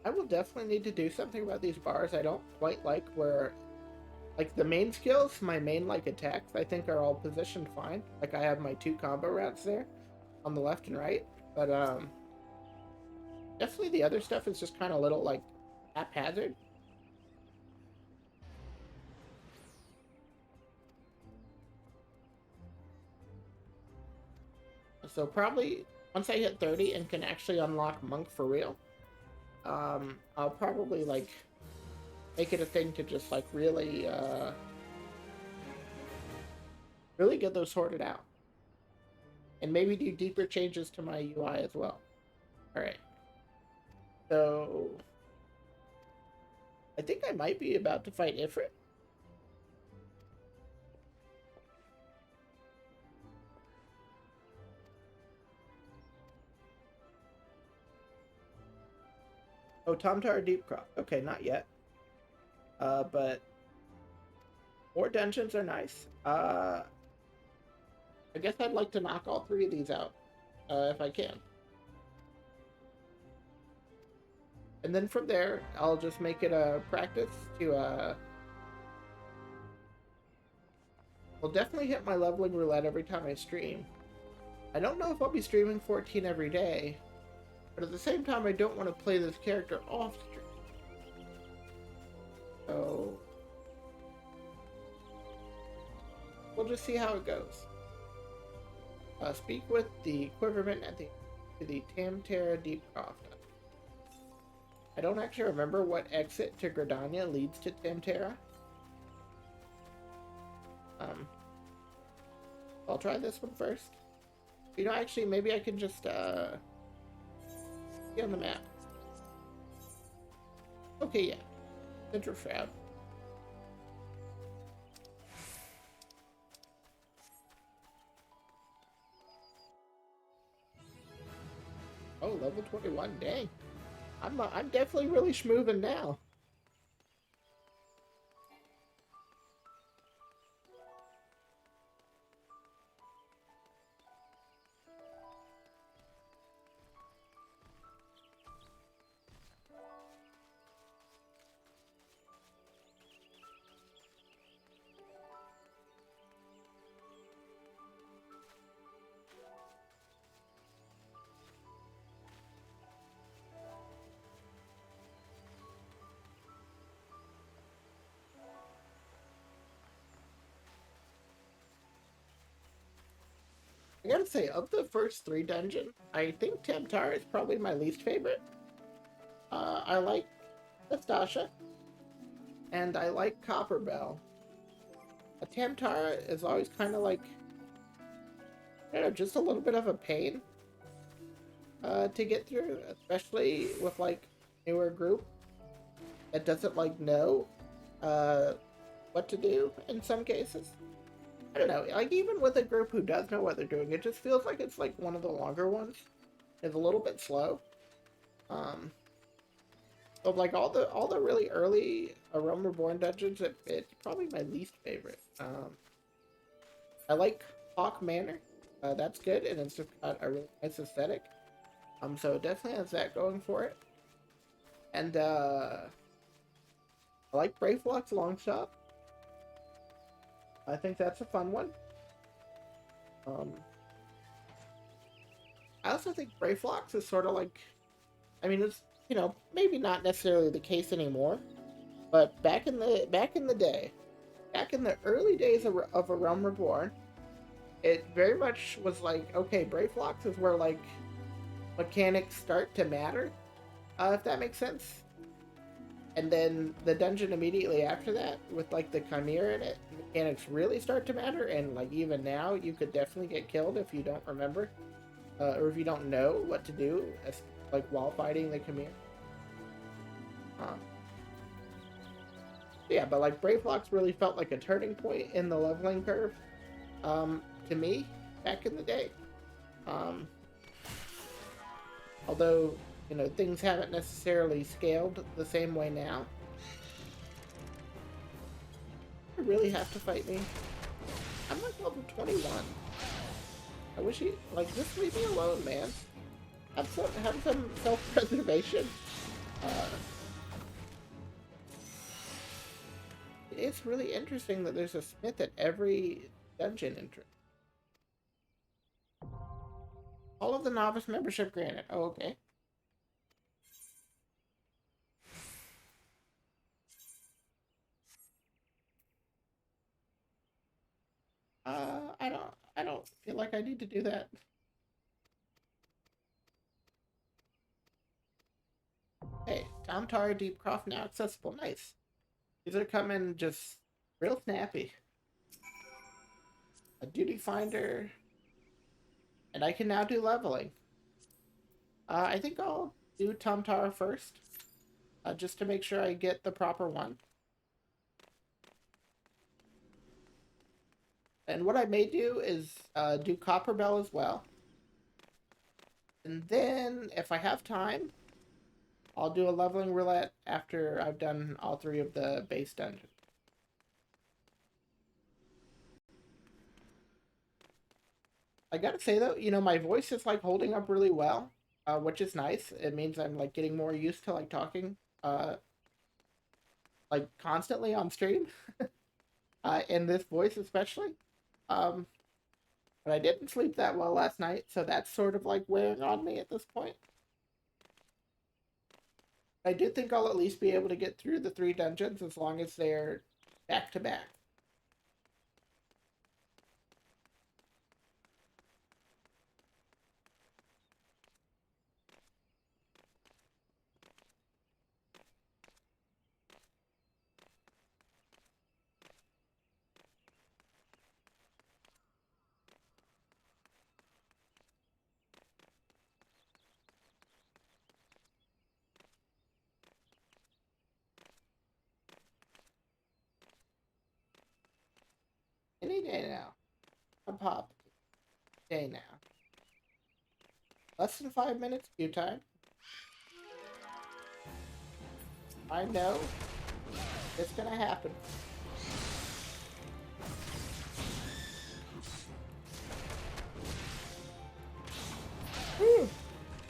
Speaker 1: I will definitely need to do something about these bars. I don't quite like where, like, the main skills, my main, like, attacks, I think are all positioned fine. Like, I have my 2 combo routes there on the left and right. But, definitely the other stuff is just kind of little, like, haphazard. So probably once I hit 30 and can actually unlock Monk for real, I'll probably, like, make it a thing to just, like, really get those sorted out. And maybe do deeper changes to my UI as well. Alright. So I think I might be about to fight Ifrit. Oh, Tomtar Deepcroft. Okay, not yet. But more dungeons are nice. I guess I'd like to knock all 3 of these out, if I can. And then from there, I'll just make it a practice to, I'll definitely hit my leveling roulette every time I stream. I don't know if I'll be streaming 14 every day, but at the same time, I don't want to play this character off stream. So we'll just see how it goes. Speak with the Quiverman at the Tamtara Deepcroft. I don't actually remember what exit to Gridania leads to Tamtara. I'll try this one first. You know, actually, maybe I can just see on the map. Okay, yeah. Central Shroud. Oh, level 21. Dang. I'm definitely really schmoovin' now. I gotta say, of the first 3 dungeons, I think Tamtara is probably my least favorite. I like Nastasha, and I like Copperbell. Tamtara is always kind of like, I don't know, just a little bit of a pain to get through, especially with, like, newer group that doesn't, like, know what to do in some cases. I don't know, like, even with a group who does know what they're doing, it just feels like it's, like, one of the longer ones. It's a little bit slow. But, like, all the really early A Realm Reborn dungeons, it's probably my least favorite. I like Hawk Manor. That's good, and it's just got a really nice aesthetic. So it definitely has that going for it. And, I like Brayflock's Longshot. I think that's a fun one. I also think Brayflox is sort of like, I mean, it's, you know, maybe not necessarily the case anymore, but back in the day, back in the early days of A Realm Reborn, it very much was like, okay, Brayflox is where, like, mechanics start to matter, if that makes sense. And then the dungeon immediately after that, with, like, the Chimera in it, mechanics really start to matter, and, like, even now, you could definitely get killed if you don't remember. or if you don't know what to do, like while fighting the Khmer. Yeah, but like Brave Locks really felt like a turning point in the leveling curve, to me, back in the day. Although, you know, things haven't necessarily scaled the same way now. You really have to fight me. I'm like level 21. I wish he, like, just leave me alone, man. Have some self-preservation. It's really interesting that there's a smith at every dungeon entrance. All of the novice membership granted. Oh, okay. I don't feel like I need to do that. Hey, Tom Tara Deep Croft now accessible. Nice. These are coming just real snappy. A duty finder. And I can now do leveling. I think I'll do Tom Tara first. Just to make sure I get the proper one. And what I may do is do Copper Bell as well. And then, if I have time, I'll do a leveling roulette after I've done all 3 of the base dungeons. I gotta say though, you know, my voice is like holding up really well, which is nice. It means I'm like getting more used to like talking, like constantly on stream, in this voice especially. Um, but I didn't sleep that well last night, so that's sort of like wearing on me at this point. I do think I'll at least be able to get through the 3 dungeons as long as they're back to back. Any day now. A pop. Day now. Less than 5 minutes queue time. I know it's gonna happen.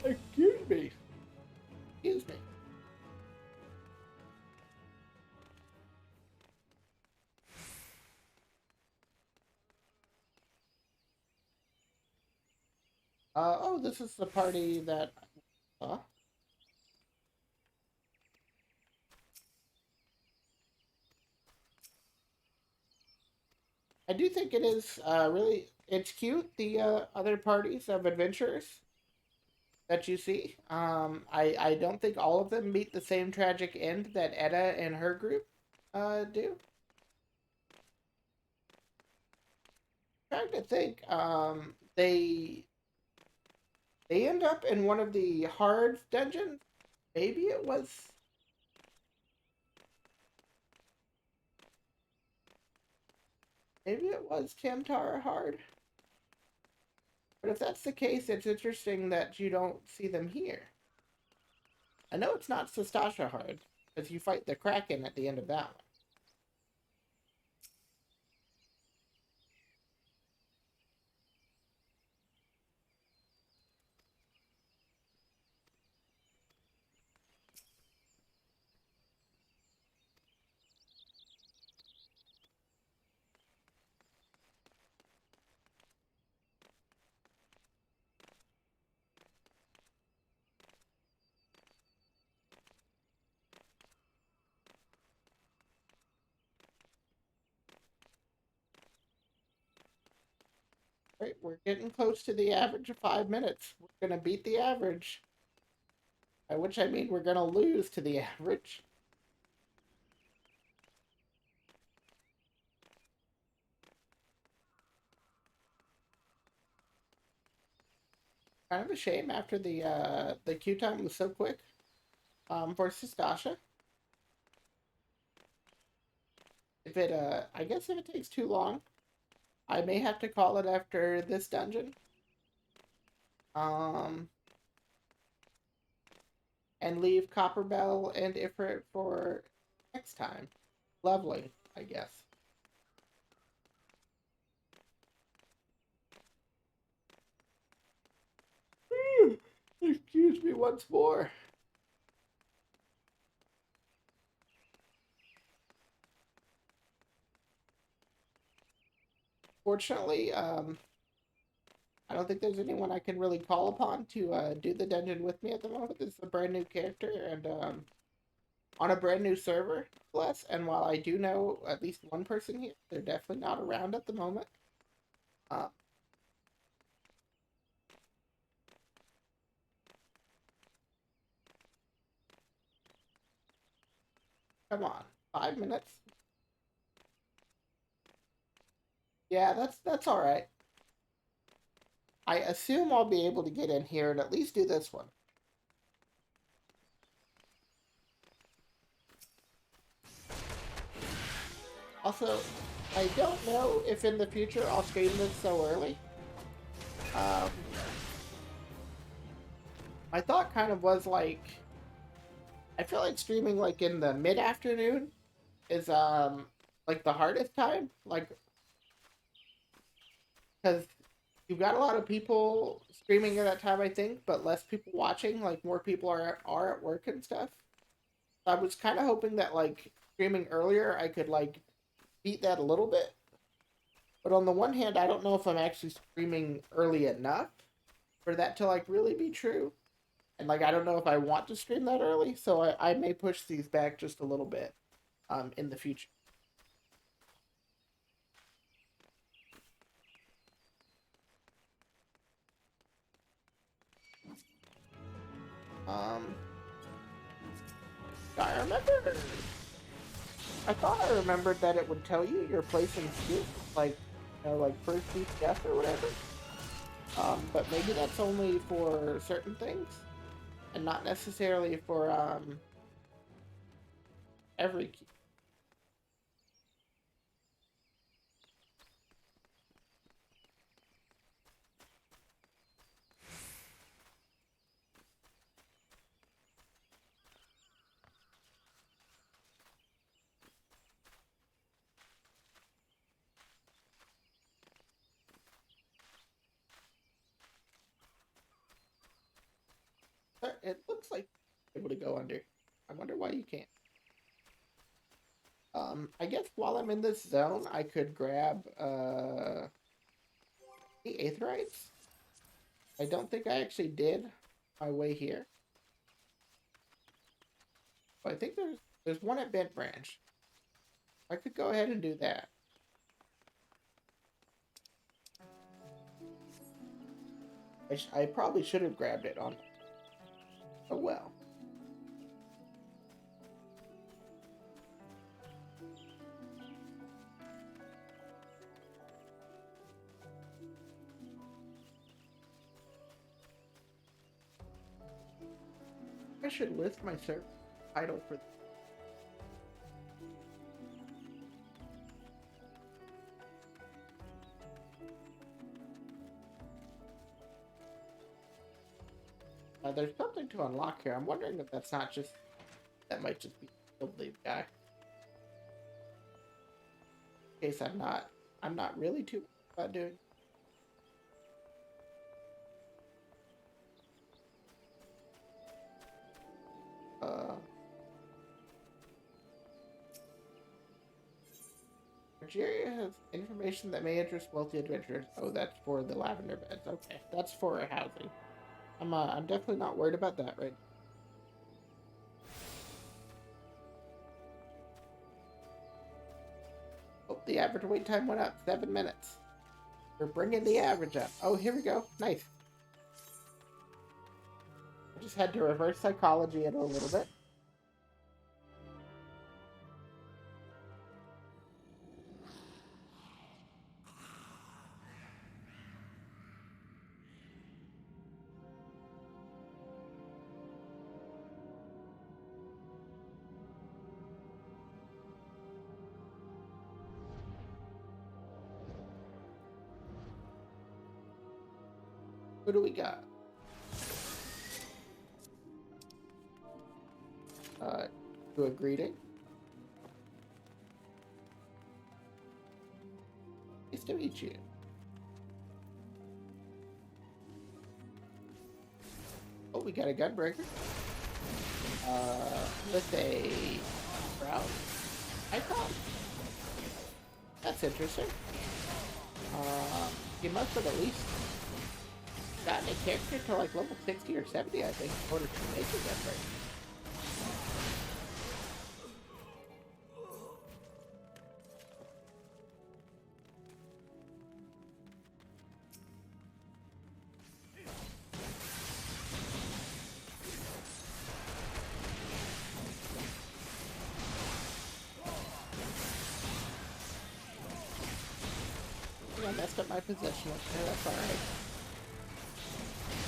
Speaker 1: Excuse me. Excuse me. Oh, this is the party that... I do think it is, really... It's cute, the, other parties of adventurers that you see. I don't think all of them meet the same tragic end that Etta and her group, do. Trying to think, they end up in one of the hard dungeons. Maybe it was... Maybe it was Tamtara hard. But if that's the case, it's interesting that you don't see them here. I know it's not Sastasha hard, because you fight the Kraken at the end of that one. Right, we're getting close to the average of 5 minutes. We're gonna beat the average. By which I mean we're gonna lose to the average. Kind of a shame after the queue time was so quick. For Stasha. If it I guess if it takes too long, I may have to call it after this dungeon. And leave Copperbell and Ifrit for next time. Lovely, I guess. Excuse me once more. Fortunately, I don't think there's anyone I can really call upon to do the dungeon with me at the moment. This is a brand new character and on a brand new server, plus. And while I do know at least one person here, they're definitely not around at the moment. Come on, 5 minutes. Yeah, that's all right. I assume I'll be able to get in here and at least do this one. Also, I don't know if in the future I'll stream this so early. My thought kind of was like, I feel like streaming like in the mid-afternoon is like the hardest time, like because you've got a lot of people streaming at that time, I think, but less people watching. Like more people are at work and stuff. So I was kind of hoping that like streaming earlier, I could like beat that a little bit. But on the one hand, I don't know if I'm actually streaming early enough for that to like really be true. And like I don't know if I want to stream that early, so I may push these back just a little bit in the future. Um, I remember. I thought I remembered that it would tell you your place in queue, like, you know, like first death or whatever. But maybe that's only for certain things, and not necessarily for every queue. It looks like you're able to go under. I wonder why you can't. I guess while I'm in this zone, I could grab the Aetherites. I don't think I actually did my way here. But I think there's one at Bent Branch. I could go ahead and do that. I probably should have grabbed it on. Oh well. I should list my server title for. There's something to unlock here. I'm wondering if that's not just. That might just be the leave guy. In case I'm not really too about doing. Nigeria has information that may interest wealthy adventurers. Oh, that's for the lavender beds. Okay, that's for housing. I'm definitely not worried about that right now. Oh, the average wait time went up 7 minutes. We're bringing the average up. Oh, here we go. Nice. I just had to reverse psychology it a little bit. Who do we got? Do a greeting. Nice to meet you. Oh, we got a gunbreaker. With a brown icon. That's interesting. You must have at least gotten a character to like level 60 or 70, I think, in order to make a gunbreaker. I messed up my position up there, that's alright.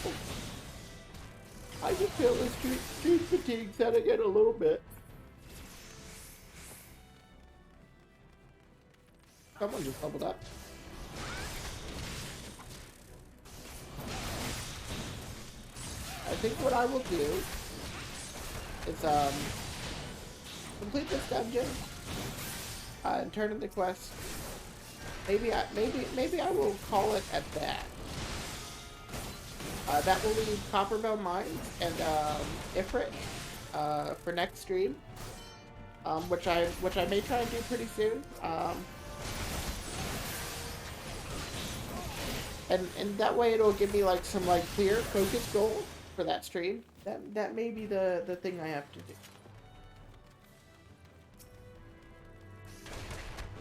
Speaker 1: Oh. I can feel the street fatigue setting in a little bit. Someone just leveled up. I think what I will do is complete this dungeon and turn in the quest. Maybe I will call it at that. That will leave Copperbell Mines and Ifrit for next stream, which I may try and do pretty soon. And that way it'll give me like some like clear focus goals for that stream. That may be the thing I have to do.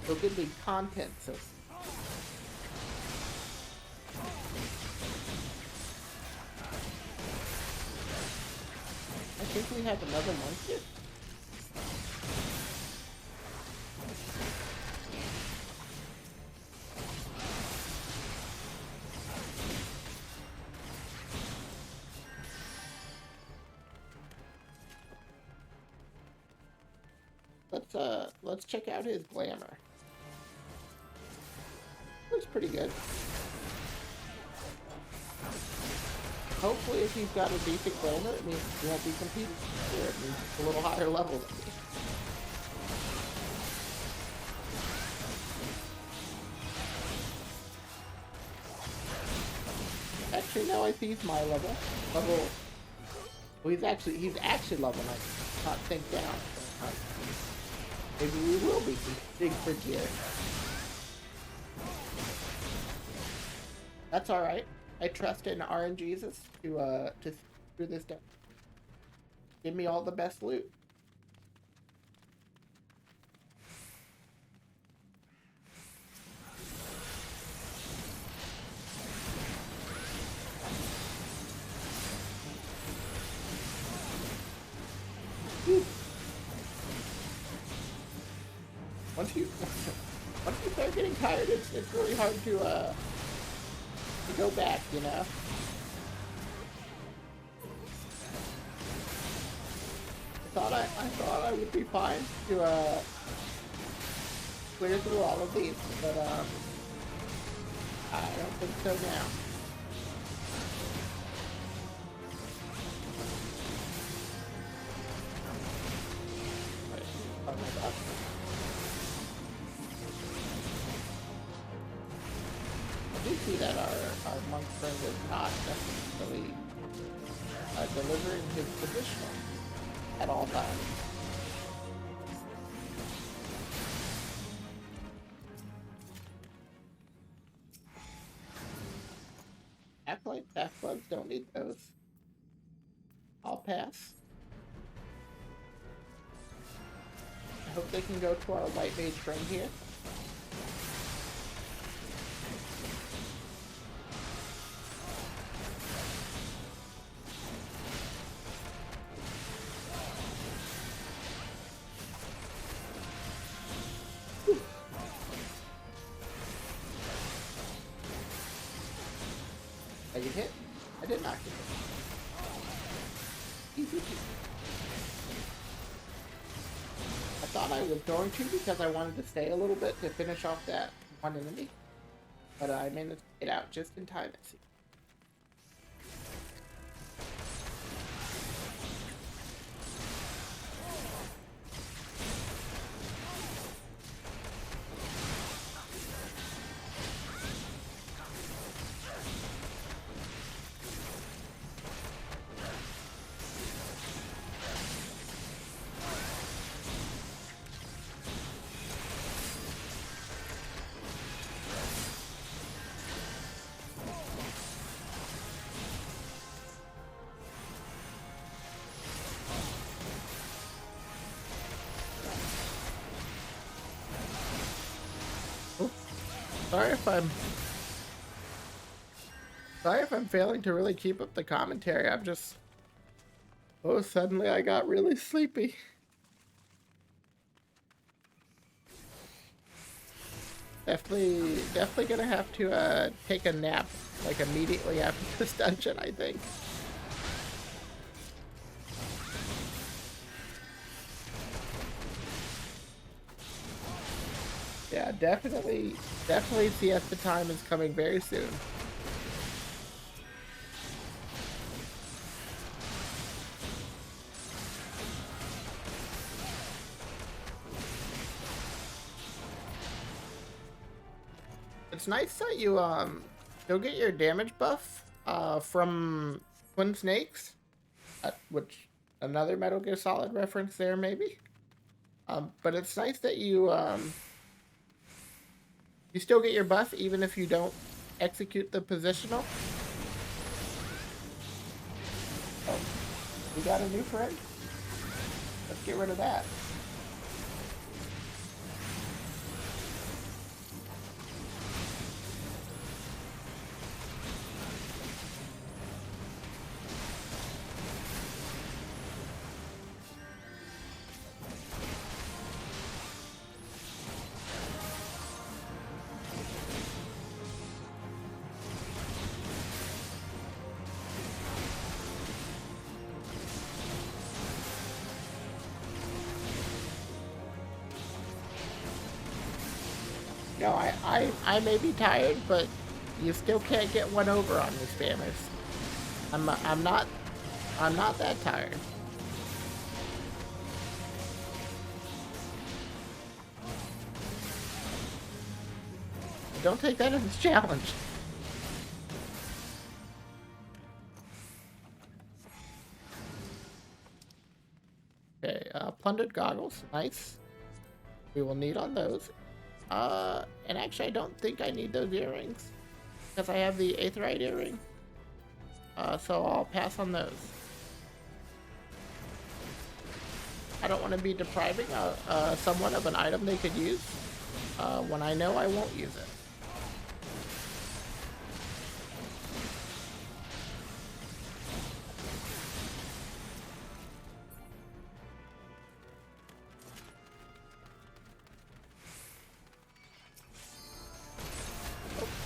Speaker 1: It'll give me content, so. I think we have another monster. Let's check out his glamour. Looks pretty good. Hopefully if he's got a decent glamour, it means he won't be competing here. It means it's a little higher level than me. Actually, no, I see he's my level. Well, he's actually level 9, not think down. So, maybe we will be big for gear. That's alright. I trust in RNGesus to screw this down. Give me all the best loot. Once you start getting tired, it's really hard to go back, you know. I thought I would be fine to clear through all of these, but I don't think so now. Oh my gosh. I do see that our monk friend is not necessarily delivering his positional at all times. Acolyte back plugs, don't need those. I'll pass. I hope they can go to our white mage friend here. I get hit? I did not get hit. Easy peasy. I thought I was going to because I wanted to stay a little bit to finish off that one enemy. But I managed to get out just in time, it seems. Sorry if I'm failing to really keep up the commentary. I'm just, oh, suddenly I got really sleepy. Definitely gonna have to take a nap like immediately after this dungeon, I think. Yeah, definitely siesta time is coming very soon. It's nice that you still get your damage buff from Twin Snakes, which another Metal Gear Solid reference there maybe. But it's nice that you you still get your buff even if you don't execute the positional. Oh, we got a new friend. Let's get rid of that. No, I may be tired, but you still can't get one over on me, spammers. I'm not that tired. Don't take that as a challenge. Okay, plundered goggles, nice. We will need on those. And actually I don't think I need those earrings because I have the Aetheryte earring. So I'll pass on those. I don't want to be depriving someone of an item they could use when I know I won't use it.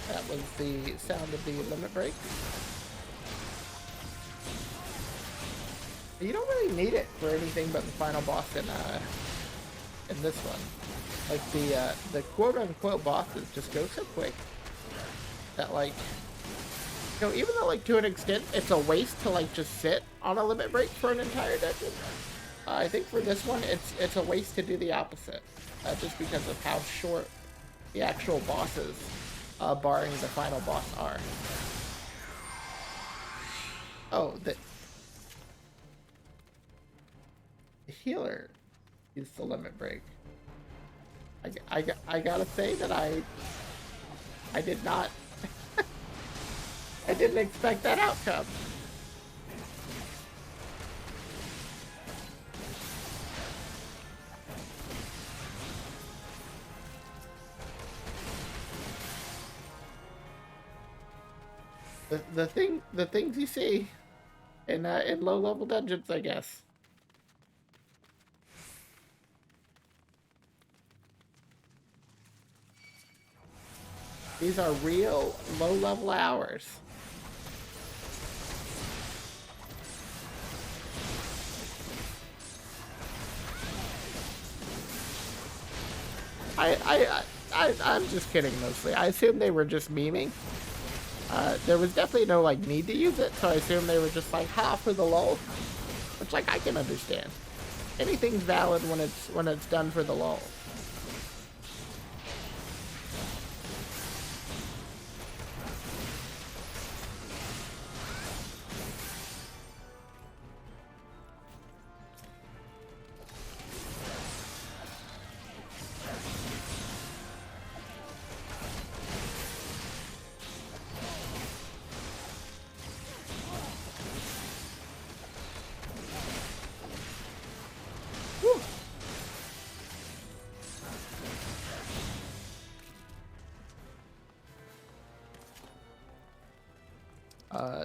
Speaker 1: That was the sound of the limit break. You don't really need it for anything but the final boss in this one. Like the quote unquote bosses just go so quick that, like, you know, even though, like, to an extent it's a waste to like just sit on a limit break for an entire dungeon, I think for this one it's a waste to do the opposite, just because of how short the actual bosses, barring the final boss, are. Oh, the healer used the limit break. I gotta say that I did not I didn't expect that outcome. The things you see in low level dungeons, I guess. These are real low level hours. I'm just kidding mostly. I assume they were just memeing. There was definitely no like need to use it, so I assume they were just like, ha, for the lol. Which, like, I can understand. Anything's valid when it's done for the lol.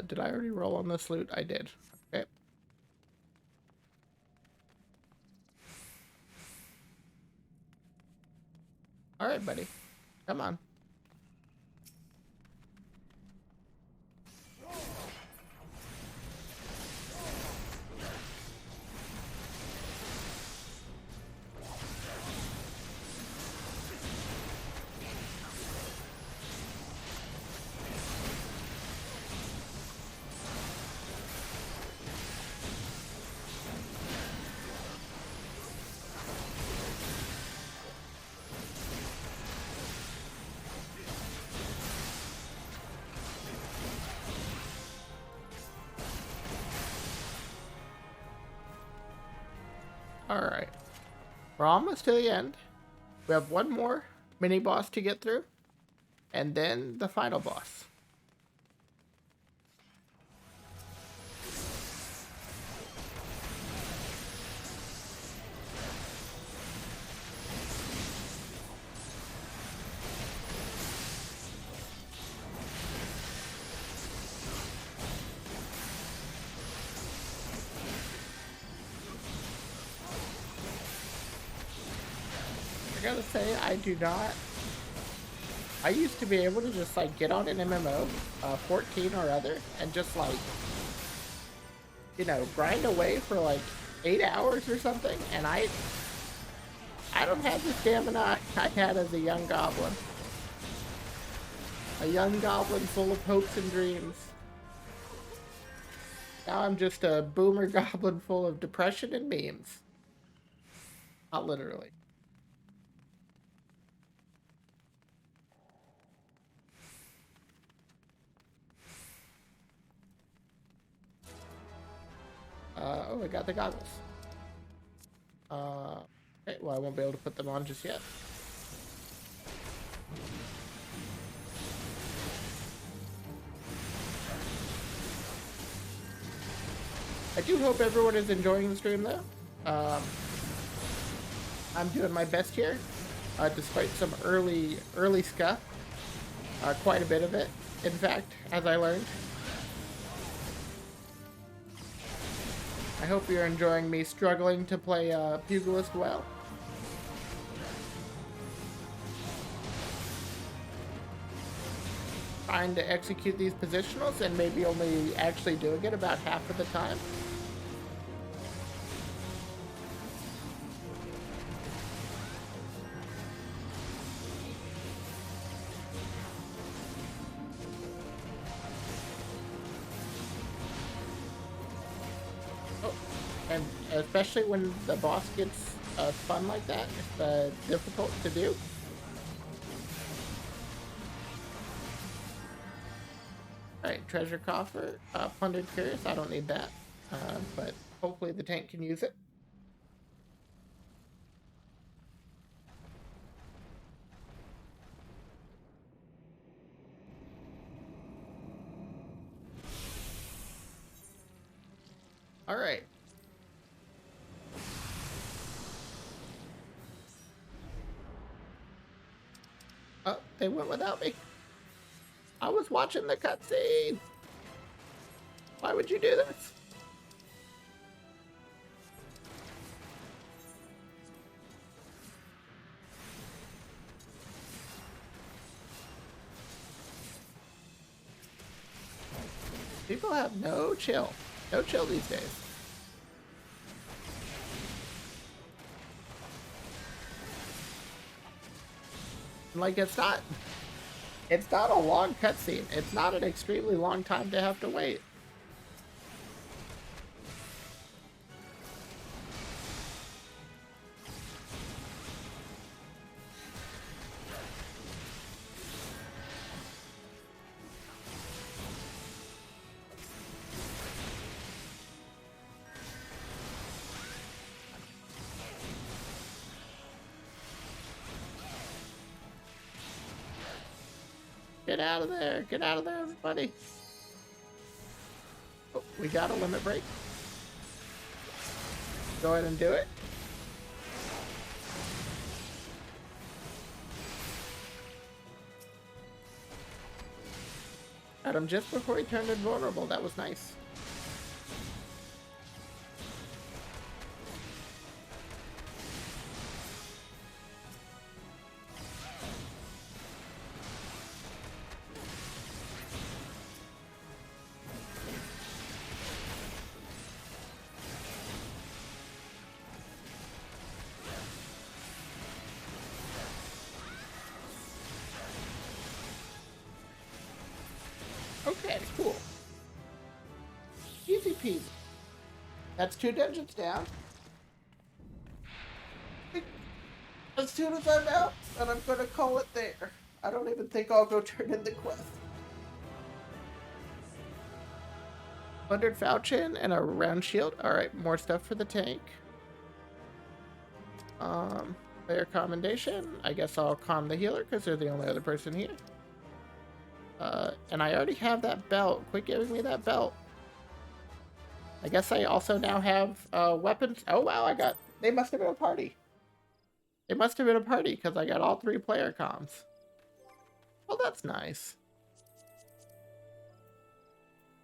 Speaker 1: Did I already roll on this loot? I did. Okay. Alright, buddy. Come on. Alright. We're almost to the end. We have one more mini boss to get through. And then the final boss. I gotta say, I used to be able to just like get on an MMO, 14 or other, and just like, you know, grind away for like 8 hours or something, and I don't have the stamina I had as a young goblin. A young goblin full of hopes and dreams. Now I'm just a boomer goblin full of depression and memes. Not literally. Oh, I got the goggles. Okay, well, I won't be able to put them on just yet. I do hope everyone is enjoying the stream, though. I'm doing my best here, despite some early scuff. Quite a bit of it, in fact, as I learned. I hope you're enjoying me struggling to play Pugilist well. Trying to execute these positionals and maybe only actually doing it about half of the time. And especially when the boss gets spun like that, it's difficult to do. Alright, treasure coffer, plundered curious, I don't need that, but hopefully the tank can use it. Alright. Oh, they went without me. I was watching the cutscene. Why would you do this? People have no chill. No chill these days. Like, it's not a long cutscene. It's not an extremely long time to have to wait. Get out of there. Get out of there, everybody. Oh, we got a limit break. Go ahead and do it. Got him just before he turned invulnerable. That was nice. Okay, cool. Easy peasy. That's 2 dungeons down. As soon as I'm out, and I'm gonna call it there. I don't even think I'll go turn in the quest. 100 falchion and a round shield. Alright, more stuff for the tank. Player commendation. I guess I'll calm the healer because they're the only other person here. And I already have that belt. Quit giving me that belt. I guess I also now have weapons. Oh wow, they must have been a party. It must have been a party because I got all 3 player comms. Well, that's nice.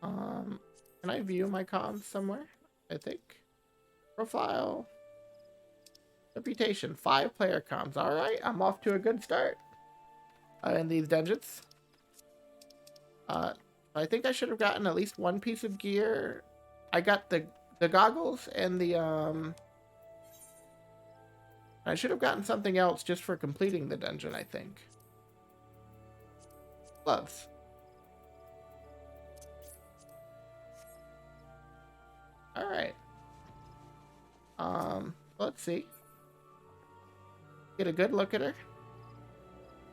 Speaker 1: Can I view my comms somewhere? I think. Profile. Reputation. 5 player comms. Alright, I'm off to a good start. In these dungeons. I think I should have gotten at least 1 piece of gear. I got the goggles and the I should have gotten something else just for completing the dungeon, I think. Gloves. Alright. Let's see. Get a good look at her.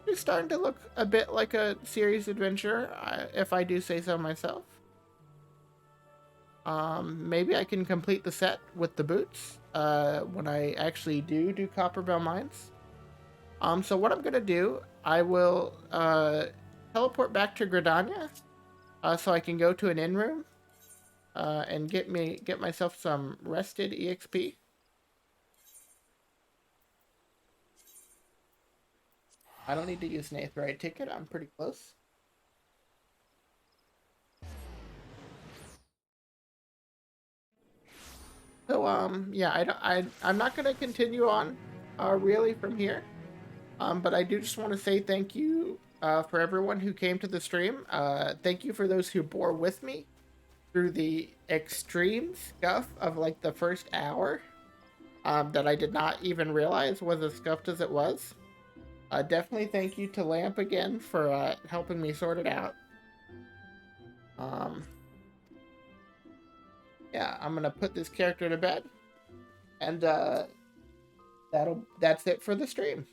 Speaker 1: She's starting to look a bit like a series adventurer, if I do say so myself. Maybe I can complete the set with the boots when I actually do Copperbell Mines. So what I'm gonna do, I will teleport back to Gridania so I can go to an inn room and get myself some rested EXP. I don't need to use an Aetheryte ticket. I'm pretty close. So yeah, I'm not gonna continue on really from here. But I do just want to say thank you for everyone who came to the stream. Thank you for those who bore with me through the extreme scuff of like the first hour that I did not even realize was as scuffed as it was. Definitely thank you to Lamp again for helping me sort it out. Yeah, I'm gonna put this character to bed, and that's it for the stream.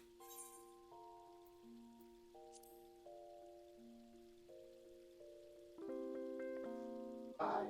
Speaker 1: Bye.